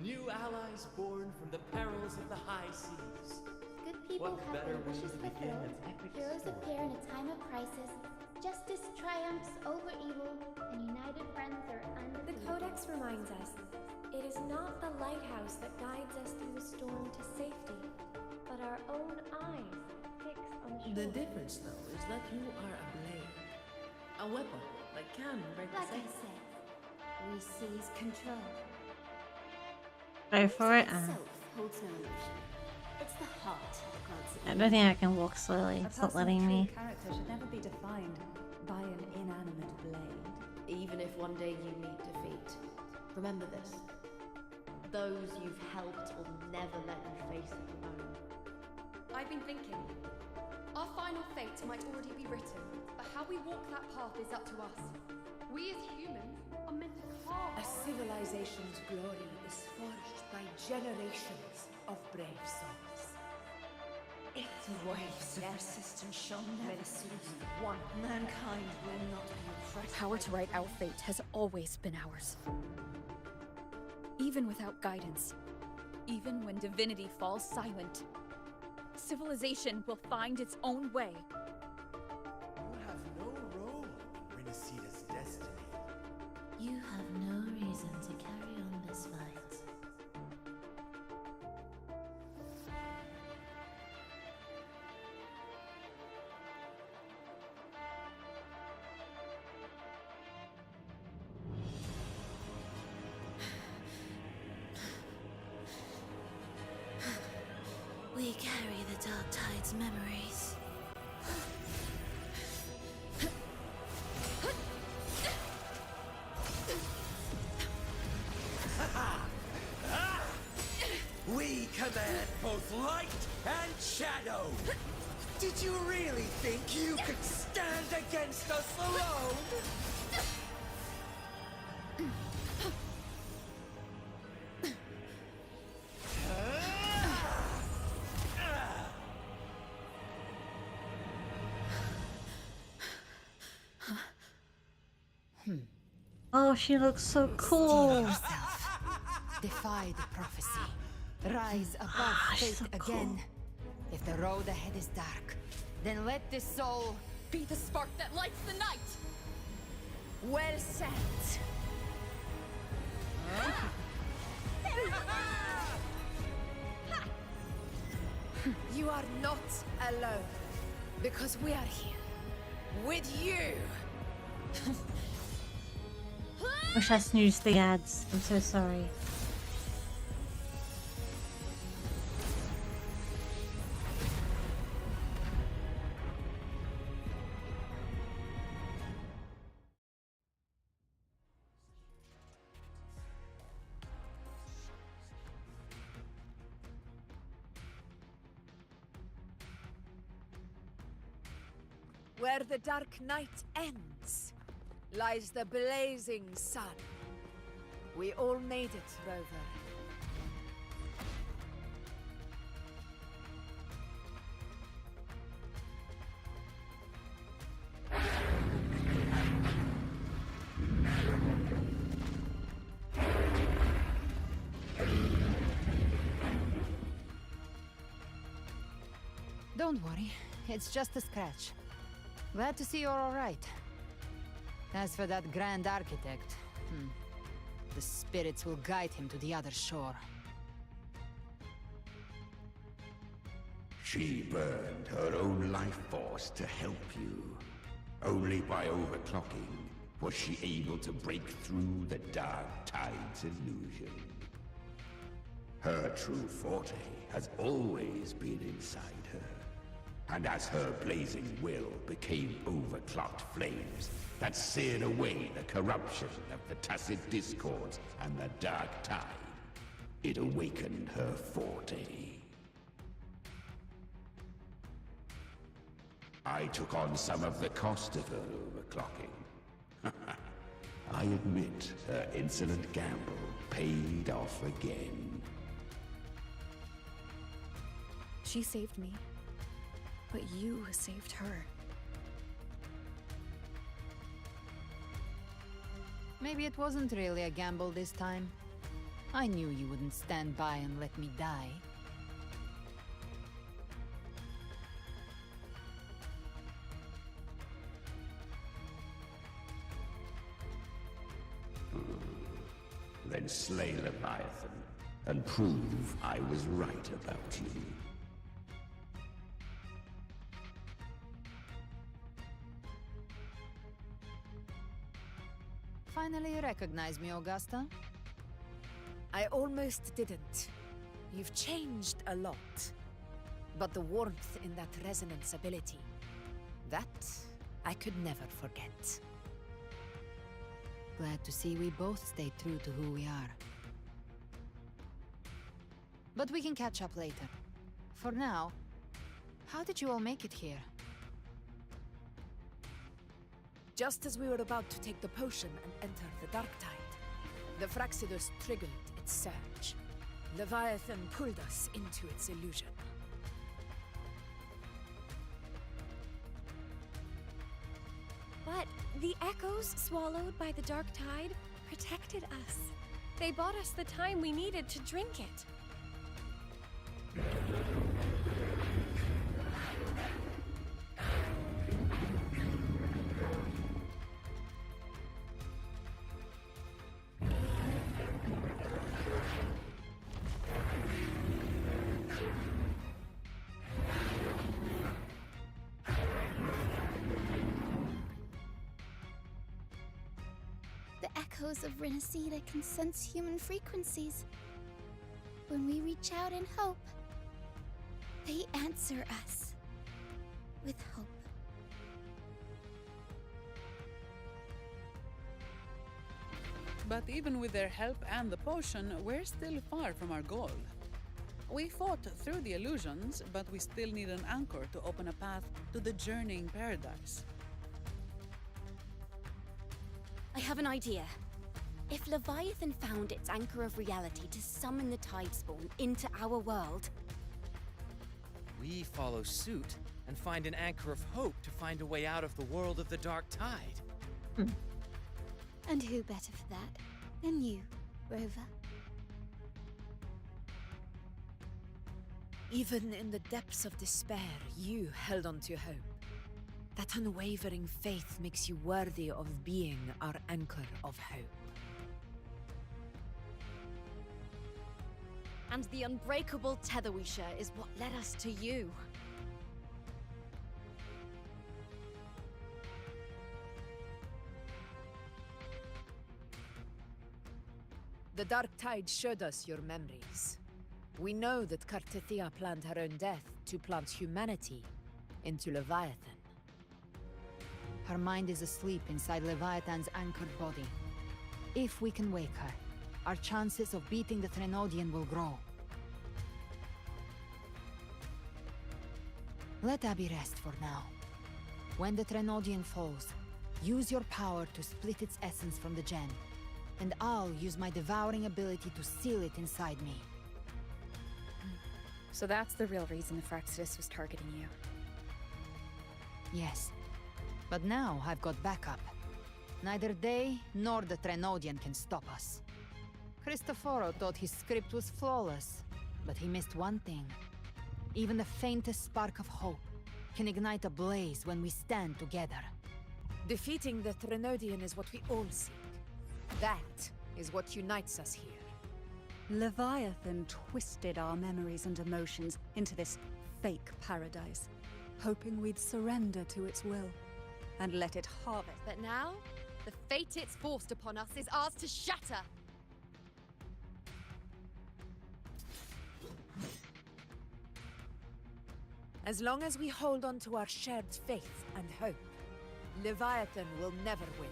I: New allies born from the perils of the high seas.
P: Good people
I: What
P: have
I: better
P: their
I: way
P: wishes
I: to begin
P: fulfilled.
I: an epic
P: Heroes
I: story?
P: appear in a time of crisis. Justice triumphs over evil, and united friends are undefeated.
V: The Codex reminds us, it is not the lighthouse that guides us through the storm to safety, but our own eyes fixed on the shore.
W: The difference, though, is that you are a blade. A weapon that can break
P: Like
W: the
P: I
W: sail.
P: said, we seize control.
A: Go for it.
P: Itself holds no illusion. It's the heart that grants it.
A: I don't think I can walk slowly. It's not letting me.
K: Character should never be defined by an inanimate blade.
M: Even if one day you meet defeat, remember this. Those you've helped will never let you face it alone.
F: I've been thinking. Our final fate might already be written, but how we walk that path is up to us. We as humans are meant to carve
H: A civilization's glory is forged by generations of brave souls.
K: The waves of resistance shall never cease. Mankind will not be oppressed.
D: Power to write our fate has always been ours. Even without guidance, even when divinity falls silent, civilization will find its own way.
B: You have no role in Renacita's destiny.
P: You have no reason to carry on this fight. We carry the Dark Tide's memories.
B: We command both light and shadow. Did you really think you could stand against us alone?
A: Oh, she looks so cool.
C: Yourself. Defy the prophecy. Rise above fate again. If the road ahead is dark, then let this soul
D: Be the spark that lights the night!
H: Well said. You are not alone, because we are here with you.
A: Wish I snoozed the ads. I'm so sorry.
H: Where the dark night ends, lies the blazing sun. We all made it, Rover.
C: Don't worry, it's just a scratch. Glad to see you're all right. As for that Grand Architect, the spirits will guide him to the other shore.
O: She burned her own life force to help you. Only by overclocking was she able to break through the Dark Tide's illusion. Her true forte has always been inside her. And as her blazing will became overclocked flames that seared away the corruption of the Tacit Discords and the Dark Tide, It awakened her forte. I took on some of the cost of her overclocking. I admit her insolent gamble paid off again.
D: She saved me, but you saved her.
C: Maybe it wasn't really a gamble this time. I knew you wouldn't stand by and let me die.
O: Then slay Leviathan and prove I was right about you.
C: Finally recognize me, Augusta?
H: I almost didn't. You've changed a lot. But the warmth in that resonance ability, that I could never forget.
C: Glad to see we both stayed true to who we are. But we can catch up later. For now, how did you all make it here?
H: Just as we were about to take the potion and enter the Dark Tide, the Fraxidus triggered its surge. Leviathan pulled us into its illusion.
V: But the echoes swallowed by the Dark Tide protected us. They bought us the time we needed to drink it.
J: The echoes of Renacida can sense human frequencies. When we reach out in hope, they answer us with hope.
Q: But even with their help and the potion, we're still far from our goal. We fought through the illusions, but we still need an anchor to open a path to the journeying paradise.
E: I have an idea. If Leviathan found its anchor of reality to summon the Tidespawn into our world,
I: We follow suit and find an anchor of hope to find a way out of the world of the Dark Tide.
J: And who better for that than you, Rover?
H: Even in the depths of despair, you held on to hope. That unwavering faith makes you worthy of being our anchor of hope.
M: And the unbreakable tether we share is what led us to you.
H: The Dark Tide showed us your memories. We know that Kartithia planned her own death to plant humanity into Leviathan.
C: Her mind is asleep inside Leviathan's anchored body. If we can wake her, our chances of beating the Threnodian will grow. Let Abby rest for now. When the Threnodian falls, use your power to split its essence from the gem, and I'll use my devouring ability to seal it inside me.
D: So that's the real reason Fraxidus was targeting you.
C: Yes. But now I've got backup. Neither they nor the Threnodian can stop us. Cristoforo thought his script was flawless, but he missed one thing. Even the faintest spark of hope can ignite a blaze when we stand together.
H: Defeating the Threnodian is what we all seek. That is what unites us here.
K: Leviathan twisted our memories and emotions into this fake paradise, hoping we'd surrender to its will and let it harvest.
F: But now, the fate it's forced upon us is ours to shatter.
H: As long as we hold on to our shared faith and hope, Leviathan will never win.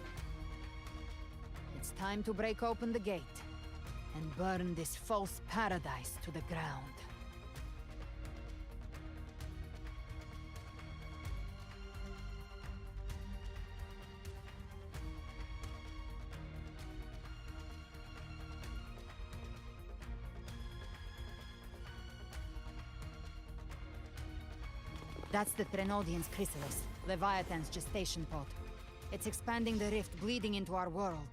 C: It's time to break open the gate and burn this false paradise to the ground. That's the Threnodian's chrysalis, Leviathan's gestation pod. It's expanding the rift, bleeding into our world.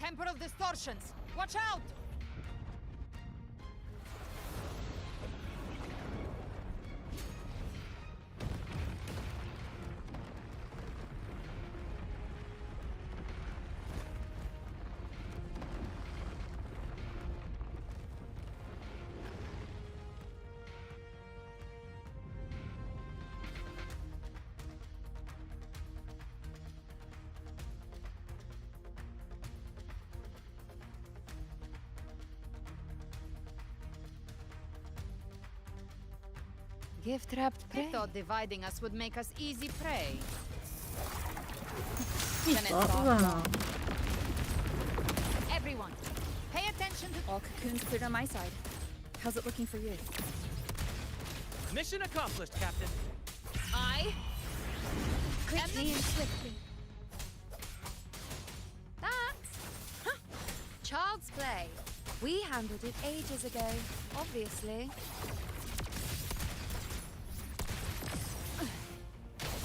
C: Temporal distortions! Watch out!
D: Gift-wrapped prey.
C: I thought dividing us would make us easy prey. Everyone, pay attention to...
D: All cocoons cleared on my side. How's it looking for you?
I: Mission accomplished, Captain.
J: Quickly and swiftly.
F: That's child's play. We handled it ages ago, obviously.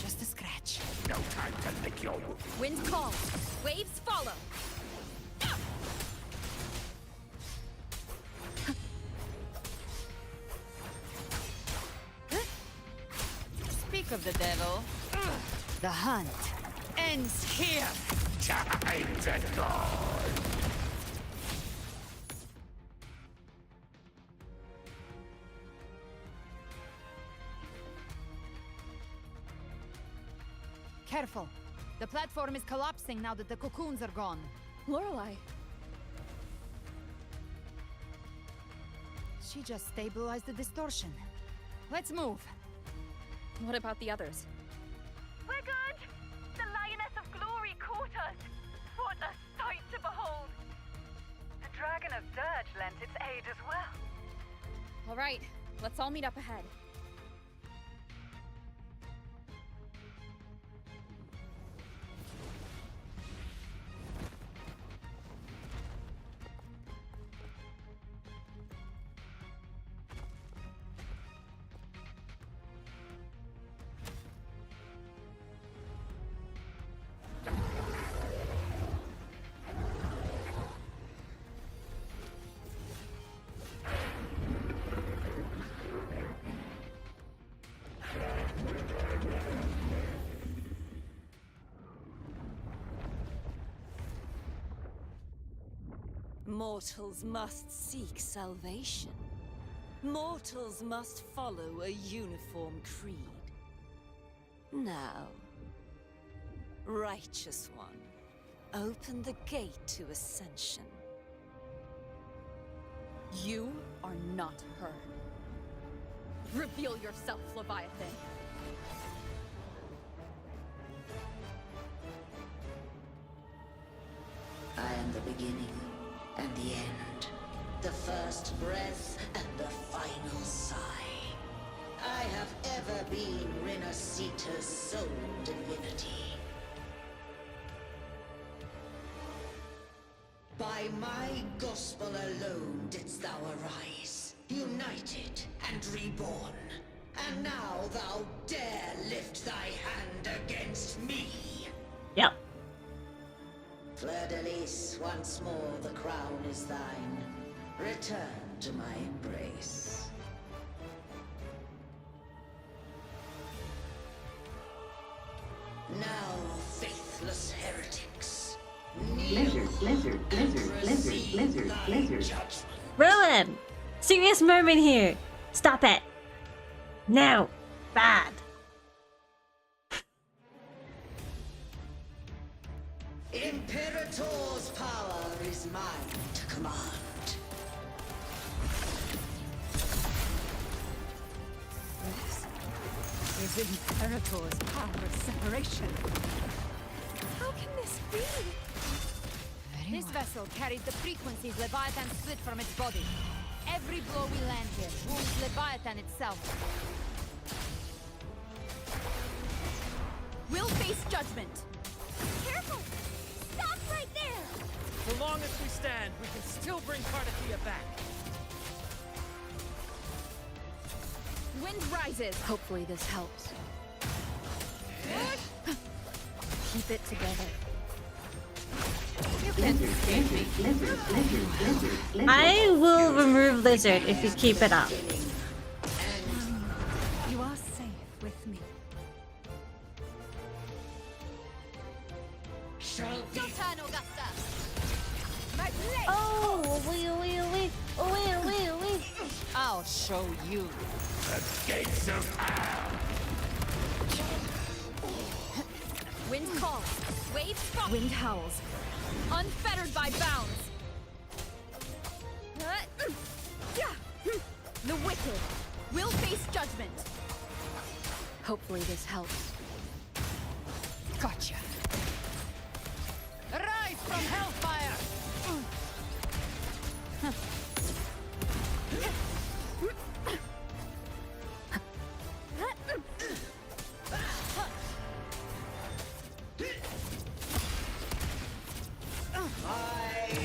C: Just a scratch.
O: No time to lick your wound.
F: Wind calm. Waves follow.
C: Speak of the devil. The hunt ends here.
O: Time to go.
C: Careful. The platform is collapsing now that the cocoons are gone.
D: Lorelei.
C: She just stabilized the distortion. Let's move.
D: What about the others?
S: We're good! The Lioness of Glory caught us! What a sight to behold! The Dragon of Dirge lent its aid as well.
D: All right, let's all meet up ahead.
E: Mortals must seek salvation. Mortals must follow a uniform creed. Now, Righteous One, open the gate to ascension.
D: You are not her. Reveal yourself, Leviathan.
T: I am the beginning and the end. The first breath and the final sigh. I have ever been Renacita's sole divinity. By my gospel alone didst thou arise, united and reborn. And now thou dare lift thy hand against me.
A: Yep.
T: Fleur de Lis, once more the crown is thine. Return to my embrace. Now, faithless heretics, kneel and receive thy judgment.
A: Ruin! Serious moment here. Stop it. No. Bad.
T: Imperator's power is mine to command.
C: This is Imperator's power of separation.
J: How can this be?
C: This vessel carried the frequencies Leviathan split from its body. Every blow we land here wounds Leviathan itself. We'll face judgment.
F: Careful! Stop right there!
I: So long as we stand, we can still bring Parthia back.
C: Wind rises.
D: Hopefully this helps. Keep it together.
A: I will remove lizard if you keep it up.
K: You are safe with me.
F: Your turn, Augusta!
A: Oh, wee.
C: I'll show you.
O: The gates of hell!
C: Wind calls. Waves fall.
D: Wind howls.
C: Unfettered by bounds. The wicked will face judgment.
D: Hopefully this helps.
C: Gotcha. Arise from hellfire.
T: My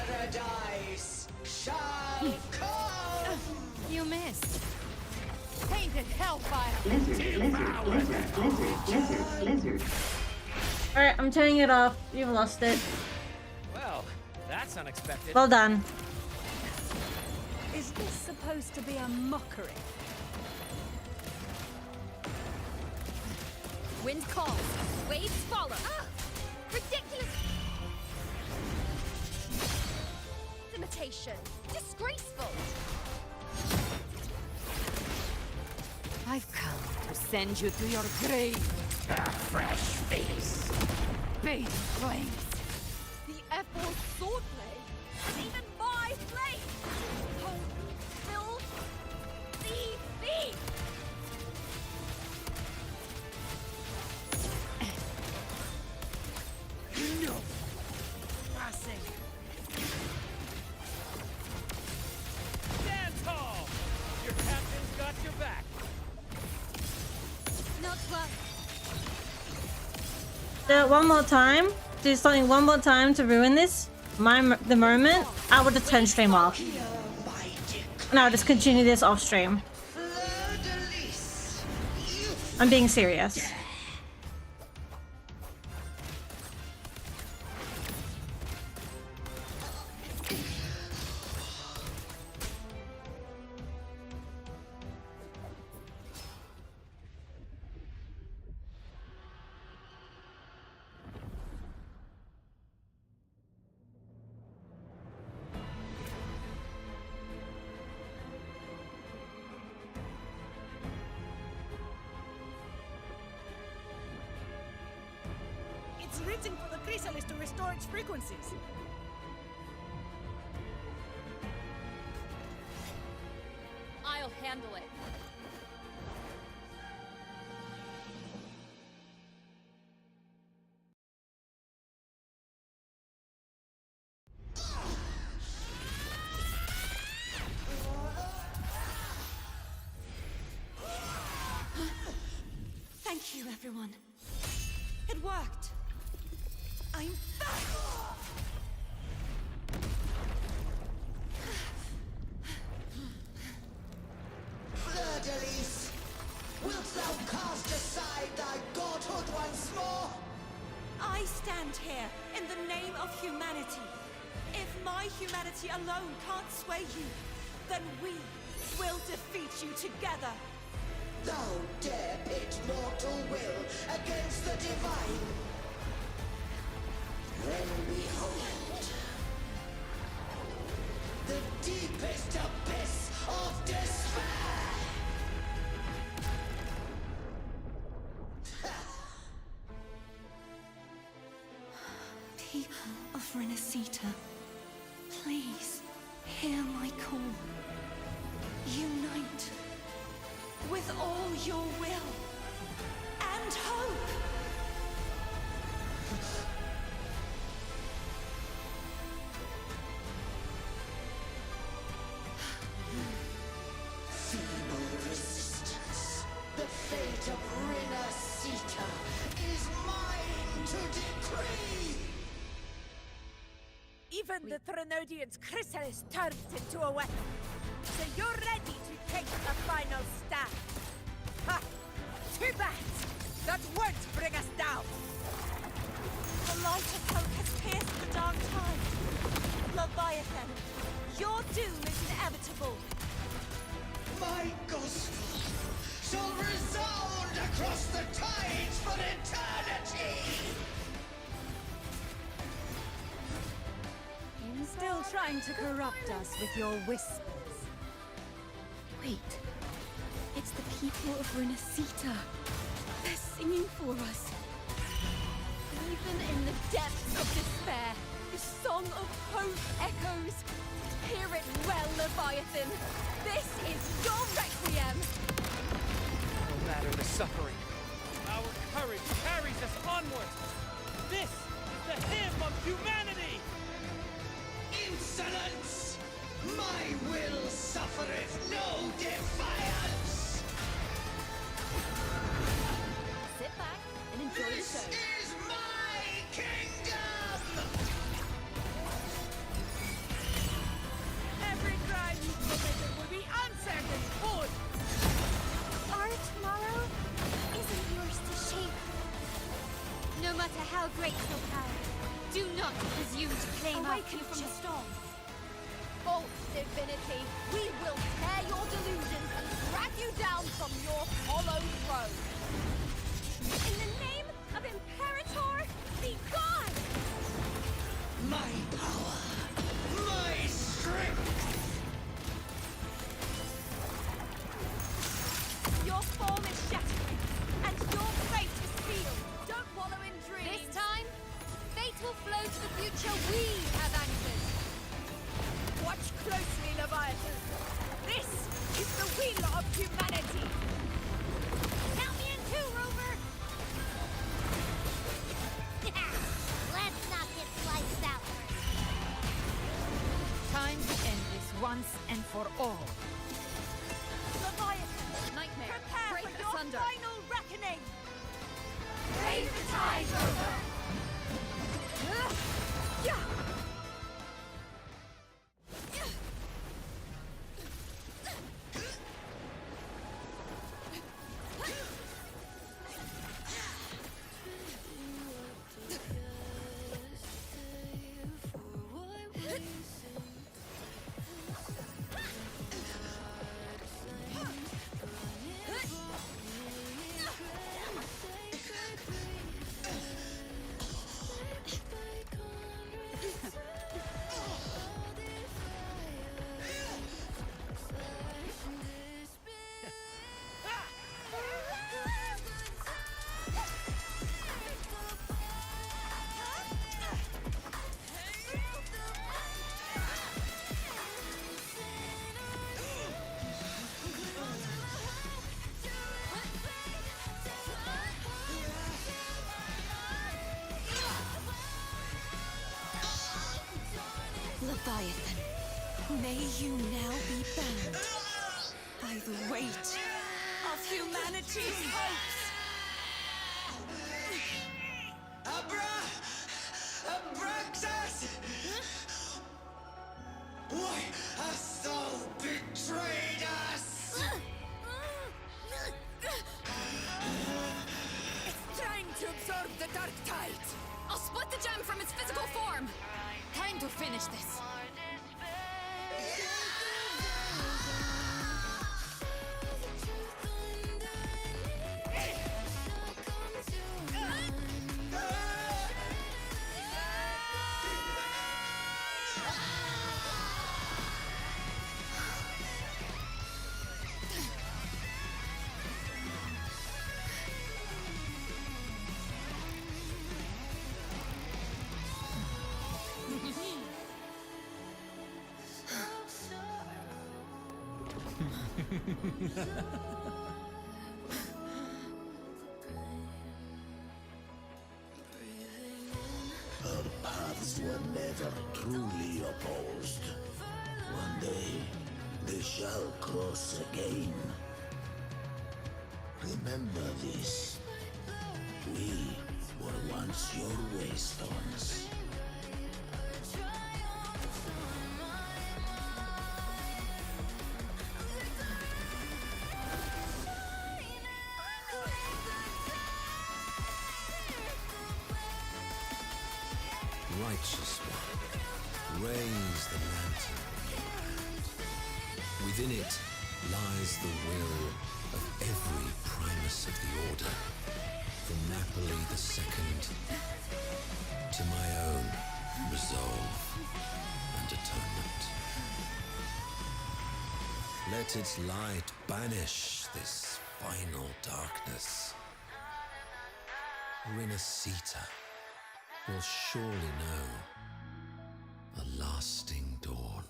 T: paradise shall come!
C: You missed. Painted hellfire.
A: Lizard. Alright, I'm turning it off. You've lost it.
I: Well, that's unexpected.
A: Well done.
K: Is this supposed to be a mockery?
C: Wind calls. Waves follow.
F: Ridiculous! Imitation. Disgraceful!
C: I've come to send you to your grave.
O: A fresh face.
C: Bathed flames.
F: The F-Force swordplay! And even my flame! Hope, filth, thief!
I: No. Passing. Stand tall. Your captain's got your back.
F: Not well.
A: Do it one more time. Do something one more time to ruin this. The moment, I would have turned stream off. And I would just continue this off stream. I'm being serious.
G: It's written for the chrysalis to restore its frequencies.
F: I'll handle it.
E: Thank you, everyone. It worked. I'm back!
T: Fleur-de-Lis, wilt thou cast aside thy godhood once more?
E: I stand here in the name of humanity. If my humanity alone can't sway you, then we will defeat you together.
T: Thou dare pit mortal will against the divine. Then behold, the deepest abyss of despair!
E: People of Renacita, please hear my call. Unite with all your will and hope.
H: The Threnodian's chrysalis turned into a weapon. So you're ready to take a final stand. Ha! Too bad! That won't bring us down!
E: The light of hope has pierced the dark tide. Leviathan, your doom is inevitable.
B: My gospel shall resound across the tides for eternity!
K: Still trying to corrupt us with your whispers.
D: Wait. It's the people of Renacita. They're singing for us.
F: Even in the depths of despair, the song of hope echoes. Hear it well, Leviathan. This is your requiem.
I: No matter the suffering, our courage carries us onward. This is the hymn of humanity!
B: Insolence! My will suffereth no defiance!
F: Sit back and enjoy the
B: This
F: show.
B: is my kingdom!
H: Every crime you committed will be answered in full!
J: Our tomorrow isn't yours to shape. No matter how great your power, do not presume to claim our
E: Awaken from
J: future.
E: the storm.
F: False divinity, we will tear your delusions and drag you down from your hollow throne. In the name of Imperator, be gone!
B: My power! My strength!
F: Your form is shattering, and your fate is sealed. Don't wallow in dreams. This time, fate will flow to the future we have anchored.
H: Watch closely, Leviathan. This is the will of humanity.
J: Count me in too, Rover! Let's not get sliced out.
C: Time to end this once and for all.
H: Leviathan,
F: Nightmare,
H: prepare
F: break
H: for your
F: asunder.
H: final reckoning.
F: Raise the tide, Rover!
E: Leviathan, may you now be bound by the weight of humanity's hopes.
B: Abraxas! Why hast thou betrayed us?
H: It's trying to absorb the dark tide.
C: I'll split the gem from its physical form. Time to finish this.
O: Our paths were never truly opposed. One day, they shall cross again. Remember this. We were once your waystones.
L: Righteous one, raise the lantern in your hand. Within it lies the will of every primus of the Order, from Napoli II to my own resolve and atonement. Let its light banish this final darkness. Rinascita will surely know a lasting dawn.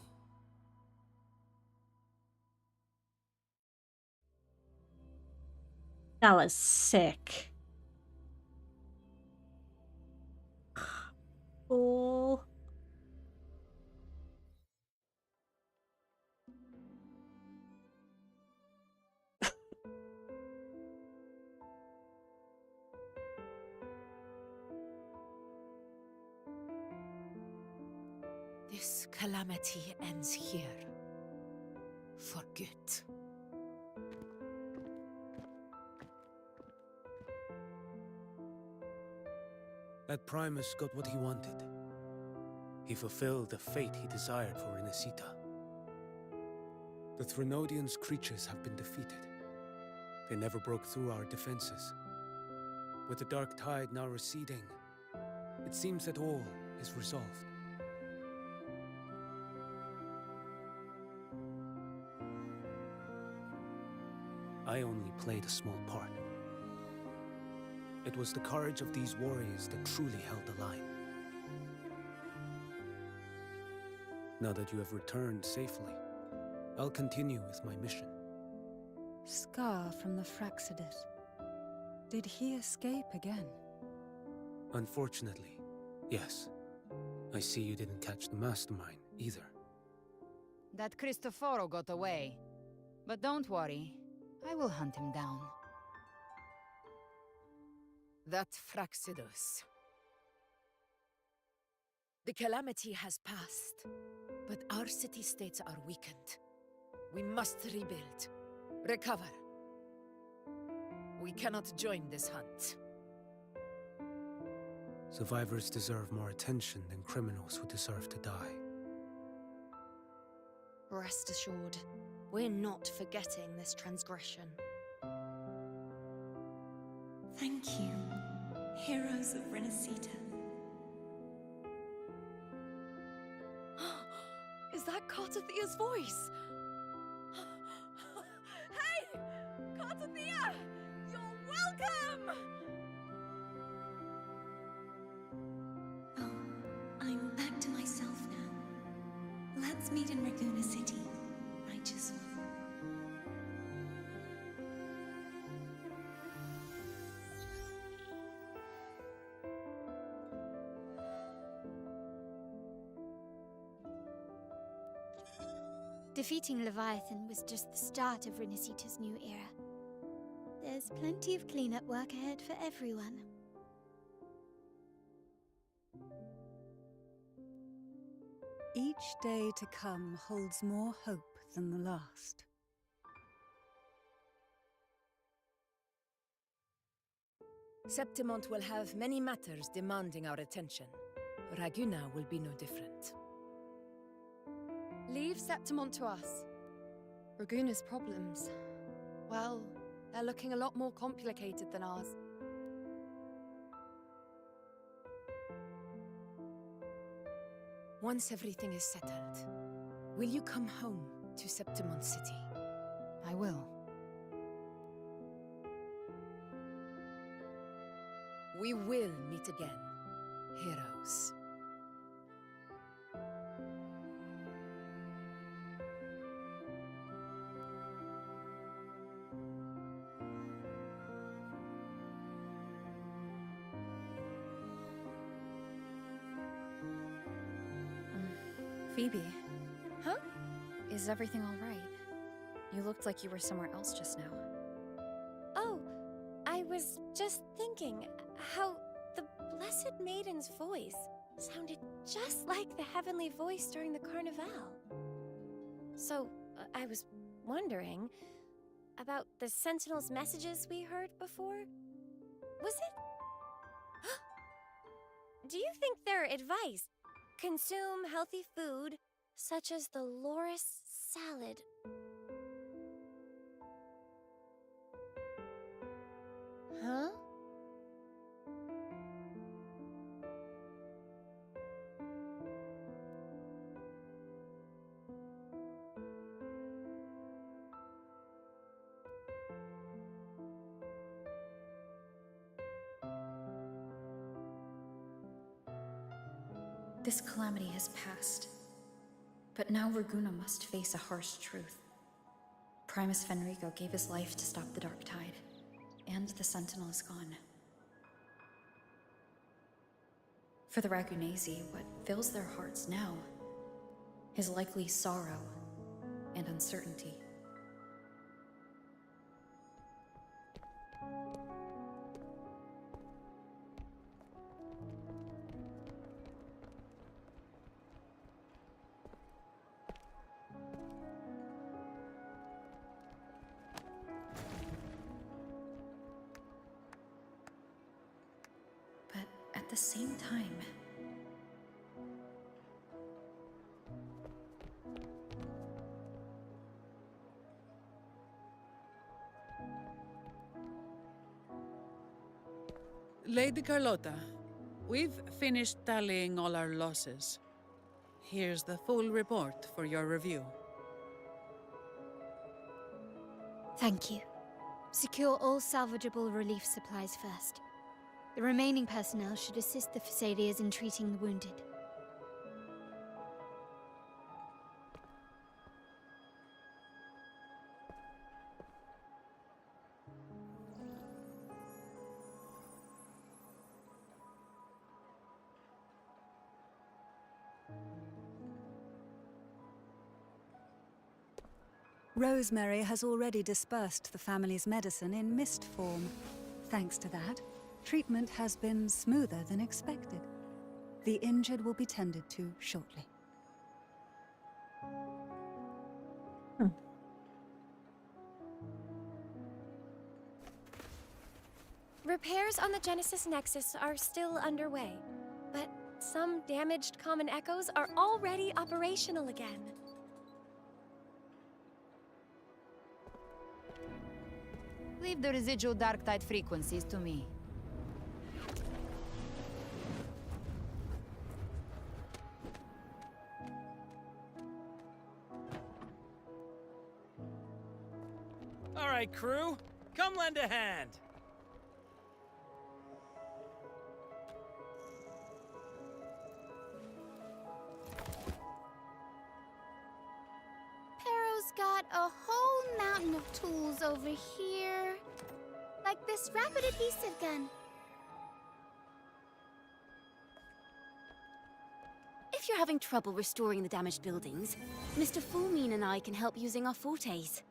A: That was sick. Oh.
H: This calamity ends here. For good.
N: That Primus got what he wanted. He fulfilled the fate he desired for Rinascita. The Threnodians' creatures have been defeated. They never broke through our defenses. With the dark tide now receding, it seems that all is resolved. I only played a small part. It was the courage of these warriors that truly held the line. Now that you have returned safely, I'll continue with my mission.
K: Scar from the Fraxidus. Did he escape again?
N: Unfortunately, yes. I see you didn't catch the mastermind either.
C: That Cristoforo got away. But don't worry, I will hunt him down.
H: That Fraxidus. The calamity has passed, but our city-states are weakened. We must rebuild, recover. We cannot join this hunt.
N: Survivors deserve more attention than criminals who deserve to die.
F: Rest assured, we're not forgetting this transgression.
E: Thank you, heroes of Rinascita.
F: Is that Cartathia's voice? Hey! Cartathia! You're welcome!
E: Oh, I'm back to myself now. Let's meet in Raguna City, righteous one.
J: Defeating Leviathan was just the start of Rinascita's new era. There's plenty of cleanup work ahead for everyone.
K: Each day to come holds more hope than the last.
H: Septimont will have many matters demanding our attention. Raguna will be no different.
F: Leave Septimont to us. Raguna's problems, well, they're looking a lot more complicated than ours.
H: Once everything is settled, will you come home to Septimont City?
C: I will.
H: We will meet again, heroes.
D: Phoebe.
F: Huh?
D: Is everything all right? You looked like you were somewhere else just now.
V: Oh, I was just thinking how the Blessed Maiden's voice sounded just like the heavenly voice during the Carnival. So, I was wondering about the Sentinel's messages we heard before. Was it... Do you think their advice consume healthy food, such as the Loris salad. Huh?
D: This calamity has passed, but now Raguna must face a harsh truth. Primus Fenrico gave his life to stop the Dark Tide, and the Sentinel is gone. For the Ragunesi, what fills their hearts now is likely sorrow and uncertainty. But at the same time,
Q: Lady Carlotta, we've finished tallying all our losses. Here's the full report for your review.
J: Thank you. Secure all salvageable relief supplies first. The remaining personnel should assist the Phasaelians in treating the wounded.
K: Rosemary has already dispersed the family's medicine in mist form. Thanks to that, treatment has been smoother than expected. The injured will be tended to shortly.
V: Repairs on the Genesis Nexus are still underway, but some damaged common echoes are already operational again.
C: Leave the residual dark tide frequencies to me.
I: All right, crew, come lend a hand.
J: Pero's got a whole mountain of tools over here. Like this rapid adhesive gun.
R: If you're having trouble restoring the damaged buildings, Mr. Fulmine and I can help using our fortes.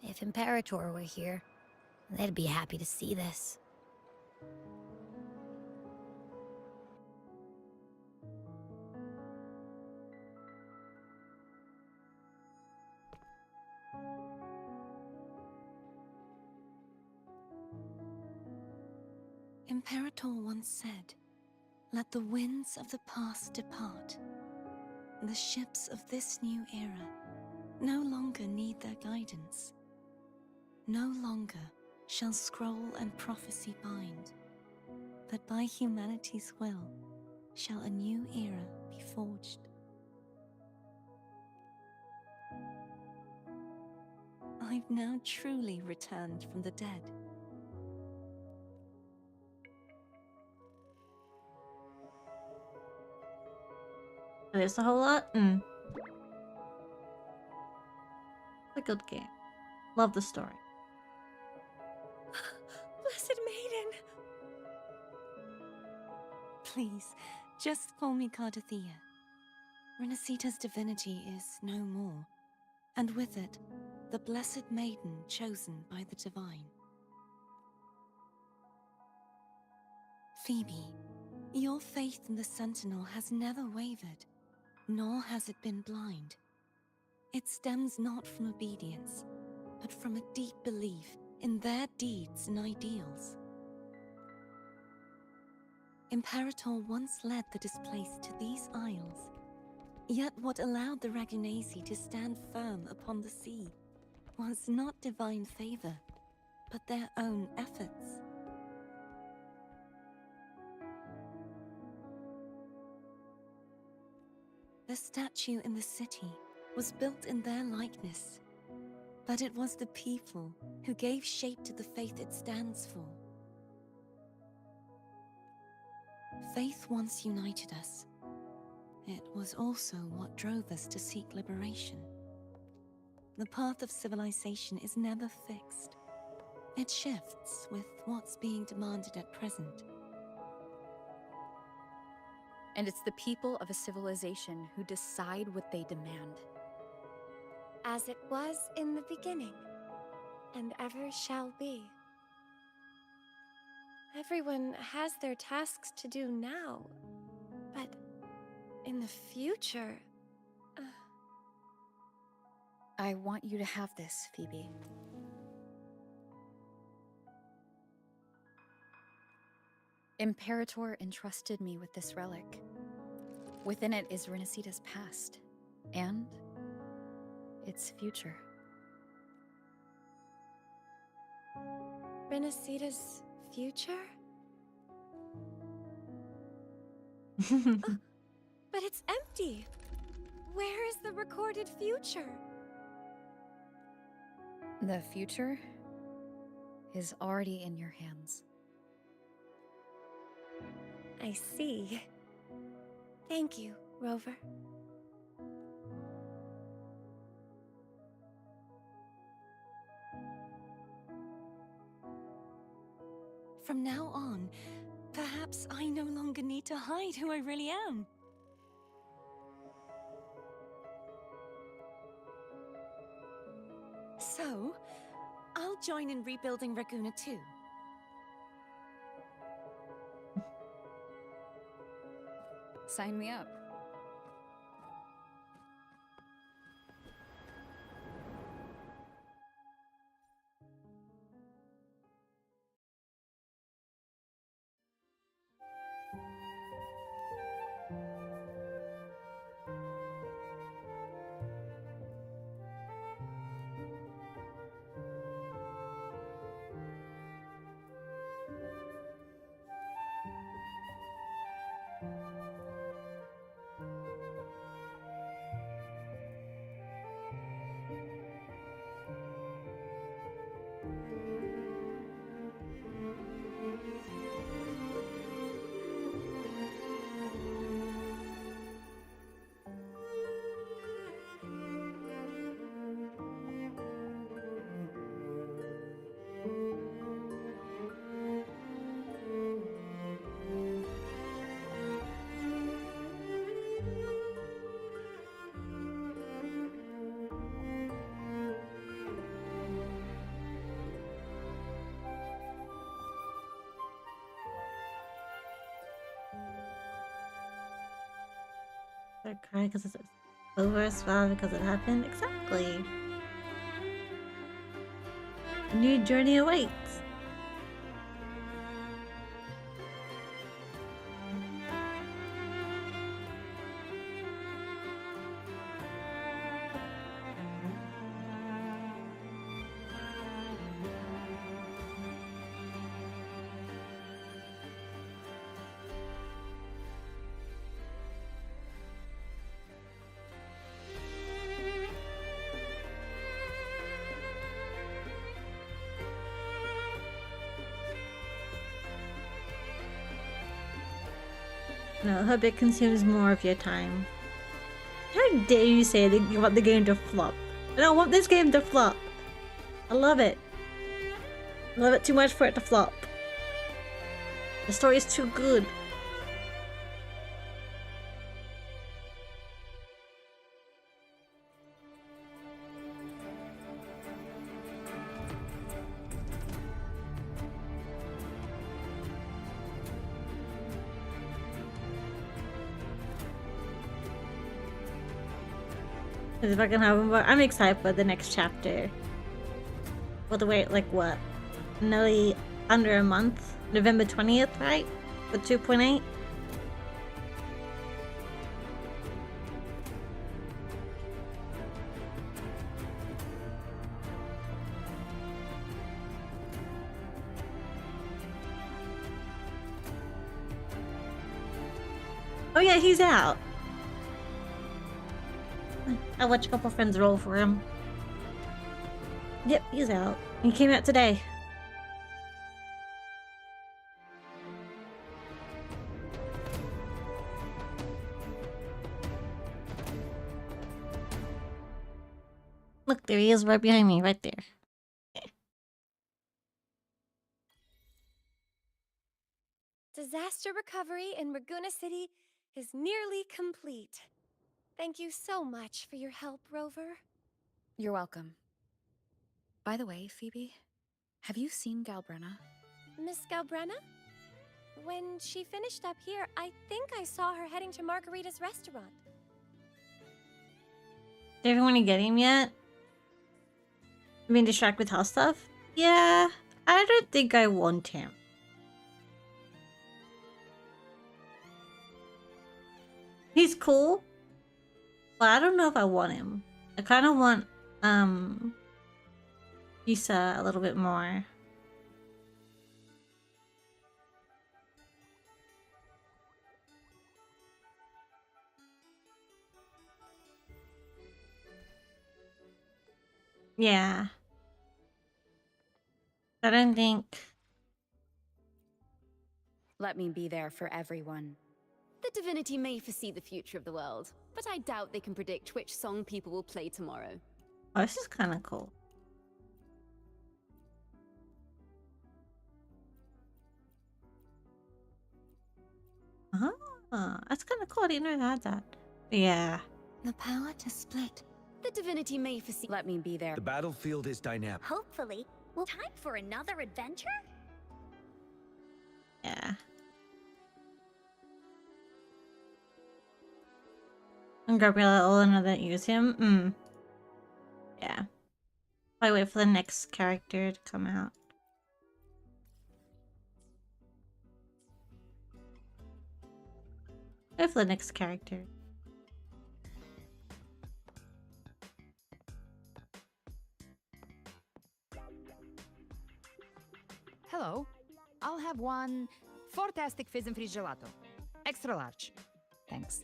U: If Imperator were here, they'd be happy to see this.
E: Imperator once said, "Let the winds of the past depart. The ships of this new era no longer need their guidance. No longer shall scroll and prophecy bind, but by humanity's will shall a new era be forged." I've now truly returned from the dead.
A: There's a whole lot. It's a good game. Love the story.
E: Blessed Maiden! Please, just call me Cardothea. Renacita's divinity is no more, and with it, the Blessed Maiden chosen by the Divine. Phoebe, your faith in the Sentinel has never wavered, nor has it been blind. It stems not from obedience, but from a deep belief in their deeds and ideals. Imperator once led the displaced to these isles, yet what allowed the Ragunasi to stand firm upon the sea was not divine favor, but their own efforts. The statue in the city was built in their likeness, but it was the people who gave shape to the faith it stands for. Faith once united us. It was also what drove us to seek liberation. The path of civilization is never fixed. It shifts with what's being demanded at present.
D: And it's the people of a civilization who decide what they demand.
V: As it was in the beginning, and ever shall be. Everyone has their tasks to do now, but in the future...
D: I want you to have this, Phoebe. Imperator entrusted me with this relic. Within it is Renacita's past, and its future.
V: Renacita's future? Oh, but it's empty! Where is the recorded future?
D: The future is already in your hands.
V: I see. Thank you, Rover.
E: From now on, perhaps I no longer need to hide who I really am. So, I'll join in rebuilding Raguna too.
D: Sign me up.
A: I cry because it's over, smile because it happened. Exactly. A new journey awaits. No, I hope it consumes more of your time. How dare you say that you want the game to flop? I don't want this game to flop. I love it. I love it too much for it to flop. The story is too good. If I can have one more, I'm excited for the next chapter. all the way, like, what? Nearly under a month. November 20th, right? With 2.8. Oh yeah, he's out. I watched a couple friends roll for him. Yep, he's out. He came out today. Look, there he is right behind me, right there.
V: Disaster recovery in Raguna City is nearly complete. Thank you so much for your help, Rover.
D: You're welcome. By the way, Phoebe, have you seen Galbrenna?
V: Miss Galbrenna? When she finished up here, I think I saw her heading to Margarita's restaurant.
A: Did everyone get him yet? You being distracted with house stuff? Yeah, I don't think I want him. He's cool, but I don't know if I want him. I kind of want, Issa a little bit more. Yeah. I don't think...
D: Let me be there for everyone.
R: The divinity may foresee the future of the world, but I doubt they can predict which song people will play tomorrow.
A: Oh, this is kind of cool. That's kind of cool. I didn't know I had that. Yeah.
R: The power to split. The divinity may foresee.
D: Let me be there.
M: The battlefield is dynamic.
P: Hopefully. Well, time for another adventure?
A: Yeah. And Gabriella Olena that use him? Yeah. I wait for the next character to come out. Wait for the next character.
C: Hello. I'll have one fantastic fizz and freeze gelato. Extra large. Thanks.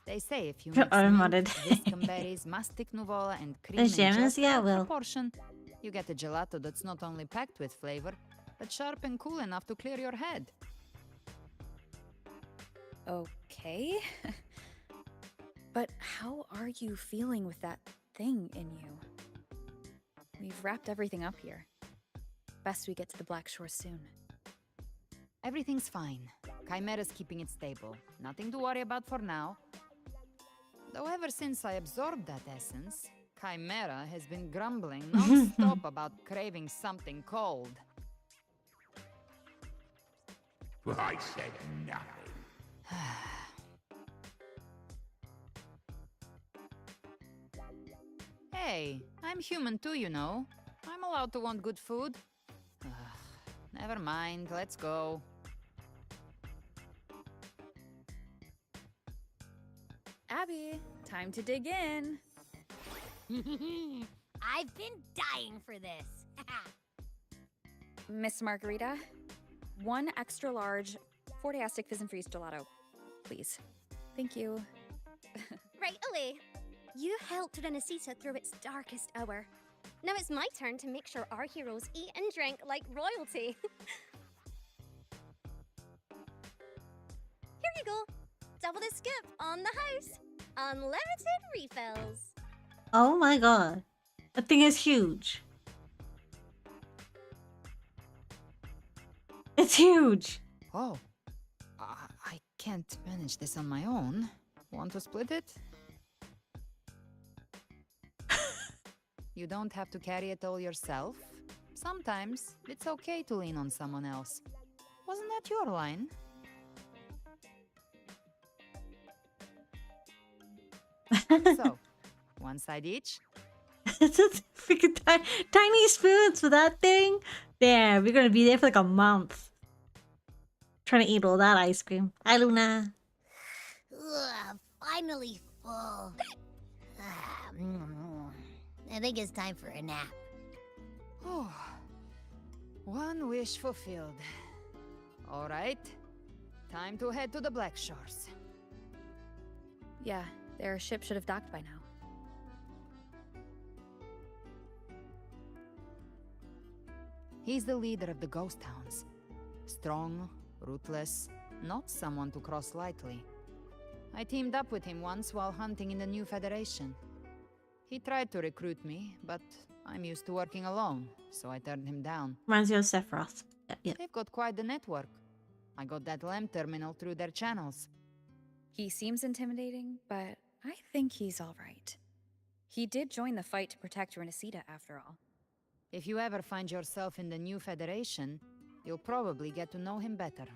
C: They say if you mix mint, viscumberries, mastic nuvola, and cream in just
A: yeah,
C: right proportion, you get a gelato that's not only packed with flavor, but sharp and cool enough to clear your head.
D: Okay. But how are you feeling with that thing in you? We've wrapped everything up here. Best we get to the Black Shore soon.
C: Everything's fine. Chimera's keeping it stable. Nothing to worry about for now. Though ever since I absorbed that essence, Chimera has been grumbling non-stop about craving something cold.
O: Well, I said nothing.
C: Hey, I'm human too, you know. I'm allowed to want good food. Never mind, let's go.
D: Abby, time to dig in.
P: I've been dying for this.
D: Miss Margarita, one extra large 40-astic fizz and freeze gelato, please. Thank you.
P: Right away. You helped Renesita through its darkest hour. Now it's my turn to make sure our heroes eat and drink like royalty. Here you go. Double the scoop on the house. Unlimited refills.
A: Oh my god. That thing is huge. It's huge.
C: Oh. I can't manage this on my own. Want to split it? You don't have to carry it all yourself. Sometimes it's okay to lean on someone else. Wasn't that your line? So, one side each?
A: It's just freaking tiny spoons for that thing. There, we're gonna be there for like a month. Trying to eat all that ice cream. Hi, Luna.
U: Ugh, finally full. I think it's time for a nap.
C: Oh, one wish fulfilled. All right, time to head to the Black Shores.
D: Yeah, their ship should have docked by now.
C: He's the leader of the ghost towns. Strong, ruthless, not someone to cross lightly. I teamed up with him once while hunting in the new Federation. He tried to recruit me, but I'm used to working alone, so I turned him down.
A: Reminds you of Sephiroth. Yep.
C: They've got quite the network. I got that LEM terminal through their channels.
D: He seems intimidating, but I think he's alright. He did join the fight to protect Renesita after all.
C: If you ever find yourself in the new Federation, you'll probably get to know him better.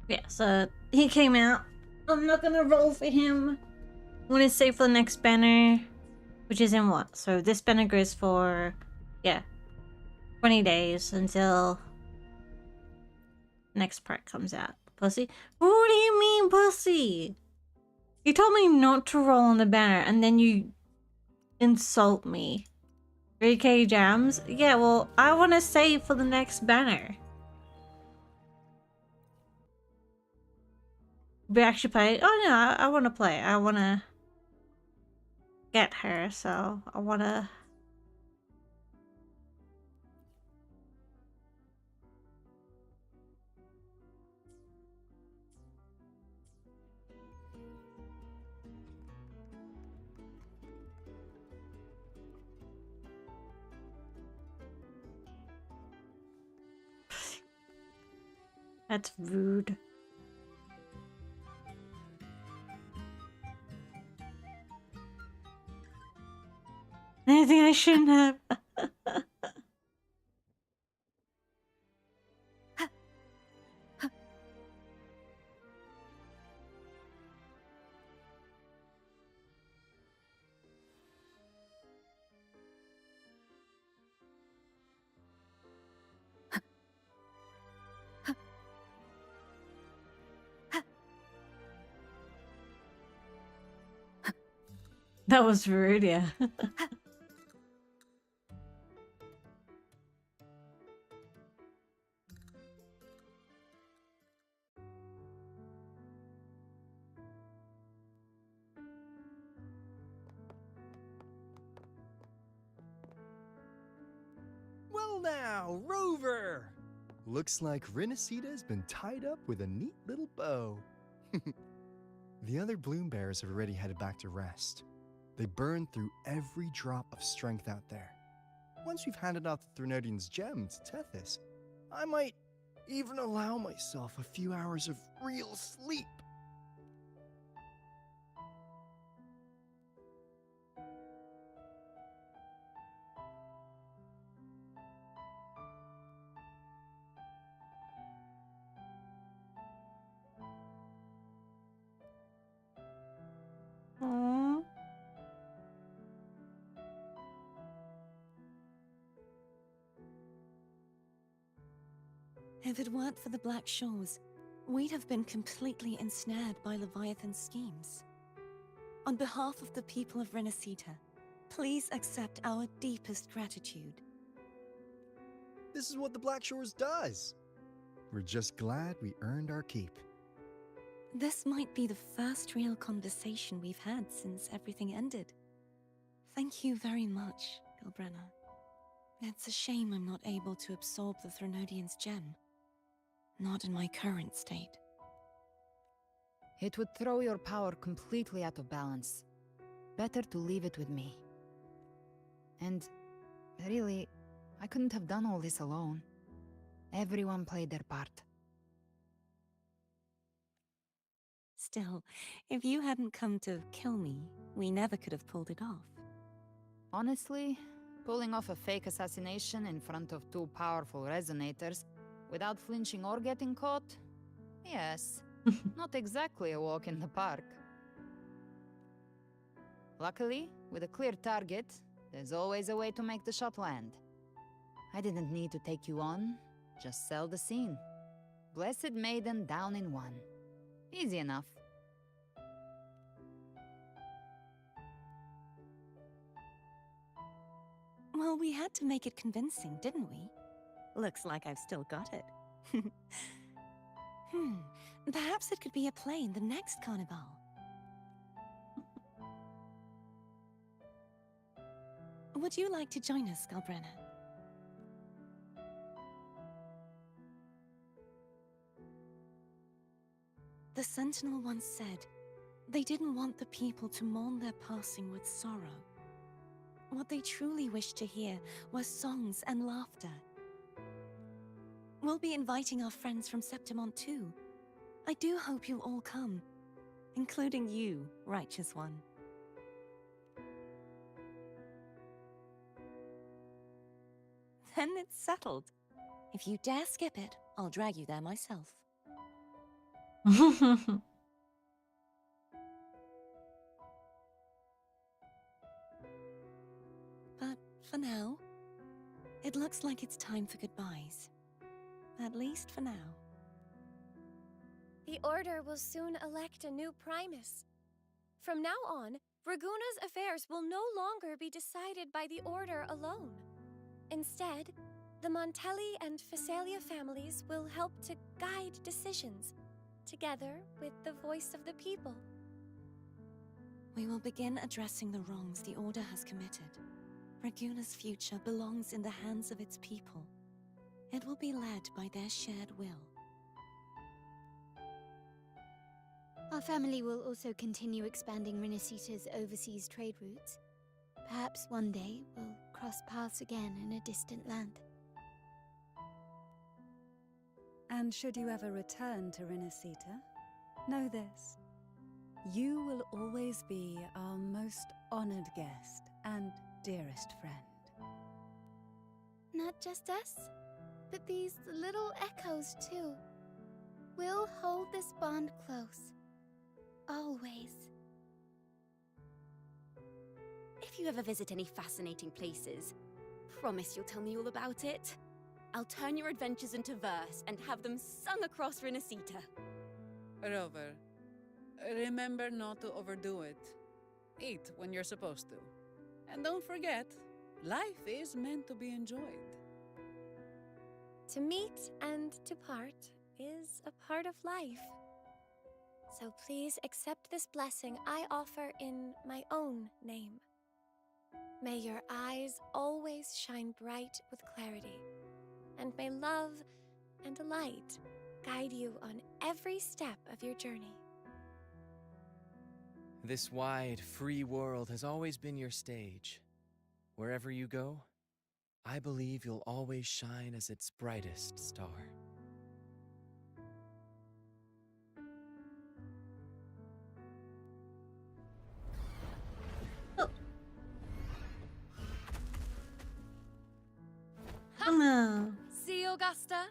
A: Yeah, so he came out. I'm not gonna roll for him. I'm gonna save for the next banner, which is in what? So this banner goes for, yeah, 20 days until next part comes out. Pussy? What do you mean, pussy? You told me not to roll on the banner, and then you insult me. 3K jams? Yeah, well, I want to save for the next banner. We actually play. Oh no, I want to play. I want to get her, so I want to. That's rude. Anything I shouldn't have. That was rude, yeah.
M: Well now, Rover! Looks like Renesita's been tied up with a neat little bow. The other bloom bearers have already headed back to rest. They burned through every drop of strength out there. Once we've handed out the Threnodian's gem to Tethys, I might even allow myself a few hours of real sleep.
A: Aww.
E: If it weren't for the Black Shores, we'd have been completely ensnared by Leviathan's schemes. On behalf of the people of Renesita, please accept our deepest gratitude.
M: This is what the Black Shores does. We're just glad we earned our keep.
E: This might be the first real conversation we've had since everything ended. Thank you very much, Gilbrenna. It's a shame I'm not able to absorb the Threnodian's gem. Not in my current state.
C: It would throw your power completely out of balance. Better to leave it with me. And really, I couldn't have done all this alone. Everyone played their part.
E: Still, if you hadn't come to kill me, we never could have pulled it off.
C: Honestly, pulling off a fake assassination in front of two powerful resonators without flinching or getting caught? Yes, not exactly a walk in the park. Luckily, with a clear target, there's always a way to make the shot land. I didn't need to take you on, just sell the scene. Blessed Maiden down in one. Easy enough.
E: Well, we had to make it convincing, didn't we? Looks like I've still got it. Perhaps it could be a play in the next carnival. Would you like to join us, Galbrenna? The Sentinel once said they didn't want the people to mourn their passing with sorrow. What they truly wished to hear were songs and laughter. We'll be inviting our friends from Septimont too. I do hope you'll all come, including you, Righteous One. Then it's settled. If you dare skip it, I'll drag you there myself. But for now, it looks like it's time for goodbyes. At least for now.
V: The Order will soon elect a new Primus. From now on, Raguna's affairs will no longer be decided by the Order alone. Instead, the Montelli and Phasalia families will help to guide decisions, together with the voice of the people.
E: We will begin addressing the wrongs the Order has committed. Raguna's future belongs in the hands of its people. It will be led by their shared will.
J: Our family will also continue expanding Rinasita's overseas trade routes. Perhaps one day we'll cross paths again in a distant land.
K: And should you ever return to Rinasita, know this. You will always be our most honored guest and dearest friend.
J: Not just us, but these little echoes too. We'll hold this bond close. Always.
R: If you ever visit any fascinating places, promise you'll tell me all about it. I'll turn your adventures into verse and have them sung across Rinasita.
Q: Rover, remember not to overdo it. Eat when you're supposed to. And don't forget, life is meant to be enjoyed.
V: To meet and to part is a part of life. So please accept this blessing I offer in my own name. May your eyes always shine bright with clarity, and may love and light guide you on every step of your journey.
I: This wide, free world has always been your stage. Wherever you go, I believe you'll always shine as its brightest star.
A: No.
F: See, Augusta?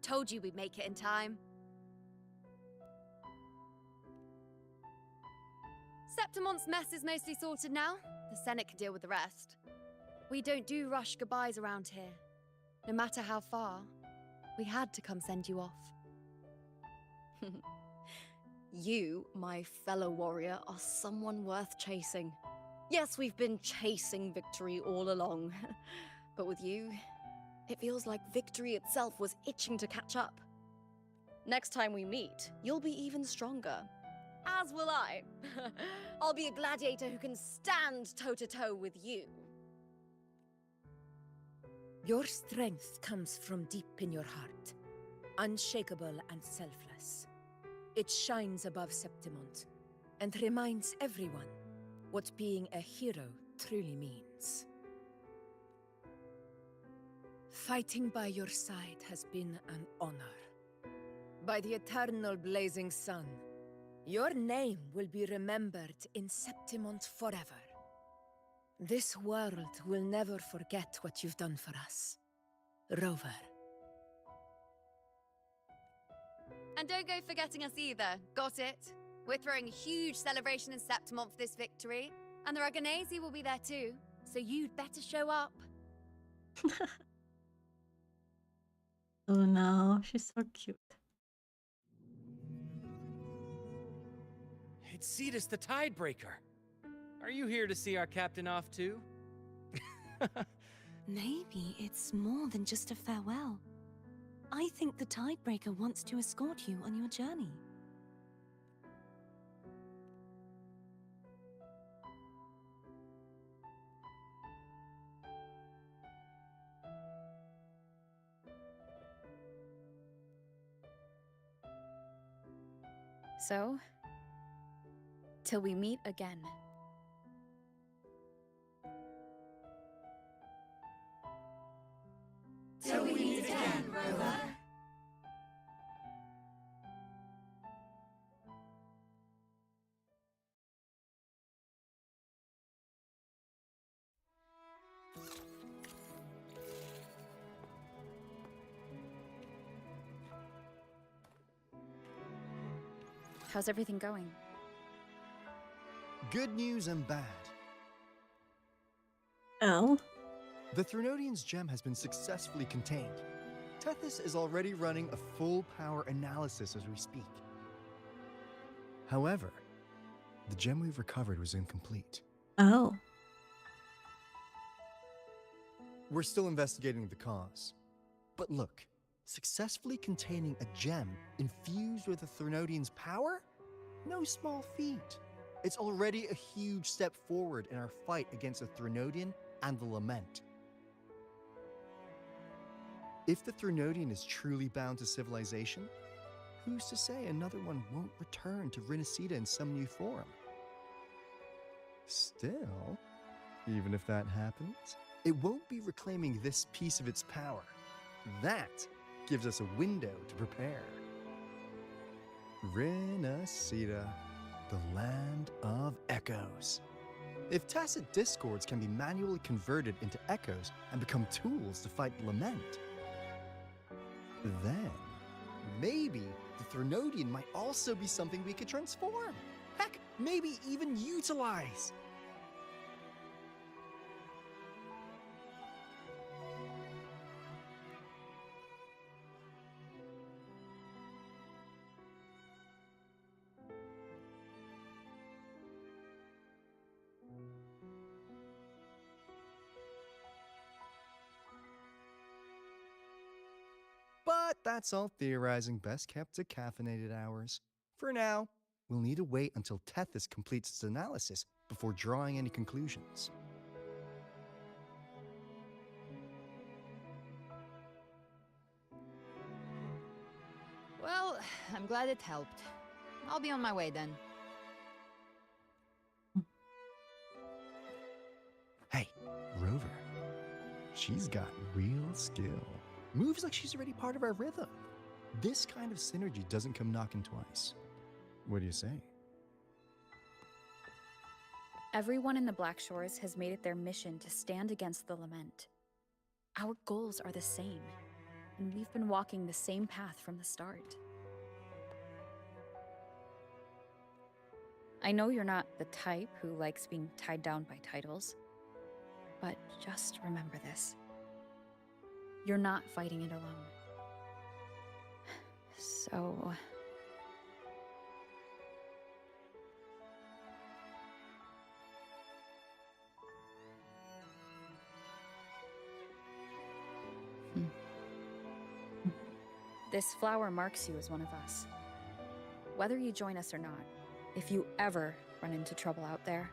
F: Told you we'd make it in time. Septimont's mess is mostly sorted now. The Senate can deal with the rest. We don't do rush goodbyes around here. No matter how far, we had to come send you off.
G: You, my fellow warrior, are someone worth chasing. Yes, we've been chasing victory all along. But with you, it feels like victory itself was itching to catch up. Next time we meet, you'll be even stronger. As will I. I'll be a gladiator who can stand toe-to-toe with you.
H: Your strength comes from deep in your heart, unshakable and selfless. It shines above Septimont, and reminds everyone what being a hero truly means. Fighting by your side has been an honor. By the eternal blazing sun, Your name will be remembered in Septimont forever. This world will never forget what you've done for us, Rover.
F: And don't go forgetting us either, got it? We're throwing a huge celebration in Septimont for this victory, and the Raganesi will be there too, so you'd better show up.
A: Oh no, she's so cute.
I: It's Cetus the Tidebreaker. Are you here to see our captain off too?
E: Maybe it's more than just a farewell. I think the Tidebreaker wants to escort you on your journey.
D: So, till we meet again.
B: Till we meet again, Rover.
D: How's everything going?
M: Good news and bad.
A: Oh?
M: The Threnodian's gem has been successfully contained. Tethys is already running a full power analysis as we speak. However, the gem we've recovered was incomplete.
A: Oh.
M: We're still investigating the cause. But look, successfully containing a gem infused with the Threnodian's power? No small feat. It's already a huge step forward in our fight against the Threnodian and the Lament. If the Threnodian is truly bound to civilization, who's to say another one won't return to Rinascita in some new form? Still, even if that happens, it won't be reclaiming this piece of its power. That gives us a window to prepare. Rinascita, the land of echoes. If tacit discords can be manually converted into echoes and become tools to fight the Lament, then maybe the Threnodian might also be something we could transform. Heck, maybe even utilize. But that's all theorizing best kept to caffeinated hours. For now, we'll need to wait until Tethys completes its analysis before drawing any conclusions.
C: Well, I'm glad it helped. I'll be on my way then.
M: Hey, Rover. She's got real skill. Moves like she's already part of our rhythm. This kind of synergy doesn't come knocking twice. What do you say?
D: Everyone in the Black Shores has made it their mission to stand against the Lament. Our goals are the same, and we've been walking the same path from the start. I know you're not the type who likes being tied down by titles, but just remember this. You're not fighting it alone. So... This flower marks you as one of us. Whether you join us or not, if you ever run into trouble out there,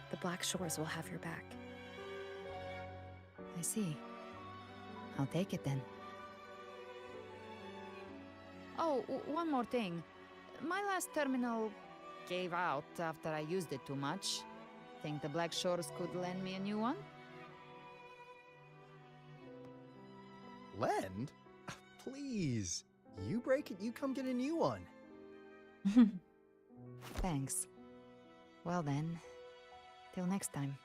D: the Black Shores will have your back.
C: I see. I'll take it then. Oh, one more thing. My last terminal gave out after I used it too much. Think the Black Shores could lend me a new one?
M: Lend? Please. You break it, you come get a new one.
C: Thanks. Well then, till next time.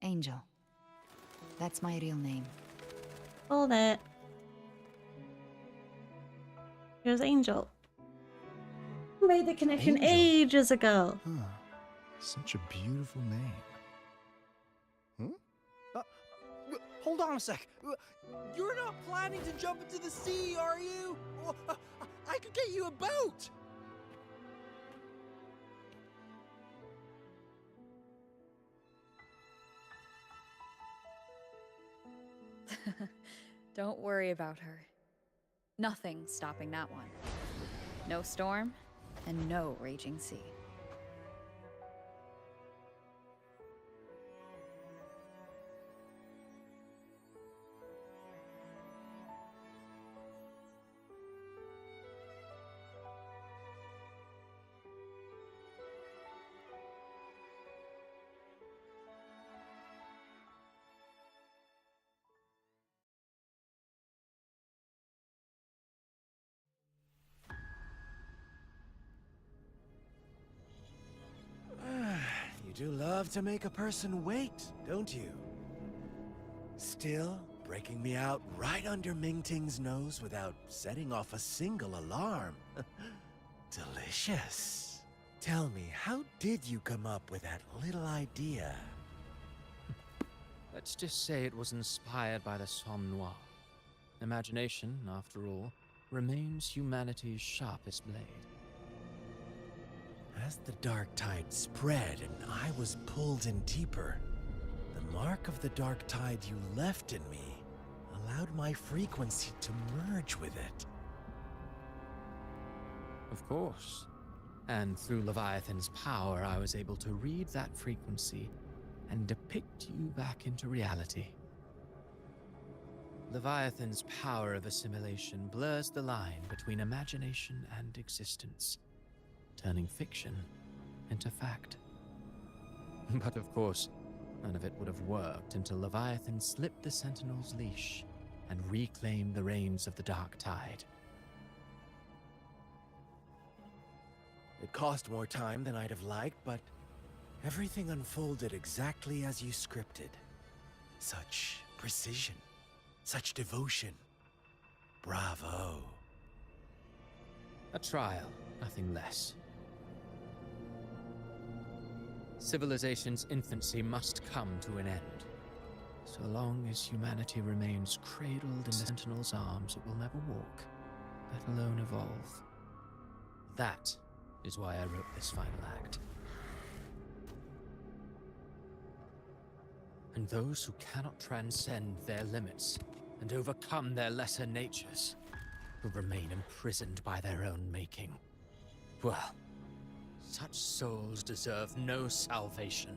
C: Angel. That's my real name.
A: Hold it. Here's Angel. Who made the connection
M: Angel?
A: ages ago?
M: Huh. Such a beautiful name.
B: Hold on a sec. You're not planning to jump into the sea, are you? I could get you a boat.
D: Don't worry about her. Nothing stopping that one. No storm, and no raging sea.
B: You do love to make a person wait, don't you? Still breaking me out right under Mingting's nose without setting off a single alarm. Delicious. Tell me, how did you come up with that little idea?
I: Let's just say it was inspired by the Somme Noir. Imagination, after all, remains humanity's sharpest blade.
B: As the dark tide spread and I was pulled in deeper, the mark of the dark tide you left in me allowed my frequency to merge with it.
I: Of course. And through Leviathan's power, I was able to read that frequency and depict you back into reality. Leviathan's power of assimilation blurs the line between imagination and existence, turning fiction into fact. But of course, none of it would have worked until Leviathan slipped the Sentinel's leash and reclaimed the reins of the Dark Tide.
B: It cost more time than I'd have liked, but everything unfolded exactly as you scripted. Such precision, such devotion. Bravo.
I: A trial, nothing less. Civilization's infancy must come to an end. So long as humanity remains cradled in the Sentinel's arms, it will never walk, let alone evolve. That is why I wrote this final act. And those who cannot transcend their limits and overcome their lesser natures will remain imprisoned by their own making. Well, such souls deserve no salvation.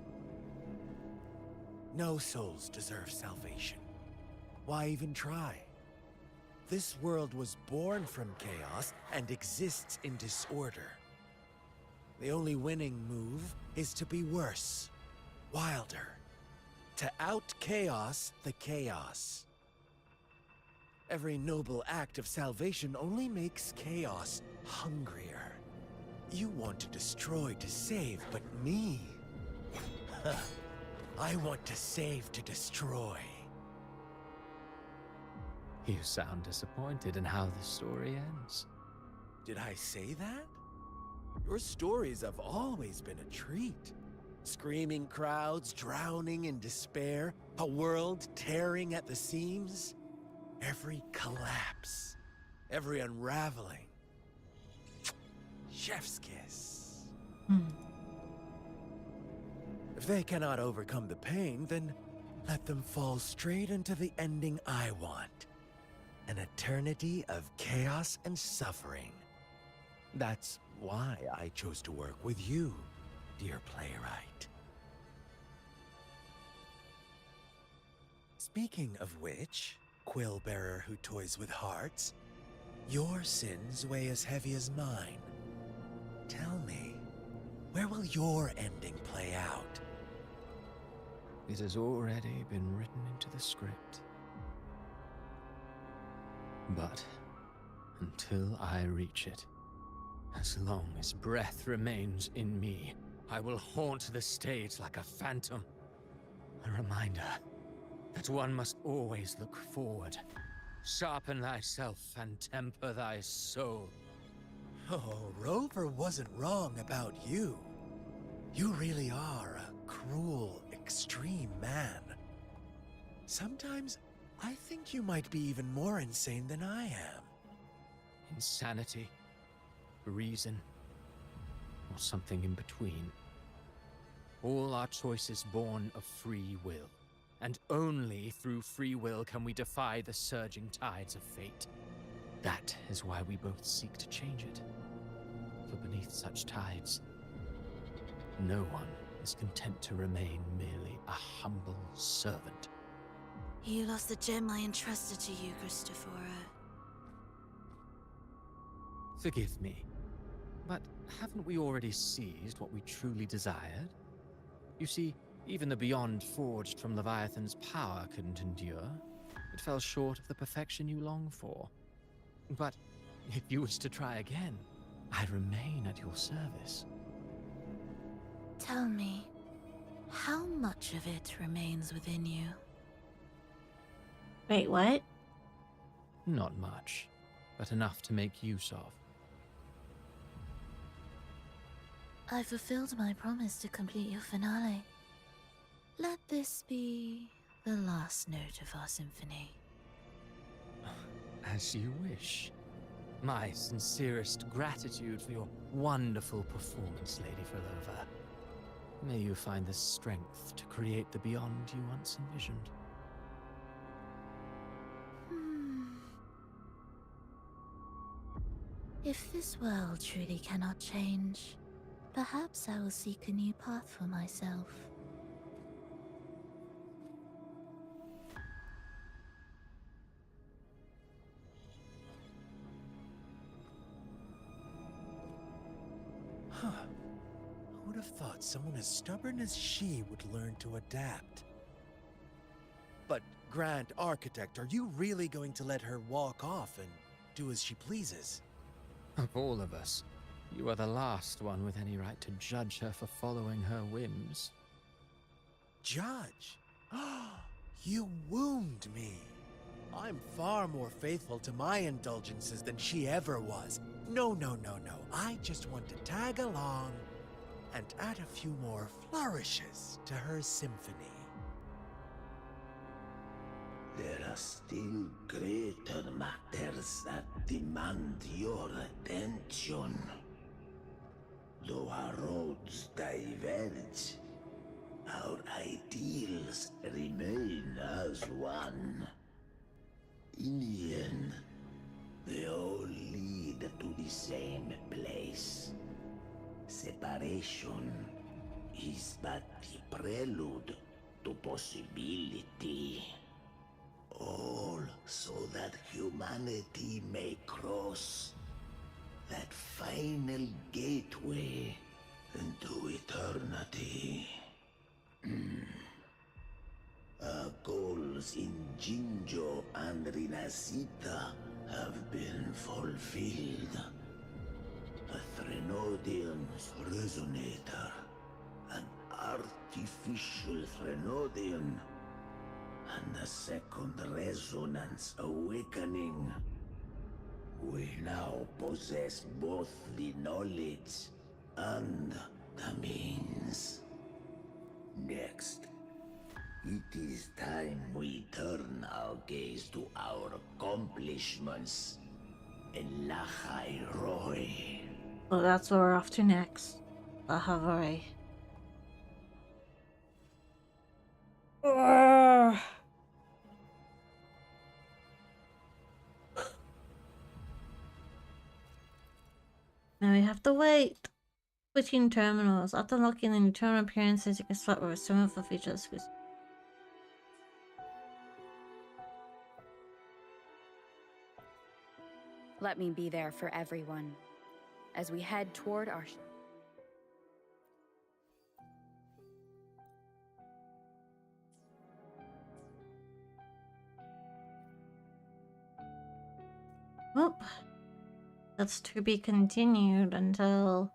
B: No souls deserve salvation. Why even try? This world was born from chaos and exists in disorder. The only winning move is to be worse, wilder, to out-chaos the chaos. Every noble act of salvation only makes chaos hungrier. You want to destroy to save, but me? I want to save to destroy.
I: You sound disappointed in how the story ends.
B: Did I say that? Your stories have always been a treat. Screaming crowds drowning in despair, a world tearing at the seams. Every collapse, every unraveling. Chef's kiss. If they cannot overcome the pain, then let them fall straight into the ending I want. An eternity of chaos and suffering. That's why I chose to work with you, dear playwright. Speaking of which, quill bearer who toys with hearts, your sins weigh as heavy as mine. Tell me, where will your ending play out?
I: It has already been written into the script. But until I reach it, as long as breath remains in me, I will haunt the stage like a phantom. A reminder that one must always look forward. Sharpen thyself and temper thy soul.
B: Oh, Rover wasn't wrong about you. You really are a cruel, extreme man. Sometimes I think you might be even more insane than I am.
I: Insanity, reason, or something in between. All our choices born of free will. And only through free will can we defy the surging tides of fate. That is why we both seek to change it. For beneath such tides, no one is content to remain merely a humble servant.
S: You lost the gem I entrusted to you, Christophora.
I: Forgive me, but haven't we already seized what we truly desired? You see, even the beyond forged from Leviathan's power couldn't endure. It fell short of the perfection you long for. But if you wish to try again, I remain at your service.
S: Tell me, how much of it remains within you?
A: Wait, what?
I: Not much, but enough to make use of.
S: I fulfilled my promise to complete your finale. Let this be the last note of our symphony.
I: As you wish. My sincerest gratitude for your wonderful performance, Lady Filova. May you find the strength to create the beyond you once envisioned.
S: If this world truly cannot change, perhaps I will seek a new path for myself.
B: Huh. Who would have thought someone as stubborn as she would learn to adapt? But, Grand Architect, are you really going to let her walk off and do as she pleases?
I: Of all of us, you are the last one with any right to judge her for following her whims.
B: Judge? You wound me. I'm far more faithful to my indulgences than she ever was. No. I just want to tag along and add a few more flourishes to her symphony.
O: There are still greater matters that demand your attention. Though our roads diverge, our ideals remain as one. In the end, they all lead to the same place. Separation is but the prelude to possibility. All so that humanity may cross that final gateway into eternity. Our goals in Jinjo and Rinasita have been fulfilled. A Threnodian's resonator, an artificial Threnodian, and a second resonance awakening. We now possess both the knowledge and the means. Next, it is time we turn our gaze to our accomplishments in Lahai Roy.
A: Well, that's where we're off to next. Lahai Roy. Now we have to wait between terminals. After unlocking the new terminal appearances, you can swap over terminal for features.
D: Let me be there for everyone as we head toward our...
A: Well, that's to be continued until...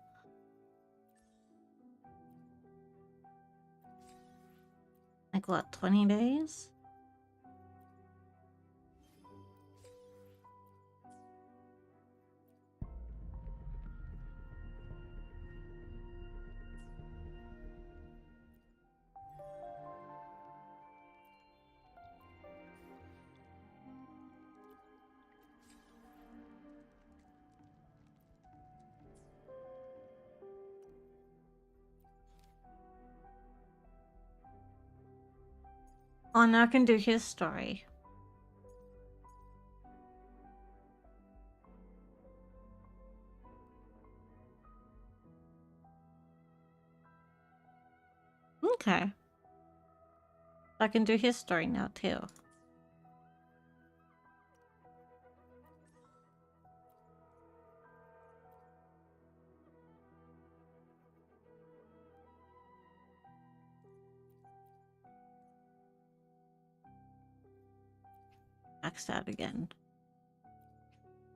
A: like what, 20 days? Oh, now I can do his story. Okay. I can do his story now too. Max out again.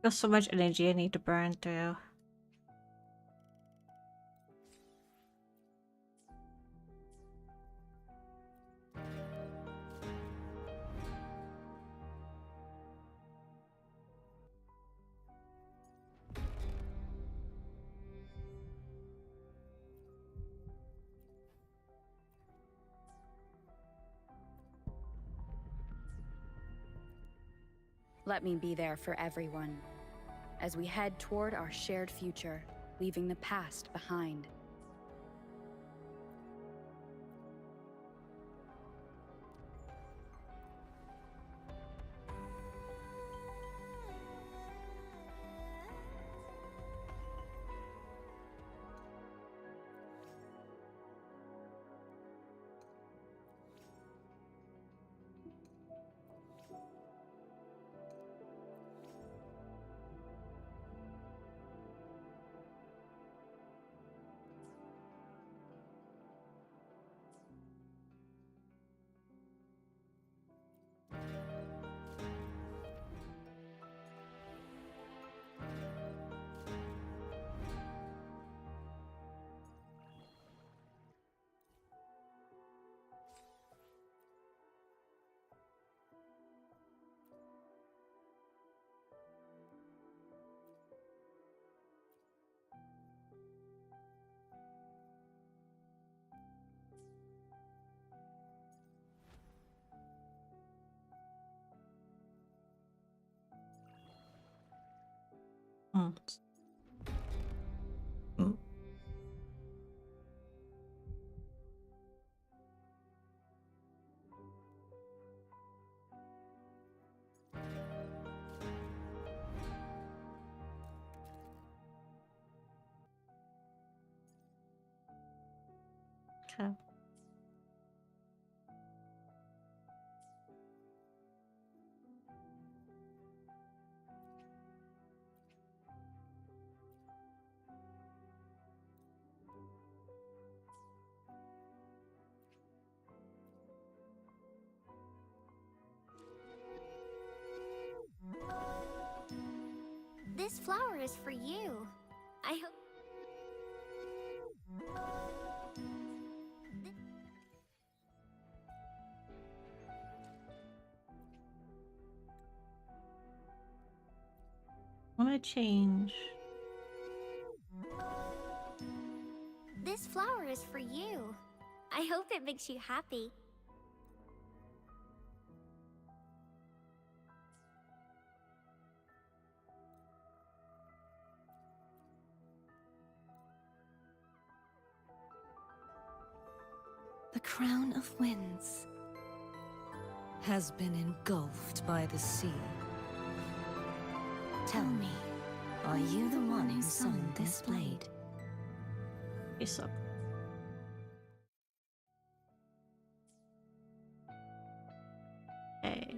A: There's so much energy I need to burn through.
D: Let me be there for everyone, as we head toward our shared future, leaving the past behind. Mm. Mm. Okay.
P: This flower is for you. I hope.
A: Want to change?
P: This flower is for you. I hope it makes you happy.
E: The crown of winds has been engulfed by the sea. Tell me, are you the one who summoned this blade?
A: Yes, up. Okay.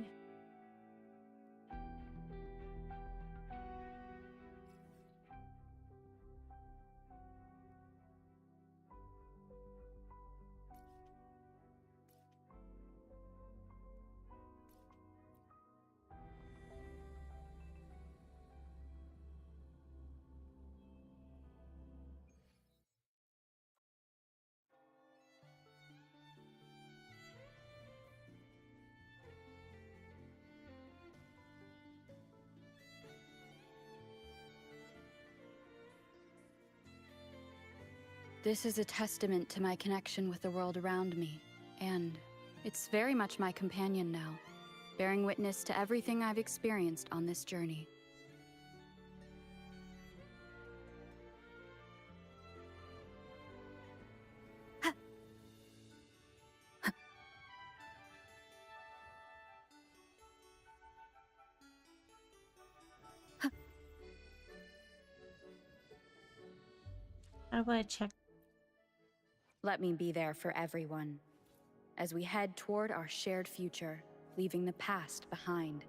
D: This is a testament to my connection with the world around me, and it's very much my companion now, bearing witness to everything I've experienced on this journey.
A: I want to check.
D: Let me be there for everyone, as we head toward our shared future, leaving the past behind.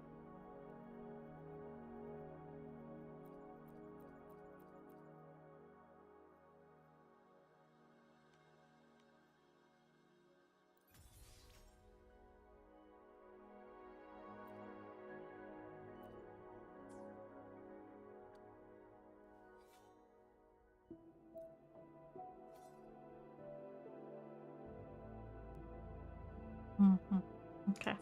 A: Okay.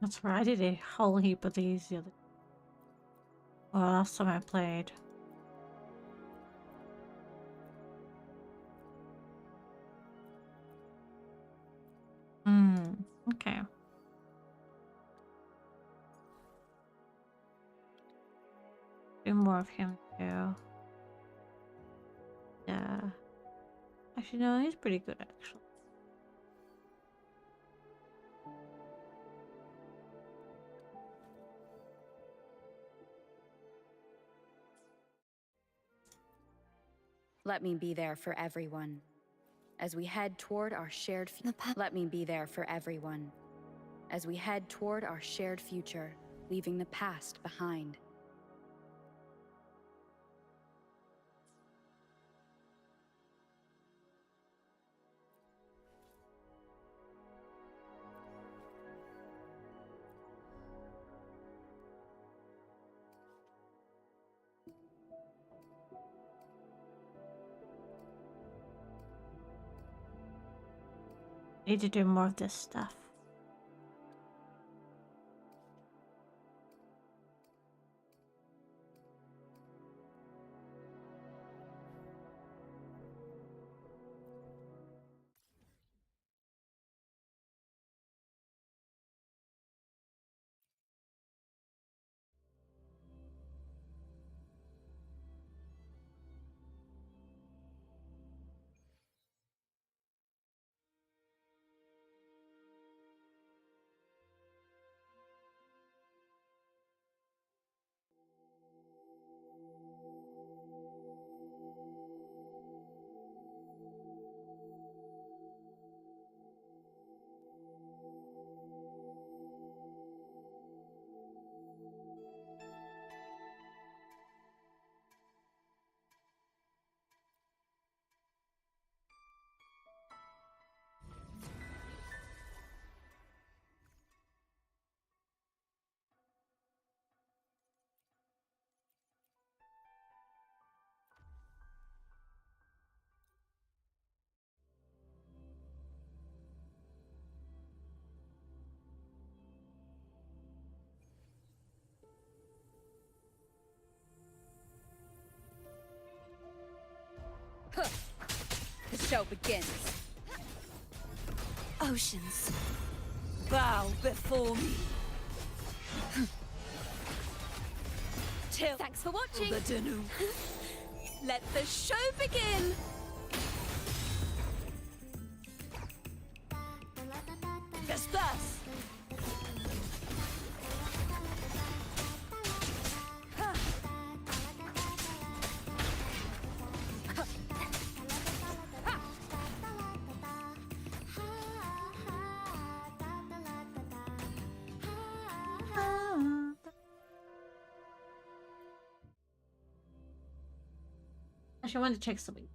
A: That's right, I did a whole heap of these the other last time I played. Okay. Do more of him too. Yeah. Actually, no, he's pretty good actually.
D: Let me be there for everyone, as we head toward our shared Let me be there for everyone, as we head toward our shared future, leaving the past behind.
A: Need to do more of this stuff.
C: show begins.
E: Oceans, bow before me. Till
R: Thanks for watching.
E: the Danu.
R: Let the show begin.
E: Disperse.
A: Actually, I want to check something.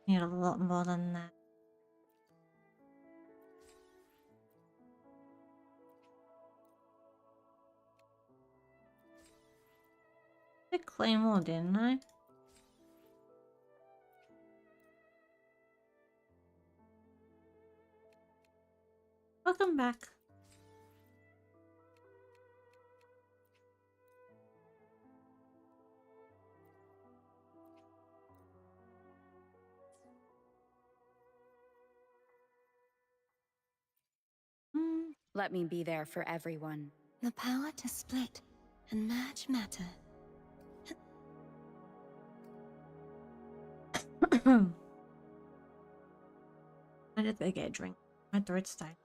A: Need a lot more than that. I claymore, didn't I? Welcome back.
D: Let me be there for everyone.
E: The power to split and merge matter.
A: I did go get a drink. My throat's tight.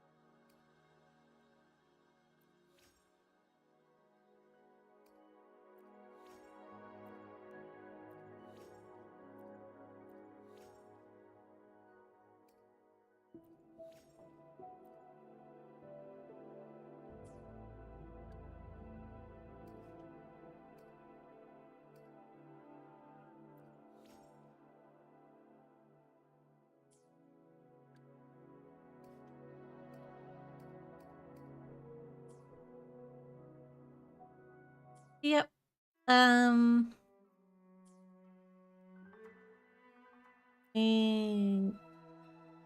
A: Yep.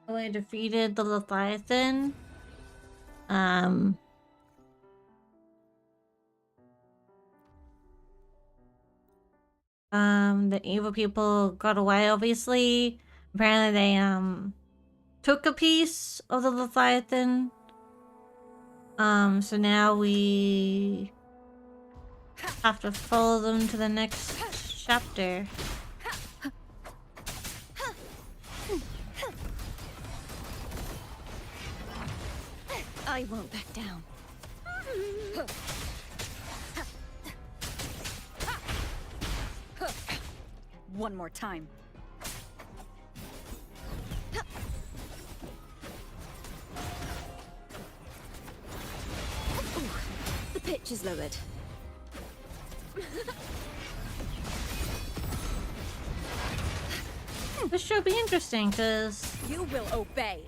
A: We defeated the Leviathan. The evil people got away, obviously. Apparently they, took a piece of the Leviathan. So now we have to follow them to the next chapter.
E: I won't back down.
D: One more time.
E: Ooh, the pitch is lowered.
A: This should be interesting because
D: you will obey.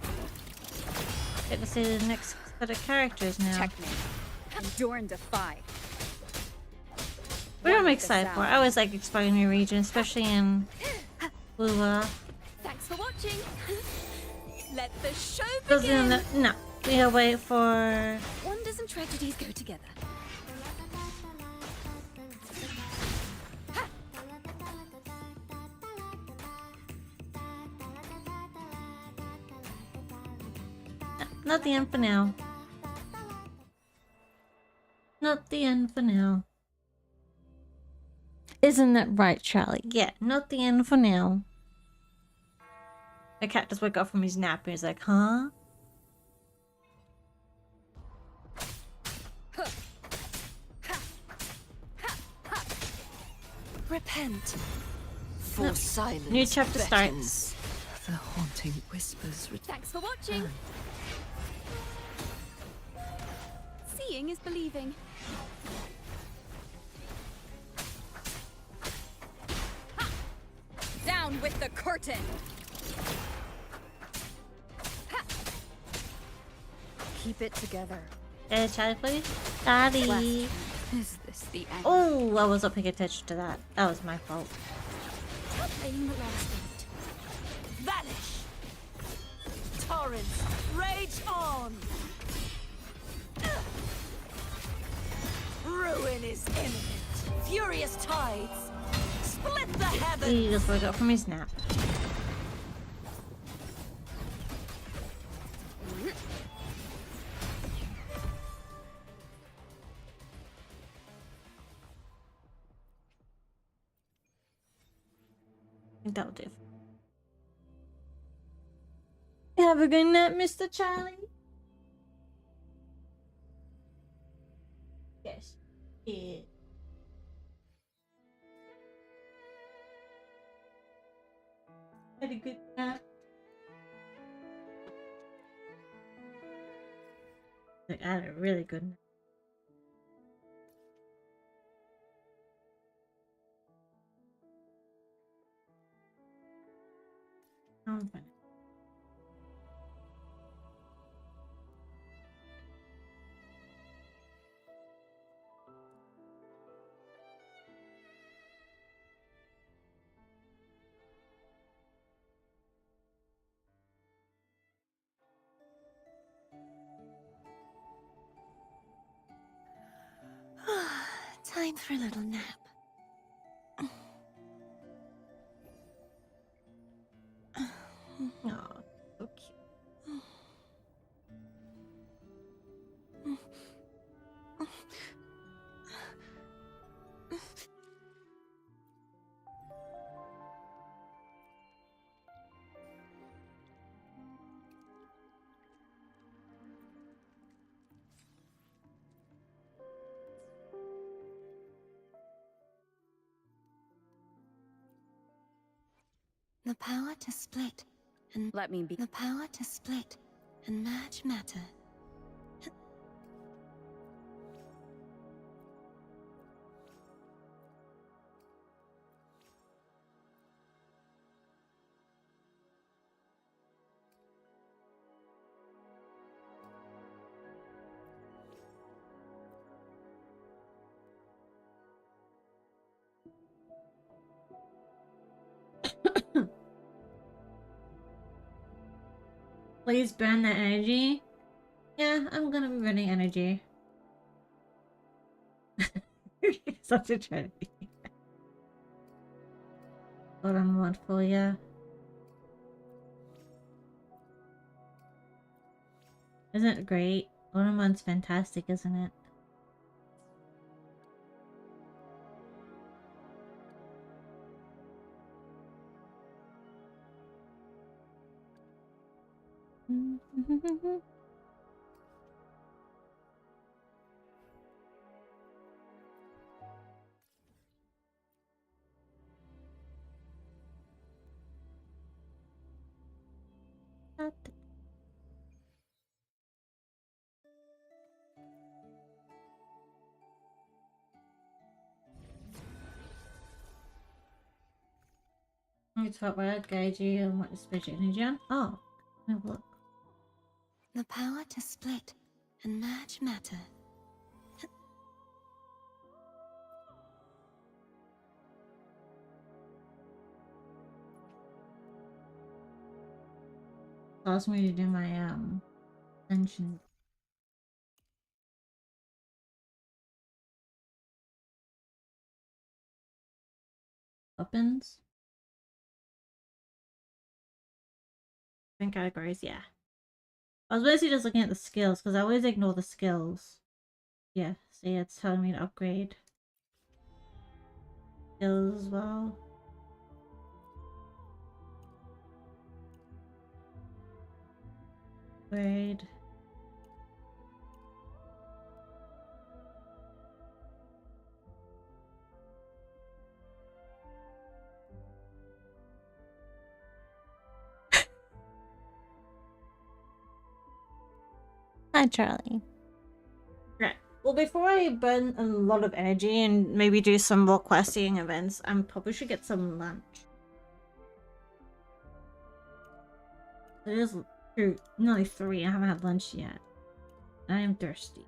A: Get to see the next set of characters now.
D: Checkmate. Endure and defy.
A: What I'm excited for. I always like exploring new regions, especially in Lua.
R: Thanks for watching. Let the show
A: Doesn't
R: begin.
A: no. We gotta wait for.
E: Wonders and tragedies go together.
A: Not the end for now. Not the end for now. Isn't that right, Charlie? Yeah, not the end for now. The cat just woke up from his nap and he's like, huh?
E: Repent. For silence.
A: New chapter
E: beckons.
A: starts.
E: The haunting whispers.
R: Thanks for watching. Seeing is believing.
D: Down with the curtain. Keep it together.
A: Charlie, please. Charlie.
D: Is this the end?
A: Oh, I wasn't paying attention to that. That was my fault.
U: Stop playing the last note.
H: Vanish! Torrents, rage on! Ruin is imminent. Furious tides. Split the heavens!
A: He just woke up from his nap. I think that'll do. Have a good night, Mr. Charlie. Yes. Yeah. Had a good nap. Like, I had a really good nap. I'm fine.
E: Time for a little nap.
A: Oh, so cute.
E: The power to split and
C: Let me be.
E: the power to split and merge matter.
A: Please burn that energy. Yeah, I'm gonna be burning energy. Such a tragedy. What I'm wonderful, yeah. Isn't it great? Automon's fantastic, isn't it? You talk about Gaiji and what is special energy on? Oh, have a look.
E: The power to split and merge matter.
A: Allows me to do my tension. Weapons. Categories, yeah. I was basically just looking at the skills because I always ignore the skills. Yeah, see, it's telling me to upgrade skills as well. Upgrade. Hi, Charlie. Right. Well, before I burn a lot of energy and maybe do some more questing events, I probably should get some lunch. It is true. Nearly 3. I haven't had lunch yet. I am thirsty.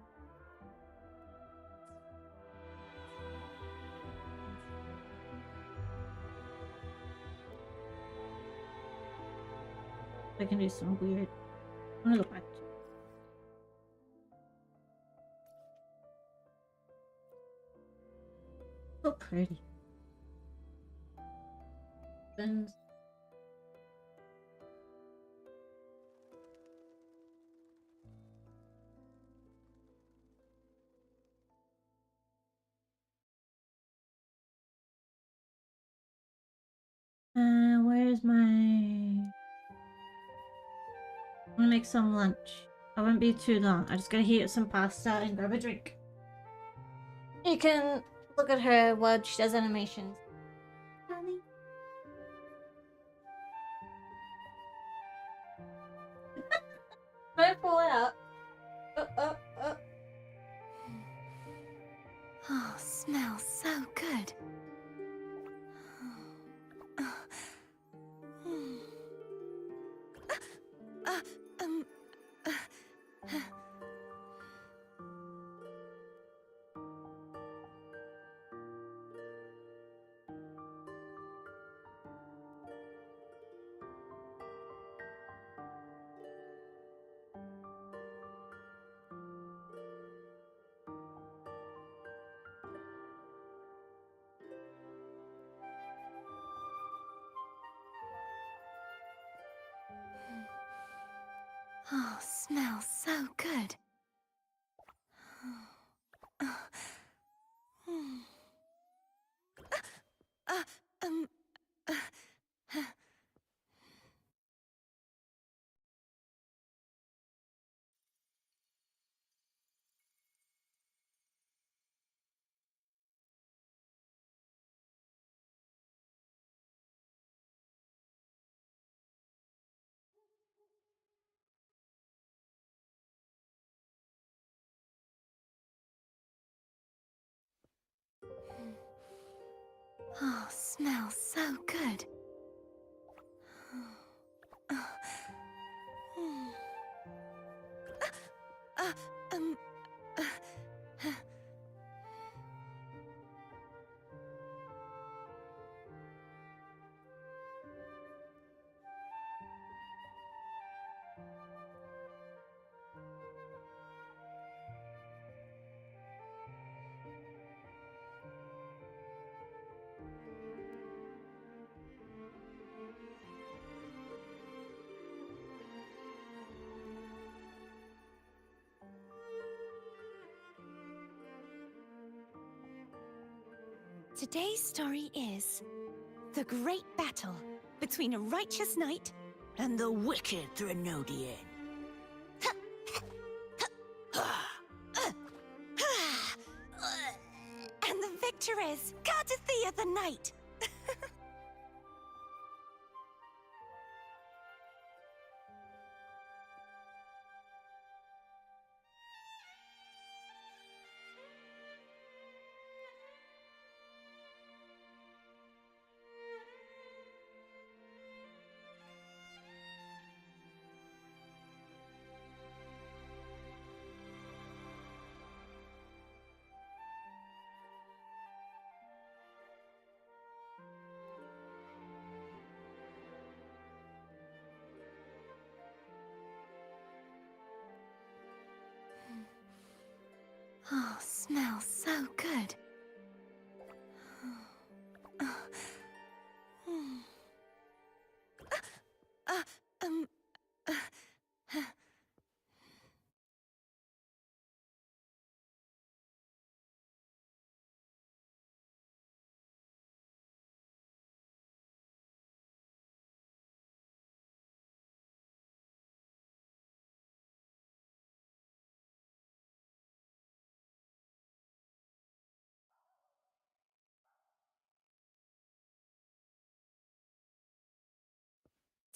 A: I can do some weird. I'm gonna go back to so pretty. Then where's my... I'm gonna make some lunch. I won't be too long. I just gotta heat up some pasta and grab a drink. You can look at her while she does animations. Honey. Don't pull it up. Oh.
U: Oh, smells so good. Oh, smells so good. Oh, smells so good.
E: Today's story is the great battle between a righteous knight and the wicked Threnodian. And the victor is Cardathea the Knight. Oh, smells so good.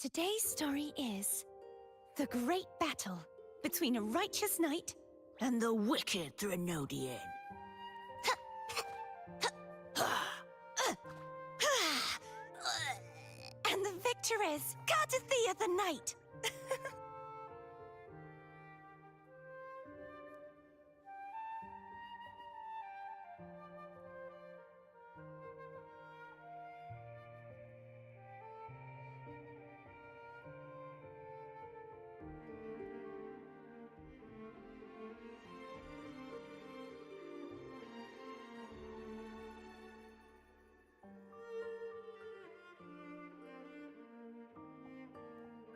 E: Today's story is the great battle between a righteous knight and the wicked Threnodian. And the victor is Cardathea the Knight.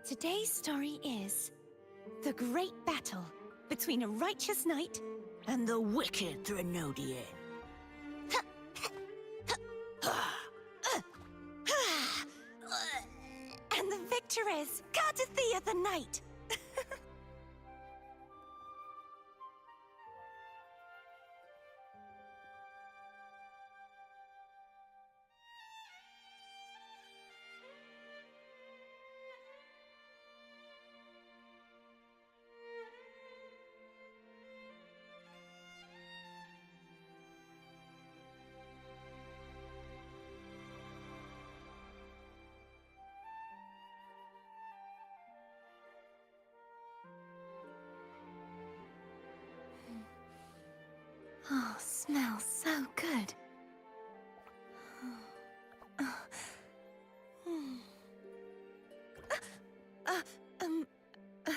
E: Today's story is the great battle between a righteous knight and the wicked Threnodian. And the victor is Cardathea the Knight. Oh, smells so good. Uh, um, uh,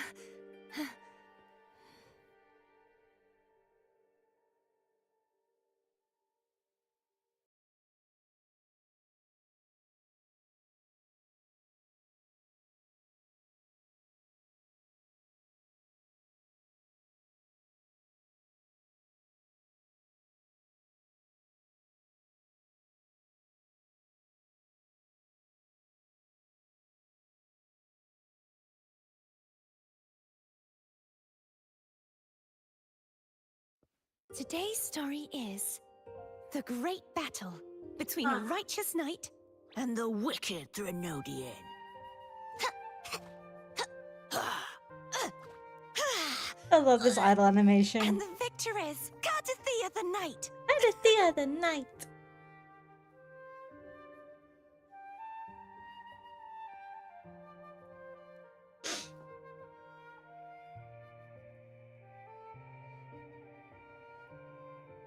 E: Today's story is the great battle between a righteous knight and the wicked Threnodian.
A: I love this idle animation.
E: And the victor is Cardathea the Knight.
A: Cardathea the Knight.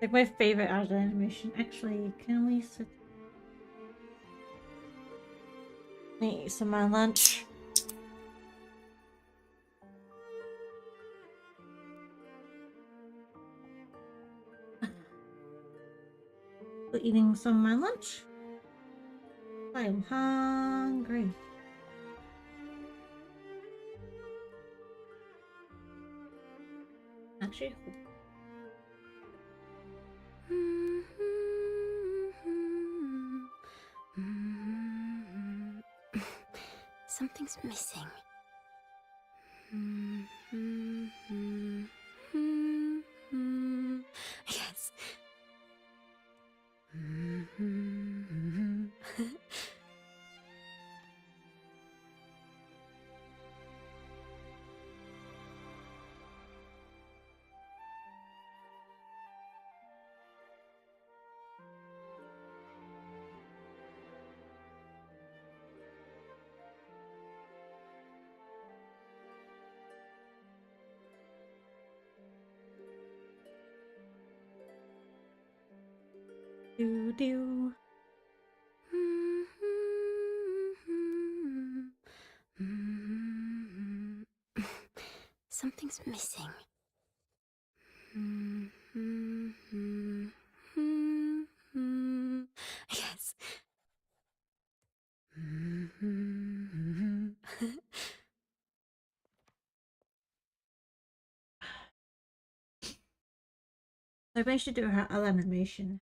A: Like my favorite idle animation. Actually, can we sit? Me eat some of my lunch. Eating some of my lunch. I am hungry. Actually,
E: Something's missing. Yes.
A: do do.
E: Something's missing. Yes.
A: Maybe I should do her other animation.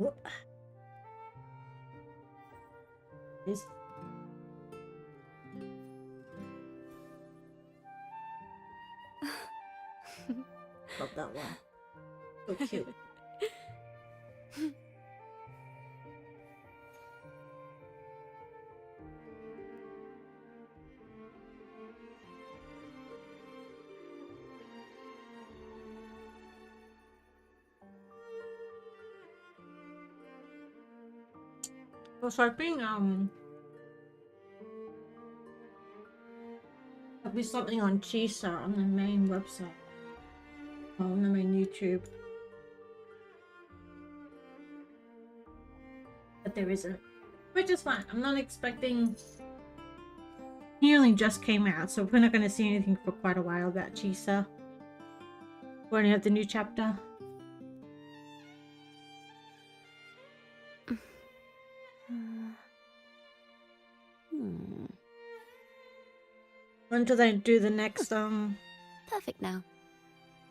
A: Whoop. This. Love that one. So cute. I was hoping there'll be something on Chisa on the main website. On the main YouTube. But there isn't. Which is fine. I'm not expecting He only just came out, so we're not going to see anything for quite a while about Chisa. We only have the new chapter. Until they do the next
R: Perfect now.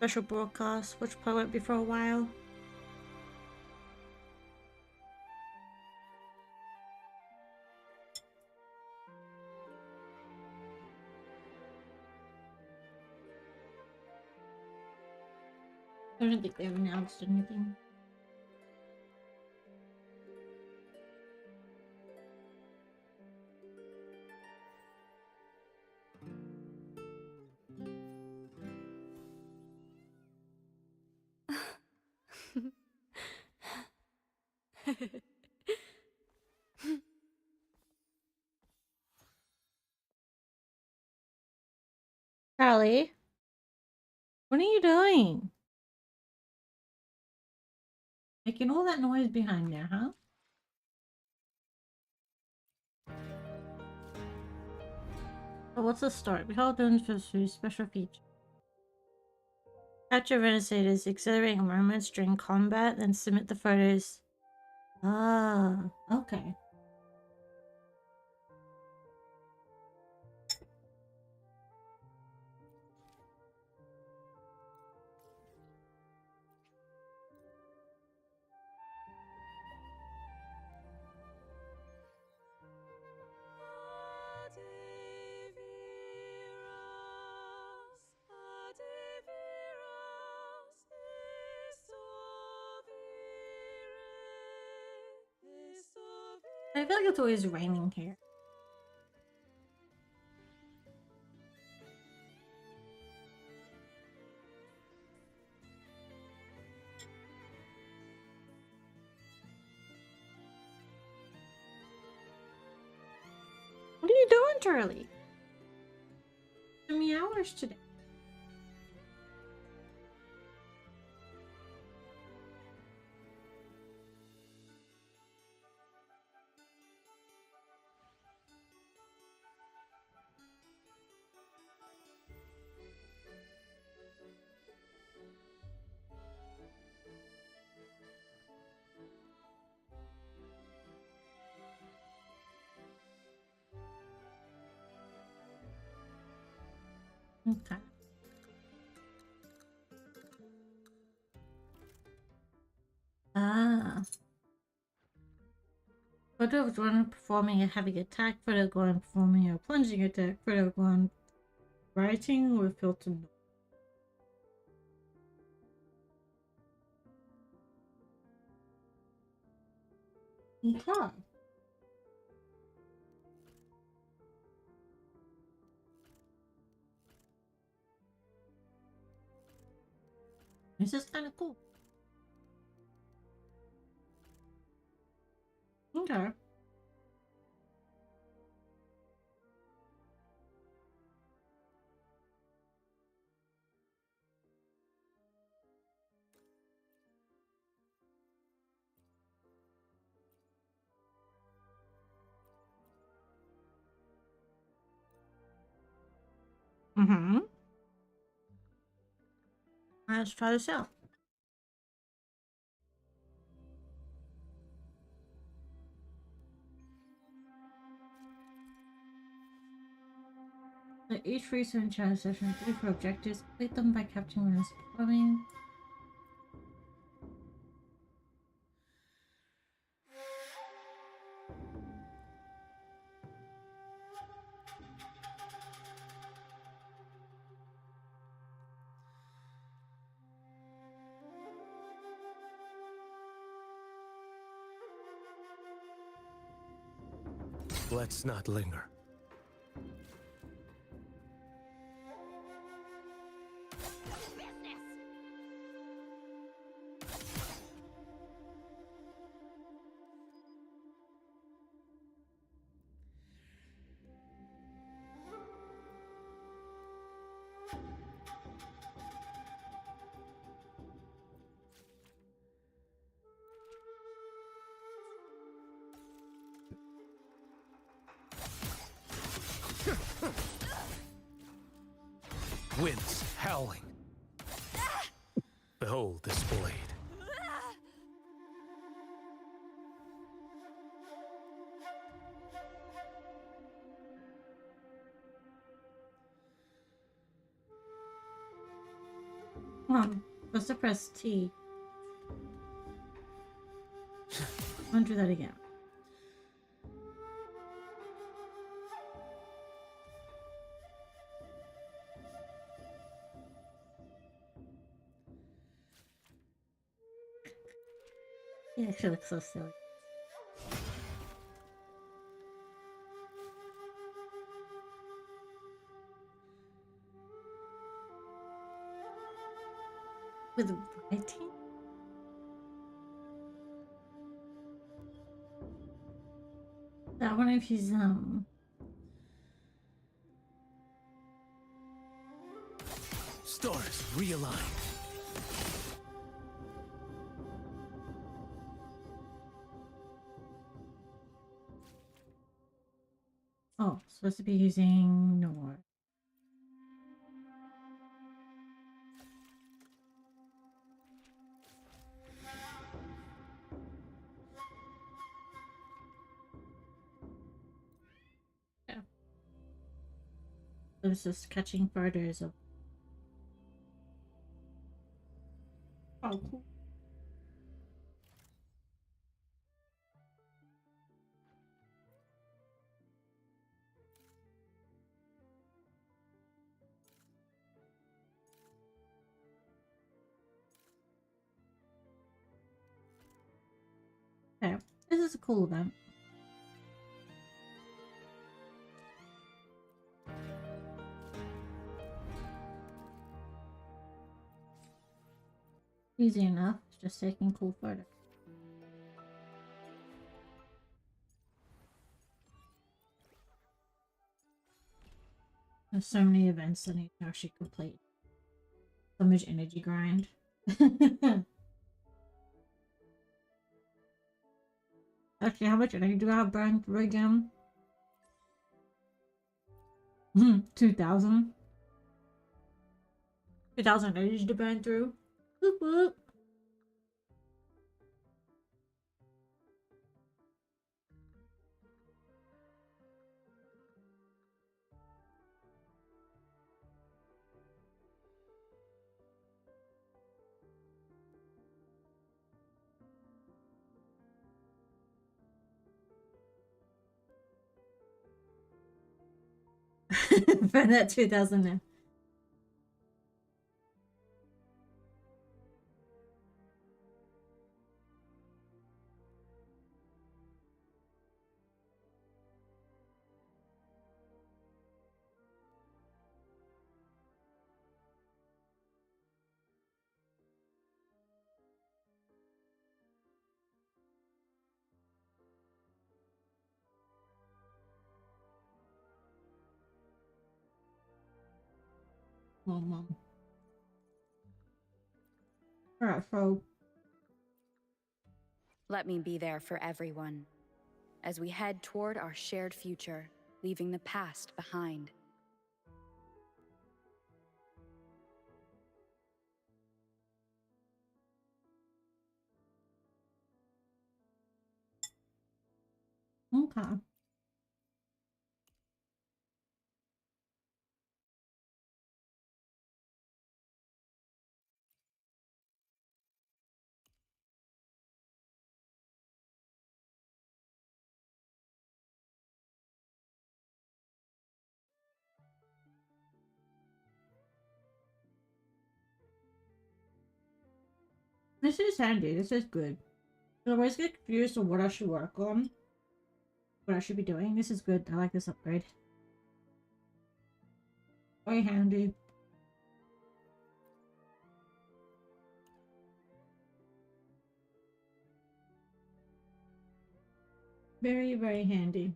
A: special broadcast, which probably won't be for a while. I don't think they've announced anything. Charlie, what are you doing? Making all that noise behind there, huh? Oh, what's the story? Behold, Doom's special feature. Capture Renaissators, accelerating moments during combat, then submit the photos. Ah, okay. I feel like it's always raining here. What are you doing, Charlie? How many hours today? Okay. Ah. Photo of one performing a heavy attack, photo of one performing a plunging attack, photo of one writing with filter. Okay. This is kind of cool. Okay. Mm-hmm. Let's try this out. Let each research challenge session 3 for objectives. Complete them by capturing when it's performing.
N: Let's not linger. winds howling. Behold this blade.
A: Let's press T. I'll do that again. It actually looks so silly. With writing? I wonder if he's
N: Stars realign.
A: oh, supposed to be using Nor. Yeah. I was just catching photos of. Oh, cool. Okay, this is a cool event. Easy enough, it's just taking cool photos. There's so many events I need to actually complete. So much energy grind. Actually, how much energy do I have burned through again? 2,000. 2,000 energy to burn through. Whoop whoop. Burn that 2,000 now. Oh, mom. Alright, so.
D: Let me be there for everyone as we head toward our shared future, leaving the past behind.
A: Okay. This is handy. This is good. I always get confused on what I should work on. What I should be doing. This is good. I like this upgrade. Very handy. Very, very handy.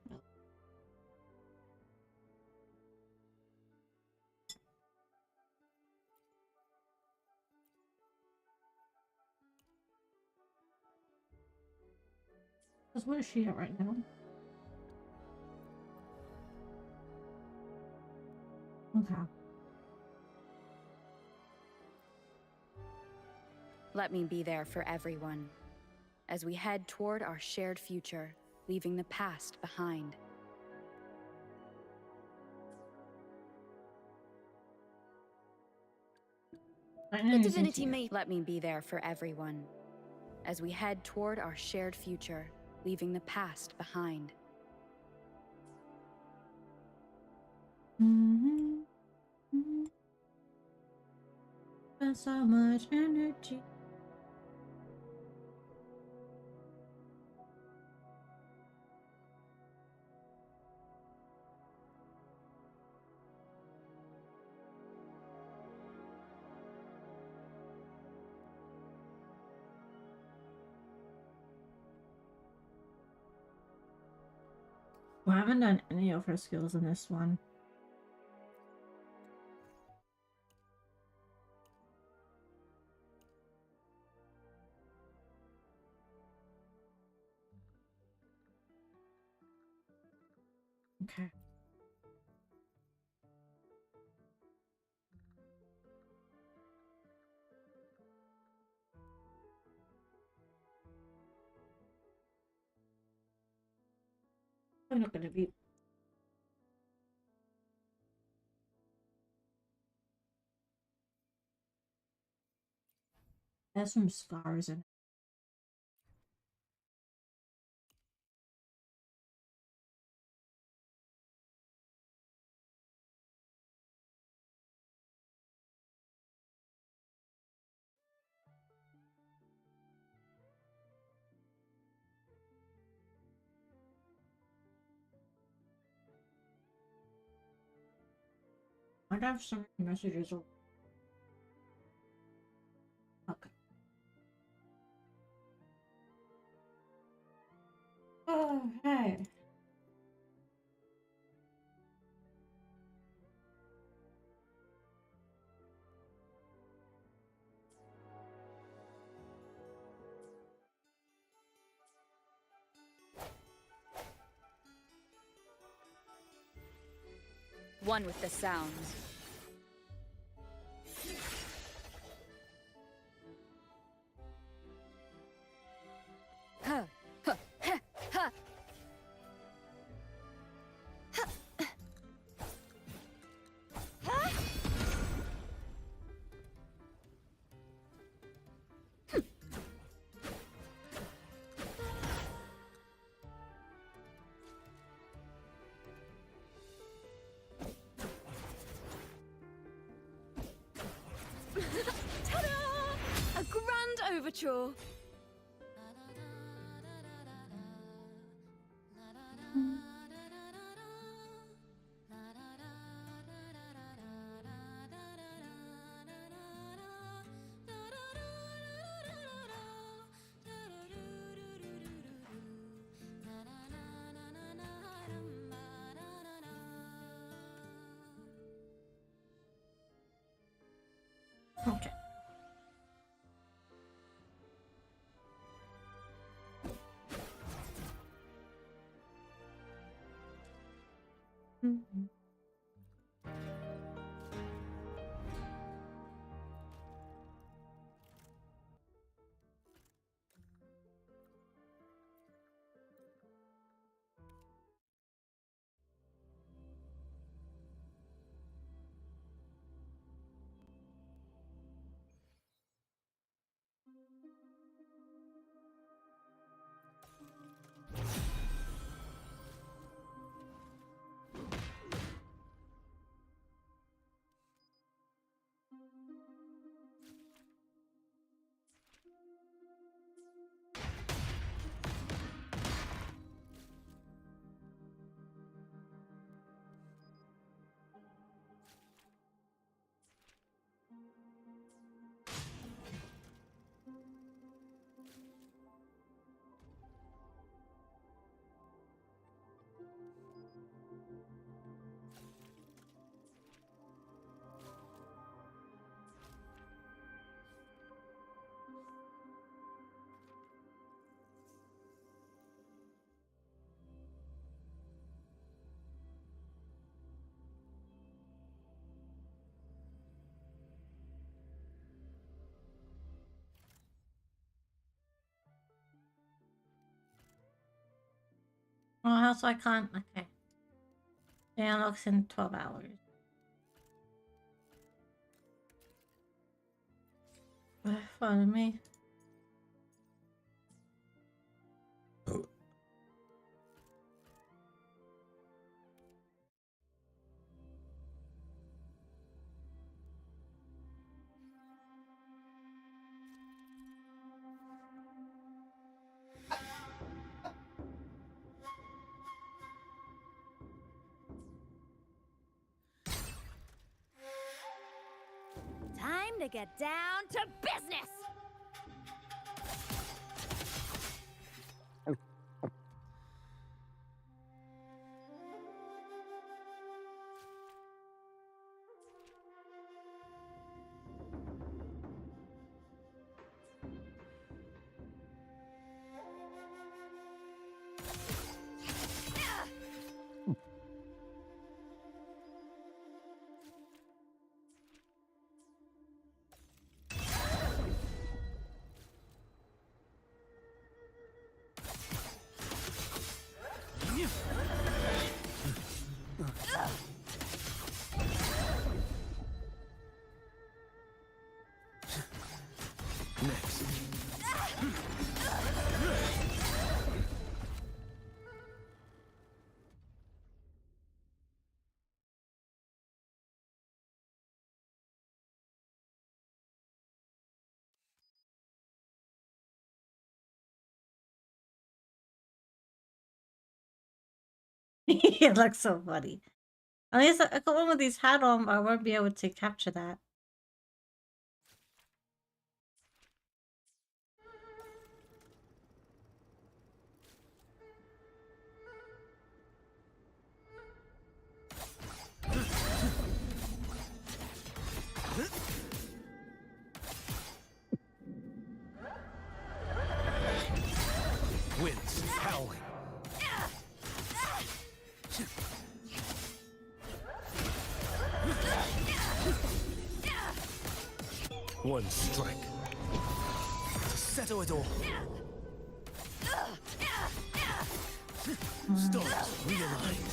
A: Because where is she at right now? Okay.
D: Let me be there for everyone, as we head toward our shared future, leaving the past behind.
U: The divinity may...
D: Let me be there for everyone, as we head toward our shared future, leaving the past behind.
A: Spent so much energy. Well, I haven't done any of her skills in this one. Okay. I'm not gonna be. Has some scars in it. I'd have some messages. Okay. Oh, hey.
D: One with the sounds.
C: Huh. Huh. Huh. Huh. Huh.
R: Ta-da! A grand overture.
A: Okay. Mm-hmm. Oh, how so I can't? Okay. Yeah, looks in 12 hours. Follow me.
L: Time to get down to business!
B: Next.
A: It looks so funny. At least I got one with these hat on, I won't be able to capture that.
B: Winds howling. One strike to settle it all. Stars realigned.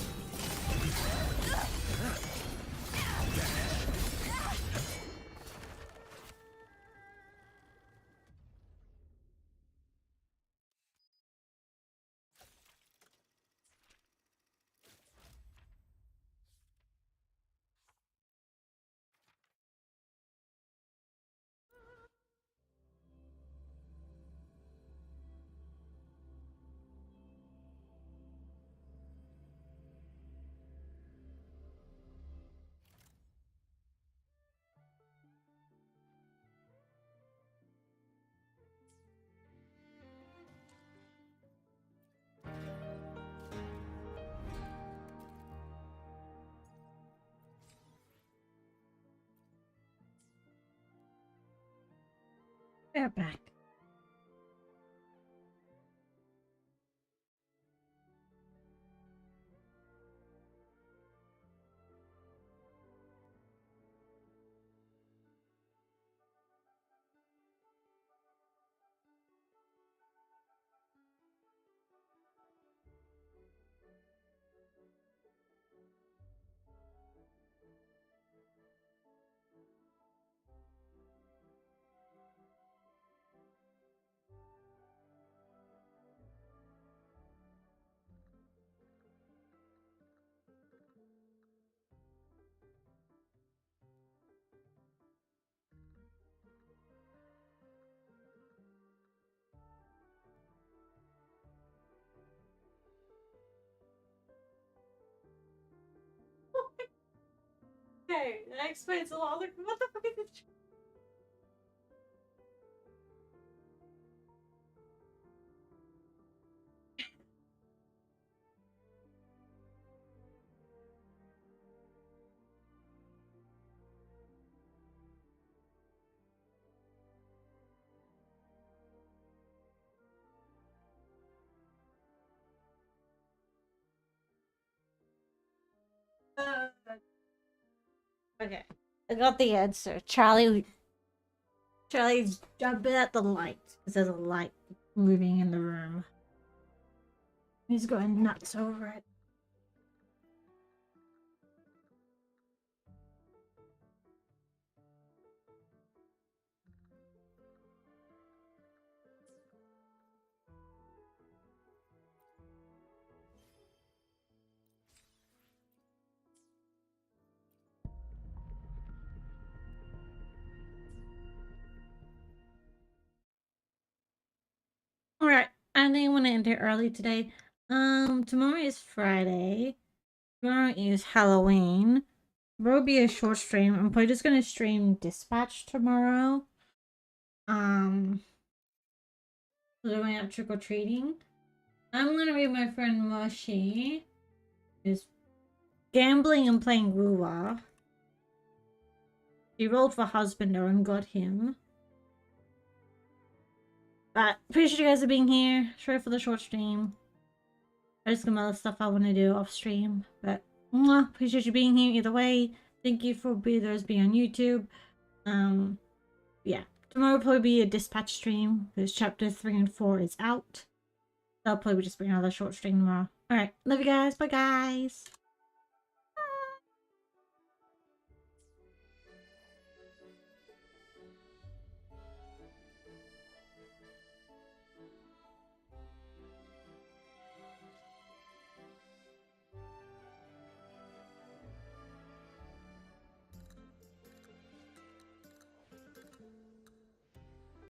A: We're back. Okay, that explains a lot. What the fuck is this? Okay, I got the answer. Charlie's jumping at the light because there's a light moving in the room. He's going nuts over it. Alright, I think I want to end it early today. Tomorrow is Friday. Tomorrow is Halloween. Tomorrow will be a short stream. I'm probably just gonna stream Dispatch tomorrow. So we're going out trick-or-treating. I'm gonna be my friend Mushy, who's gambling and playing Woo-Wah. She rolled for husband though and got him. But appreciate you guys for being here. Sorry for the short stream. I just got other stuff I want to do off stream. But appreciate you being here either way. Thank you for those being on YouTube. Yeah. Tomorrow will probably be a dispatch stream because chapter 3 and 4 is out. So I'll probably just bring another short stream tomorrow. Alright, love you guys. Bye guys.